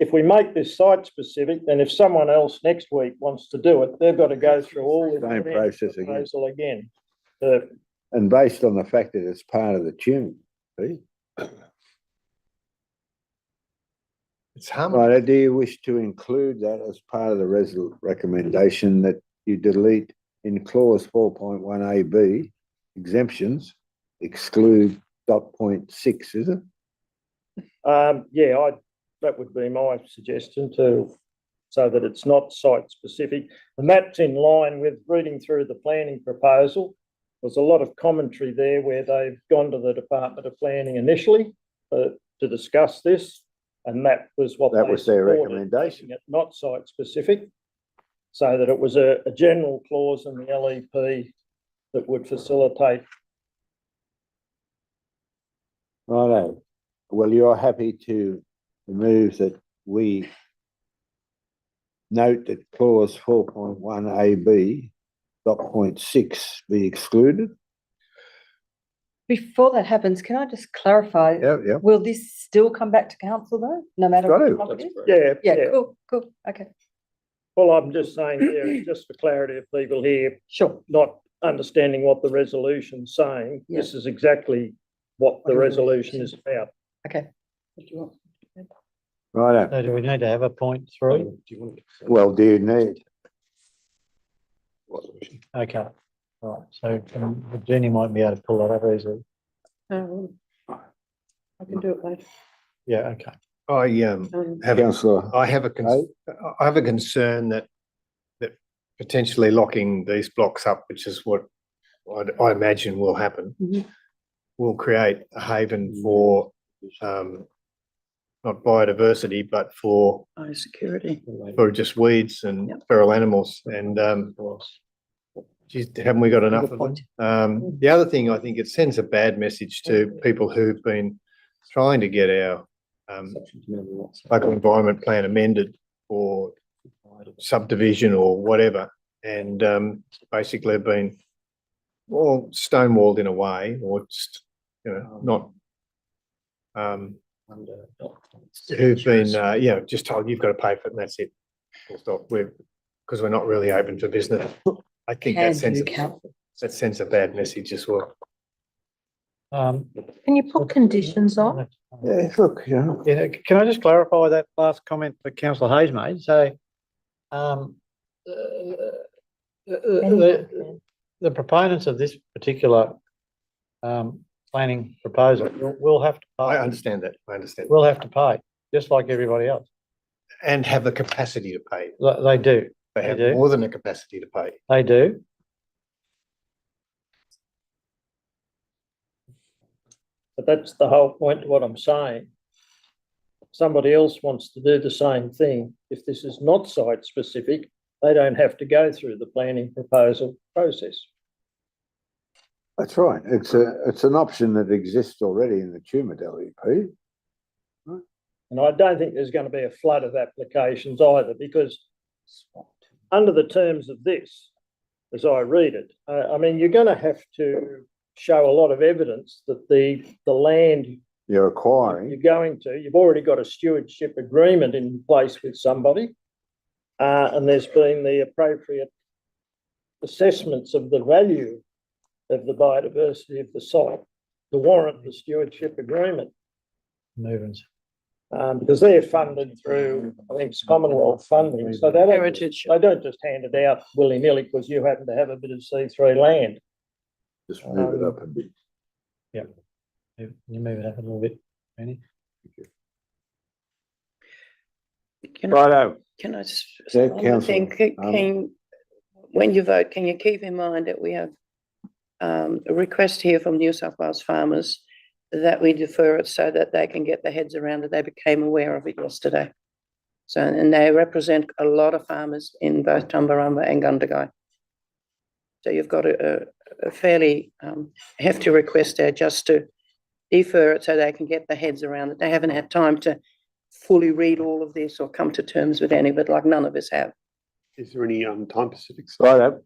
If we make this site specific, then if someone else next week wants to do it, they've got to go through all the Same process again. proposal again. and based on the fact that it's part of the tune. See? It's harmony. Right, do you wish to include that as part of the recommendation that you delete in clause 4.1 AB exemptions, exclude dot point 6, is it? Yeah, that would be my suggestion so that it's not site specific. And that's in line with reading through the planning proposal. There's a lot of commentary there where they've gone to the Department of Planning initially to discuss this. And that was what That they was their supported, recommendation. making it not site specific, so that it was a general clause in the LEP that would facilitate. Righto. Well, you're happy to move that we note that clause 4.1 AB dot point 6 be excluded? Before that happens, can I just clarify? Yeah. Will this still come back to council though, no matter Got what to. it is? Yeah, Yeah, cool, okay, Well, I'm just saying there, it's just for clarity of people here, sure. not understanding what the resolution's saying. Yeah. This is exactly what the resolution is about. Okay. Righto. So do we need to have a 0.3? Well, do you need? Okay, right, so Jenny might be able to pull that up easily. I can do it later. Yeah, okay. I have Councillor, I have a concern that potentially locking these blocks up, which is what I imagine will happen, Mhm. will create a haven for not biodiversity, but for Biosecurity. just weeds and Yep. feral animals. And geez, haven't we got enough of them? The other thing, I think it sends a bad message to people who've been trying to get our local environment plan amended or subdivision or whatever, and basically have been all stonewalled in a way, or just not who've been just told you've got to pay for it and that's it. Full stop. Because we're not really open for business. I think that sends a bad message as well. Can you put conditions on? yeah, look, Yeah, can I just clarify that last comment that councillor Hayes made? So, the proponents of this particular planning proposal will have to pay. I understand that. Will have to pay, just like everybody else. And have the capacity to pay. They do. They have do. more than the capacity to pay. They do. But that's the whole point of what I'm saying. Somebody else wants to do the same thing. If this is not site specific, they don't have to go through the planning proposal process. That's right. It's an option that exists already in the tumour WP. And I don't think there's going to be a flood of applications either, because under the terms of this, as I read it, I mean, you're going to have to show a lot of evidence that the land You're acquiring. you've already got a stewardship agreement in place with somebody, and there's been the appropriate assessments of the value of the biodiversity of the site to warrant the stewardship agreement. Movements. Because they're funded through, I think it's Commonwealth funding, so they don't, Heritage. they don't just hand it out willy-nilly because you happen to have a bit of C3 land. Just move it up a bit. Can you move it up a little bit, Penny? Righto. Can I just, Yeah, one more councillor, thing, when you vote, can you keep in mind that we have a request here from New South Wales farmers that we defer it so that they can get their heads around it. They became aware of it yesterday. So, and they represent a lot of farmers in both Tumbarumba and Gundagai. So you've got a fairly hefty request there just to defer it so they can get their heads around it. They haven't had time to fully read all of this or come to terms with any of it, like none of us have. Is there any time specifics? Righto.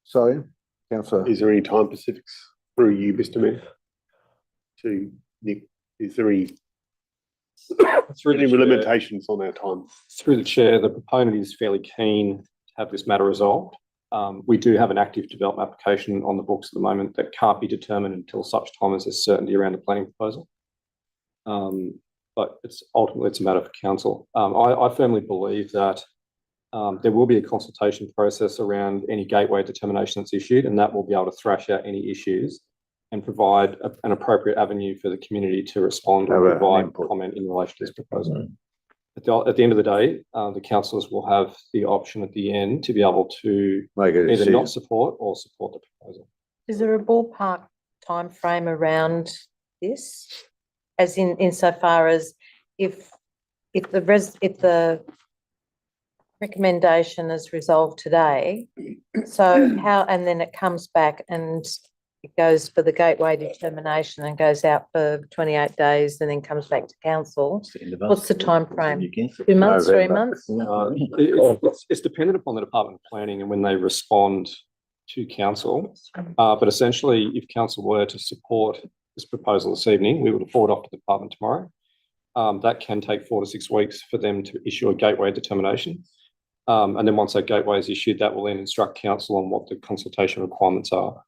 Sorry, councillor. Is there any time specifics through you, Mr. Mayor? To Nick, is there any limitations on our time? Through the chair, the proponent is fairly keen to have this matter resolved. We do have an active development application on the books at the moment that can't be determined until such time as there's certainty around the planning proposal. But ultimately it's a matter for council. I firmly believe that there will be a consultation process around any gateway determination that's issued, and that will be able to thrash out any issues and provide an appropriate avenue for the community to respond or provide comment in relation to this proposal. At the end of the day, the councillors will have the option at the end to be able to Make a either decision. not support or support the proposal. Is there a ballpark timeframe around this? As insofar as if the recommendation is resolved today, so how, and then it comes back and it goes for the gateway determination and goes out for 28 days and then comes back to council. What's the timeframe? 2 months, 3 months? It's dependent upon the Department of Planning and when they respond to council. But essentially, if council were to support this proposal this evening, we would forward off to the department tomorrow. That can take 4 to 6 weeks for them to issue a gateway determination. And then once that gateway is issued, that will then instruct council on what the consultation requirements are.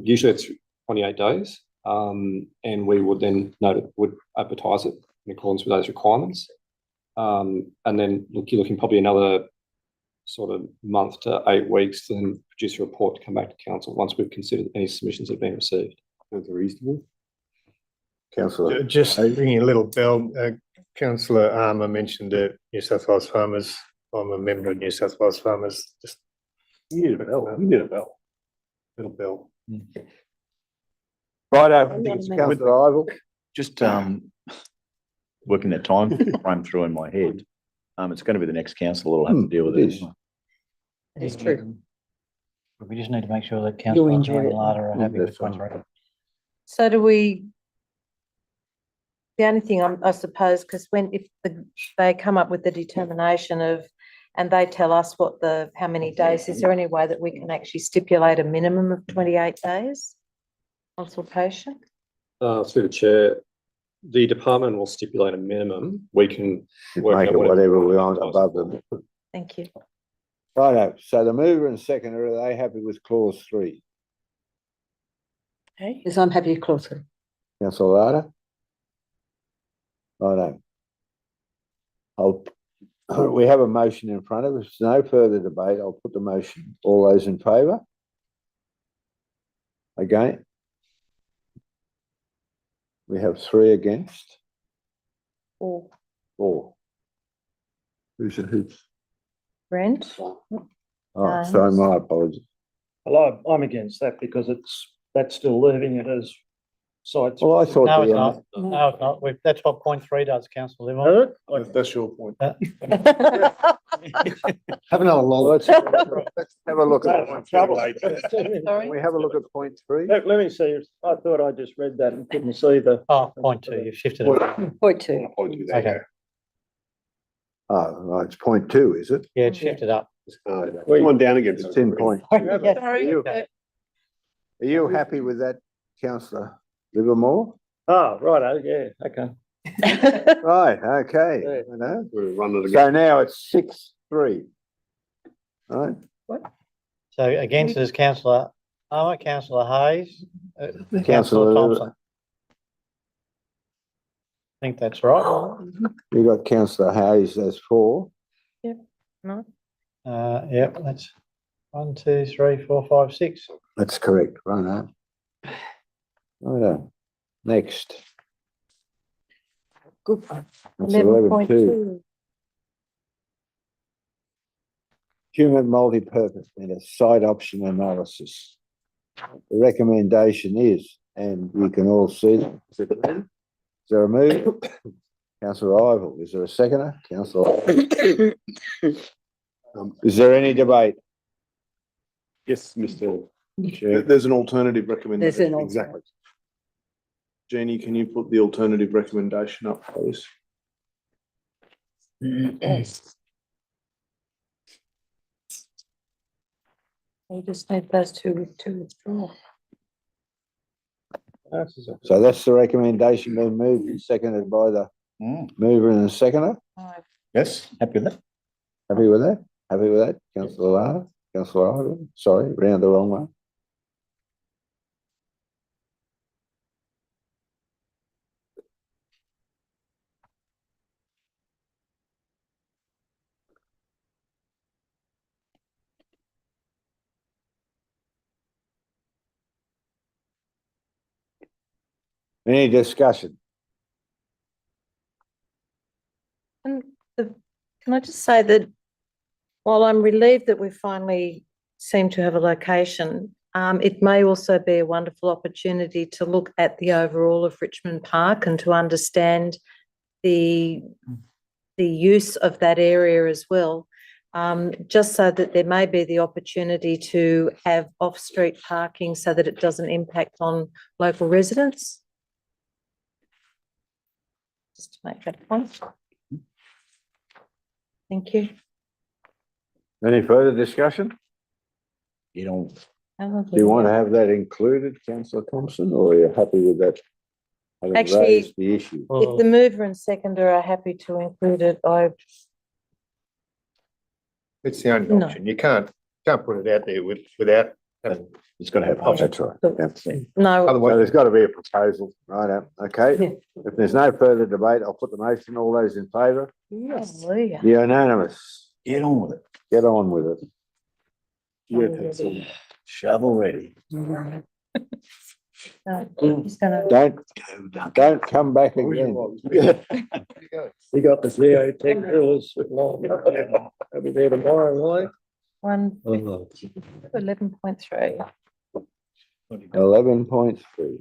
Usually it's 28 days, and we would then would advertise it in accordance with those requirements. And then you're looking probably another sort of month to 8 weeks, then produce a report to come back to council once we've considered any submissions that have been received. Sounds reasonable. Councillor. Just ringing a little bell, councillor Armour mentioned New South Wales Farmers. I'm a member of New South Wales Farmers. Just You need a bell. You need a bell. little bell. Righto, I think it's councillor Ivor. Just working that time frame through in my head. It's going to be the next council that'll have to deal with it it. is. isn't it? That is true. We just need to make sure that councillor and Lada are happy with what's right. So the only thing I suppose, because they come up with the determination of, and they tell us how many days, is there any way that we can actually stipulate a minimum of 28 days consultation? Through the chair, the department will stipulate a minimum. We can work Make out it whatever we want above them. Thank you. Righto, so the mover and seconder, are they happy with clause 3? Okay. Yes, I'm happy to close it. Councillor Lada? Righto. We have a motion in front of us. No further debate. I'll put the motion. All those in favour? Again? We have 3 against. Or 4. Who's? Brent? Oh, sorry, my apologies. Well, I'm against that because that's still leaving it as sites. Well, I thought. No, it's the, not. No, it's not. That's what point 3 does, councillor Livermore. That's your point. Have another Well, lull. let's have a look at point Trouble. three. Can Sorry? we have a look at point 3? Let me see, I thought I just read that and couldn't see the. Oh, point 2, you've shifted it. Point 2. Okay. Oh, right, it's point 2, is it? Yeah, it's shifted up. Come on down again. It's in point. Sorry. Are you happy with that, councillor Livermore? Oh, right, yeah, okay. Right, okay. Yeah. You know. We'll run it again. So now it's 6-3. Right, So against is councillor Palmer, councillor Hayes, Councillor- councillor Thompson. I think that's right. you got councillor Hayes as 4. Yeah, that's 1, 2, 3, 4, 5, 6. That's correct, right. Right, next. Good. That's 11.2. Human multi-purpose and a site option analysis. The recommendation is, and you can all see them. Is there a move? Councillor Ivel, is there a seconder? Councillor, is there any debate? Yes, Mr. Chair. There's an alternative There's recommendation. an Exactly. Jeannie, can you put the alternative recommendation up, please? We just need those two to withdraw. So that's the recommendation being moved and seconded by the mover and the seconder. Yes, happy with that? Happy with that? Happy with that? Councillor Lara, Councillor Ivel, sorry, round the wrong one. Any discussion? And can I just say that while I'm relieved that we finally seem to have a location, it may also be a wonderful opportunity to look at the overall of Richmond Park and to understand the use of that area as well. Just so that there may be the opportunity to have off-street parking so that it doesn't impact on local residents. Just to make that point. Thank you. Any further discussion? You don't. Do you want to have that included, councillor Thompson, or are you happy with that? Having Actually- raised the issue. If the mover and seconder are happy to include it, It's the only No. option. You can't put it out there without having. It's got to have. That's right. Yeah. So no, Otherwise, there's got to be a proposal, right? Okay. Yeah. If there's no further debate, I'll put the motion. All those in favour? hallelujah. Unanimous. Get on with it. Get on with it. Shovel ready. No, he's gonna, Don't come back again. You got the geotech drillers. I'll be there tomorrow, will 11.3. 11.3.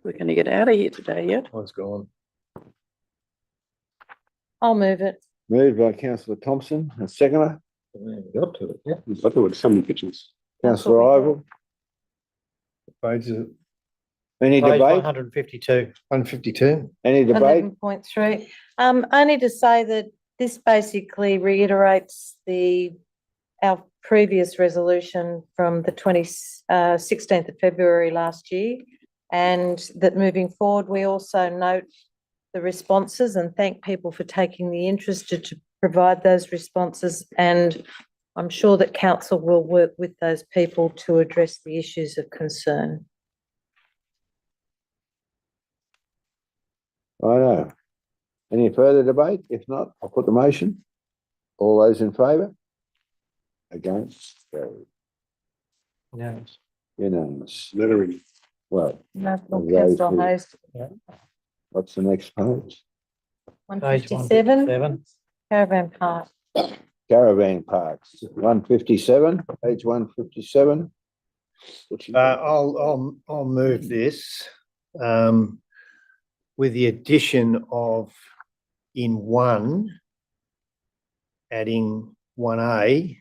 We're going to get out of here today yet? one's gone. I'll move it. Moved by councillor Thompson, a seconder. Got to it, yeah. I thought it's so many pictures. Councillor Ivel. Page is Any Page debate? 152. 152. Any debate? 11.3. Only to say that this basically reiterates our previous resolution from the 16th of February last year. And that moving forward, we also note the responses and thank people for taking the interest to provide those responses. And I'm sure that council will work with those people to address the issues of concern. I know. Any further debate? If not, I'll put the motion. All those in favour? Against? Carried. Unanimous. Unanimous. Lettering. Well, National Those Council who- Hayes, what's the next page? Page 157, 157. Caravan Park. caravan parks, 157, page 157. I'll move this, with the addition of in one, adding 1A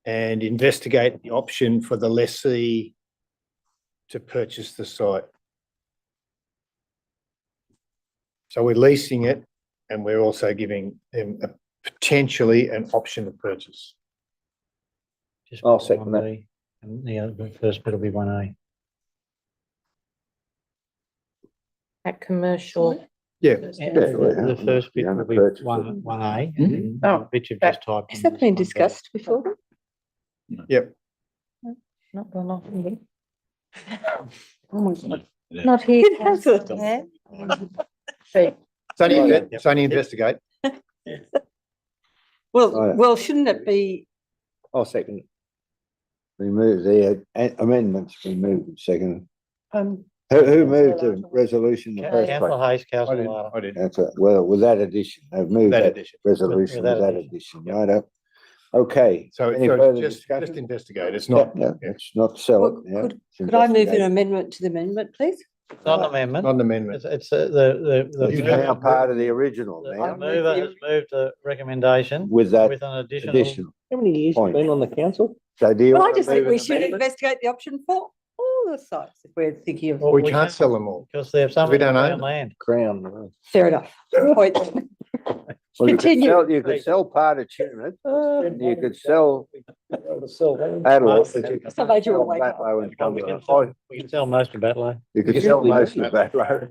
and investigate the option for the lessee to purchase the site. So we're leasing it and we're also giving them potentially an option of purchase. Just I'll second that. 1B, and the first bit will be 1A. At commercial, Yeah, The first bit Yeah, will be purchase it. 1A. Oh, and the bit you've just typed. Has in that been is 1B. discussed before? yep. not, well, not here. Oh my God. Not here. It hasn't. Yeah. It's only investigate. Well, shouldn't it be, I'll second. Remove the amendments, been moved and seconded. Um, Who moved the resolution in the first Councillor place? Hayes, councillor Lara. I did. That's it. Well, with that addition, they've moved That that addition. resolution with that addition, right up. Okay. So Any so further just discussion? investigate. It's not, Yeah, it's not sell it. Well, yeah, it's could I move an investigate. amendment to the amendment, please? Not an amendment. not an amendment. It's the. It's now part of the original The now, mover has moved a recommendation with that with an additional. additional. How many years Point. have you been on the council? So do you Well, I want to just think move we an should amendment? investigate the option for all the sites if we're thinking of. Well, We we can't can't- sell them all. Because they have some. We don't own on them. land. Crown. Fair enough. Point. Well, Continue. you could sell part of Turnit, and you could sell Adelaide. but you could So they do sell away. Batlow and We Cumberland. can- We can sell most of Batley. You could sell most of Batlow.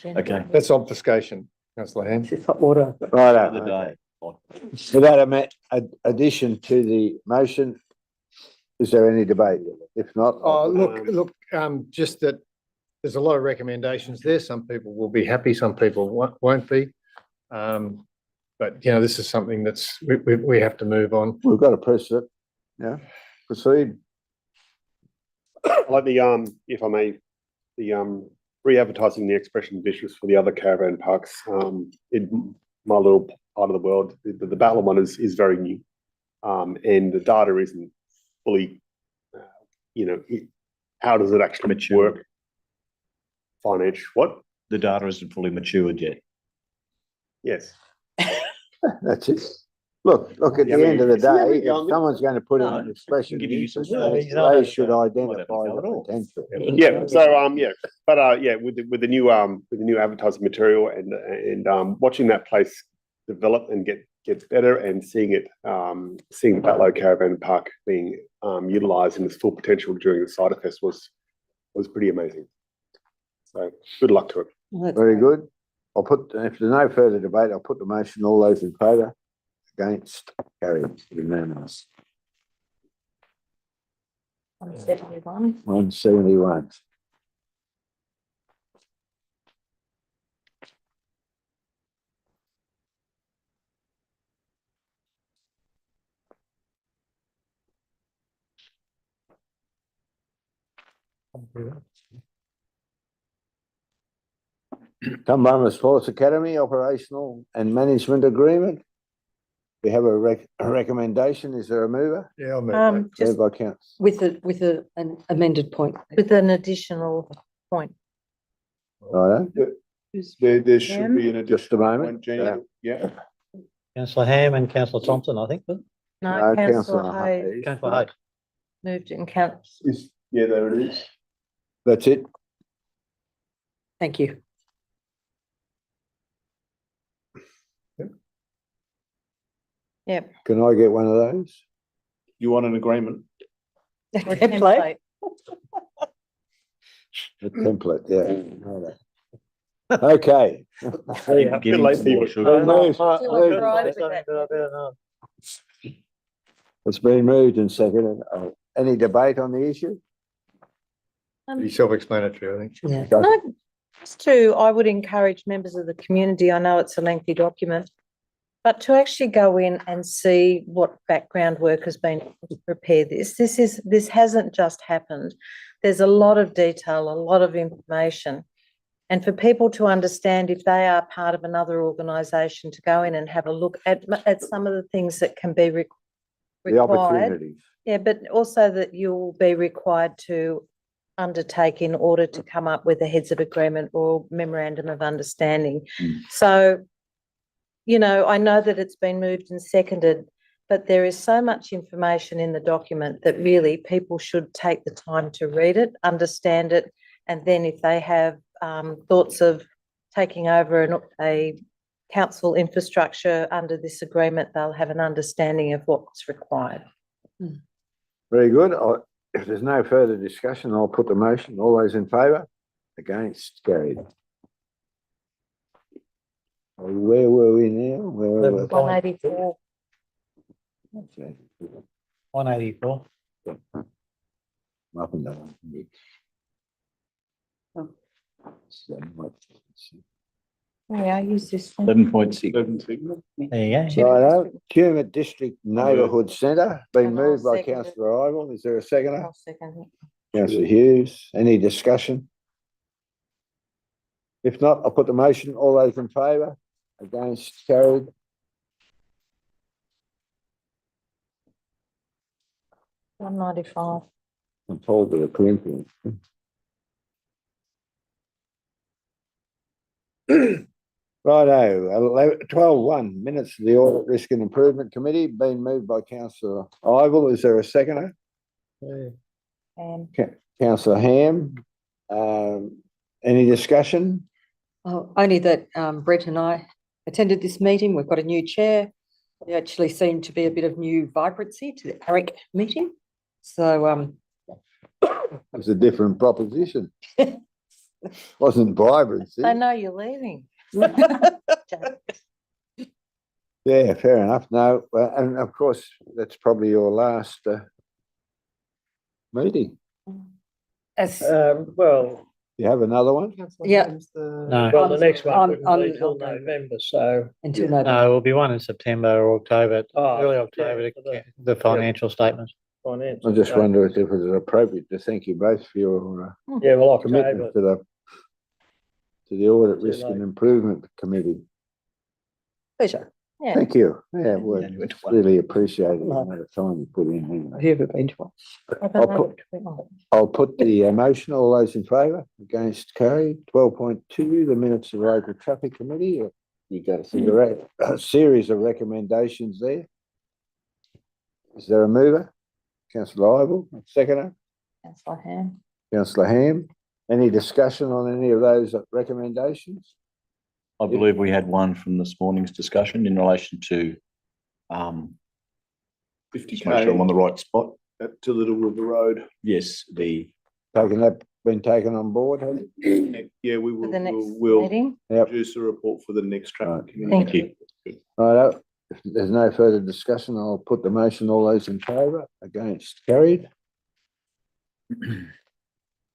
Okay. That's obfuscation, councillor Hand. It's hot water. The Right. day. With that addition to the motion, is there any debate? If not. Oh, look, just that there's a lot of recommendations there. Some people will be happy, some people won't be. But, you know, this is something that's, we have to move on. We've got to press it. Yeah, proceed. I like the, if I may, the, re-advertising the expression of interest for the other caravan parks. In my little part of the world, the Battler one is very new. And the data isn't fully, how does it actually Mature. work? Financial, what? The data isn't fully matured yet. Yes. That's it. Look, at Yeah, the I end of the mean, it's never day, if going- someone's going to put in No, an expression, give you some they service. should identify Might have to the know it all. potential. Yeah, so, with the new advertising material and watching that place develop and get better and seeing the Batlow Caravan Park being utilised in its full potential during the Cider Fest was pretty amazing. So good luck to it. Very good. If there's no further debate, I'll put the motion. All those in favour? Against? Carried. Unanimous. 171. 171. Tumbarma Sports Academy Operational and Management Agreement. We have a recommendation. Is there a mover? Yeah, I'll move that. Just Moved by council. With an amended point. with an additional point. Righto, There should be an just a moment. Jenny. Yeah. Councillor Ham and councillor Thompson, I think. No, No, councillor Councillor Hayes Councillor Hayes. moved it and count. Yeah, there it is. That's it. Thank you. Can I get one of those? You want an agreement? Template. The template, yeah. Righto. Okay. Give him some more sugar. It's been moved and seconded. Any debate on the issue? Pretty self-explanatory, I think. Yeah. No, just to, I would encourage members of the community, I know it's a lengthy document, but to actually go in and see what background work has been to prepare this. This hasn't just happened. There's a lot of detail, a lot of information. And for people to understand if they are part of another organisation, to go in and have a look at some of the things that can be The required. opportunities. Yeah, but also that you'll be required to undertake in order to come up with a heads of agreement or memorandum of understanding. So, you know, I know that it's been moved and seconded, but there is so much information in the document that really people should take the time to read it, understand it, and then if they have thoughts of taking over a council infrastructure under this agreement, they'll have an understanding of what's required. Very good. If there's no further discussion, I'll put the motion. All those in favour? Against? Carried. Where were we now? Where were we? 184. Okay. 184. Up and down. Oh. So much. Yeah, I use this one. 11.6. There you go. Righto, Tumut District Neighbourhood Centre, been And I'll moved by second it. councillor Ivel. Is there a seconder? I'll second it. Councillor Hughes, any discussion? If not, I'll put the motion. All those in favour? Against? Carried. One 95. I'm told with a Corinthians. Righto, 12.1, minutes of the Audit Risk and Improvement Committee, been moved by councillor Ivel. Is there a seconder? And Councillor Ham. Any discussion? Oh, only that Brett and I attended this meeting. We've got a new chair. There actually seemed to be a bit of new vibrancy to the ARIC meeting. So It's a different proposition. Wasn't vibrancy. they know you're leaving. Yeah, fair enough. No, and of course, that's probably your last meeting. as Well, You have another one? Yeah. No. well, the next one I'm- wouldn't I'm- be till I'm going- November, so. until No, November. it will be one in September or October, Oh, early yeah, October, for the- the financial statements. Finance. I just wonder if it was appropriate to thank you both for your Yeah, well, commitment October, to the Audit Too Risk and late. Improvement Committee. Pleasure. Yeah. Thank you. Yeah, we January 20. really appreciate it. The amount of time you put in Have here. you ever been to one? I'll put the motion. All those in favour? Against? Carried. 12.2, the minutes of Local Traffic Committee. You got a series of recommendations there. Is there a mover? Councillor Ivel, seconder, Councillor Ham. councillor Ham. Any discussion on any of those recommendations? I believe we had one from this morning's discussion in relation to, just make sure I'm on the right spot. To Little River Road. Yes, the, Been taken on board, has it? Yeah, we For will, the next we'll meeting. Yep. produce a report for the next traffic committee. Thank you. Right, if there's no further discussion, I'll put the motion. All those in favour? Against? Carried.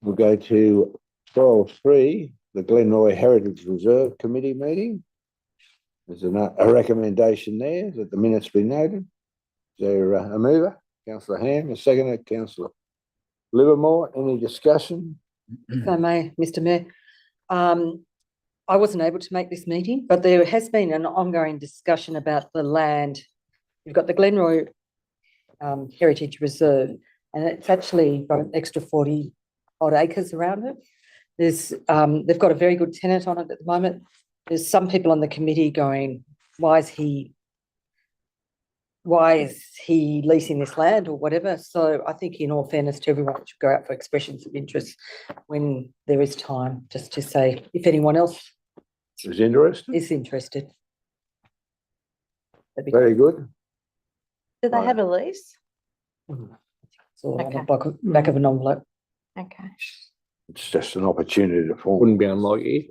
We'll go to 12.3, the Glenroy Heritage Reserve Committee meeting. There's a recommendation there that the minutes be noted. Is there a mover? Councillor Ham, a seconder, councillor Livermore. Any discussion? If I may, Mr. Mayor. I wasn't able to make this meeting, but there has been an ongoing discussion about the land. You've got the Glenroy Heritage Reserve, and it's actually got an extra 40 odd acres around it. There's, they've got a very good tenant on it at the moment. There's some people on the committee going, why is he leasing this land or whatever? So I think in all fairness to everyone, it should go out for expressions of interest when there is time, just to say if anyone else Is interested? is interested. That'd be Very good. Do they have a lease? It's all on the Okay. back of an envelope. Okay. It's just an opportunity to form. Wouldn't be unlikely.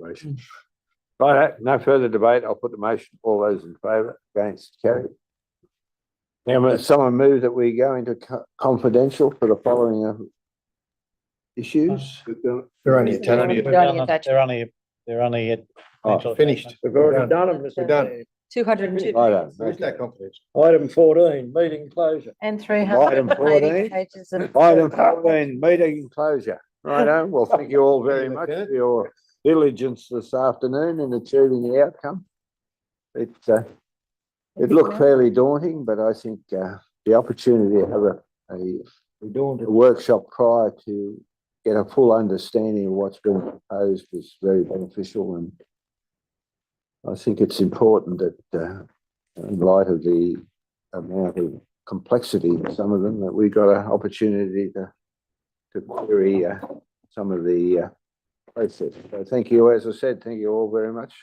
Right, no further debate. I'll put the motion. All those in favour? Against? Carried. Now, will someone move that we go into confidential for the following issues? They're only a They're only- They're only at. Oh, finished. We've already done them, We're Mr. done. Mayor. 202. Righto. Item 14, meeting closure. And Item 14. 380 pages of. Item 14, meeting closure. Righto, well, thank you all very much for your diligence this afternoon in achieving the outcome. It looked fairly daunting, but I think the opportunity to have a workshop prior to get a full understanding of what's been proposed was very beneficial, and I think it's important that in light of the amount of complexity in some of them, that we got an opportunity to query some of the process. So thank you, as I said, thank you all very much.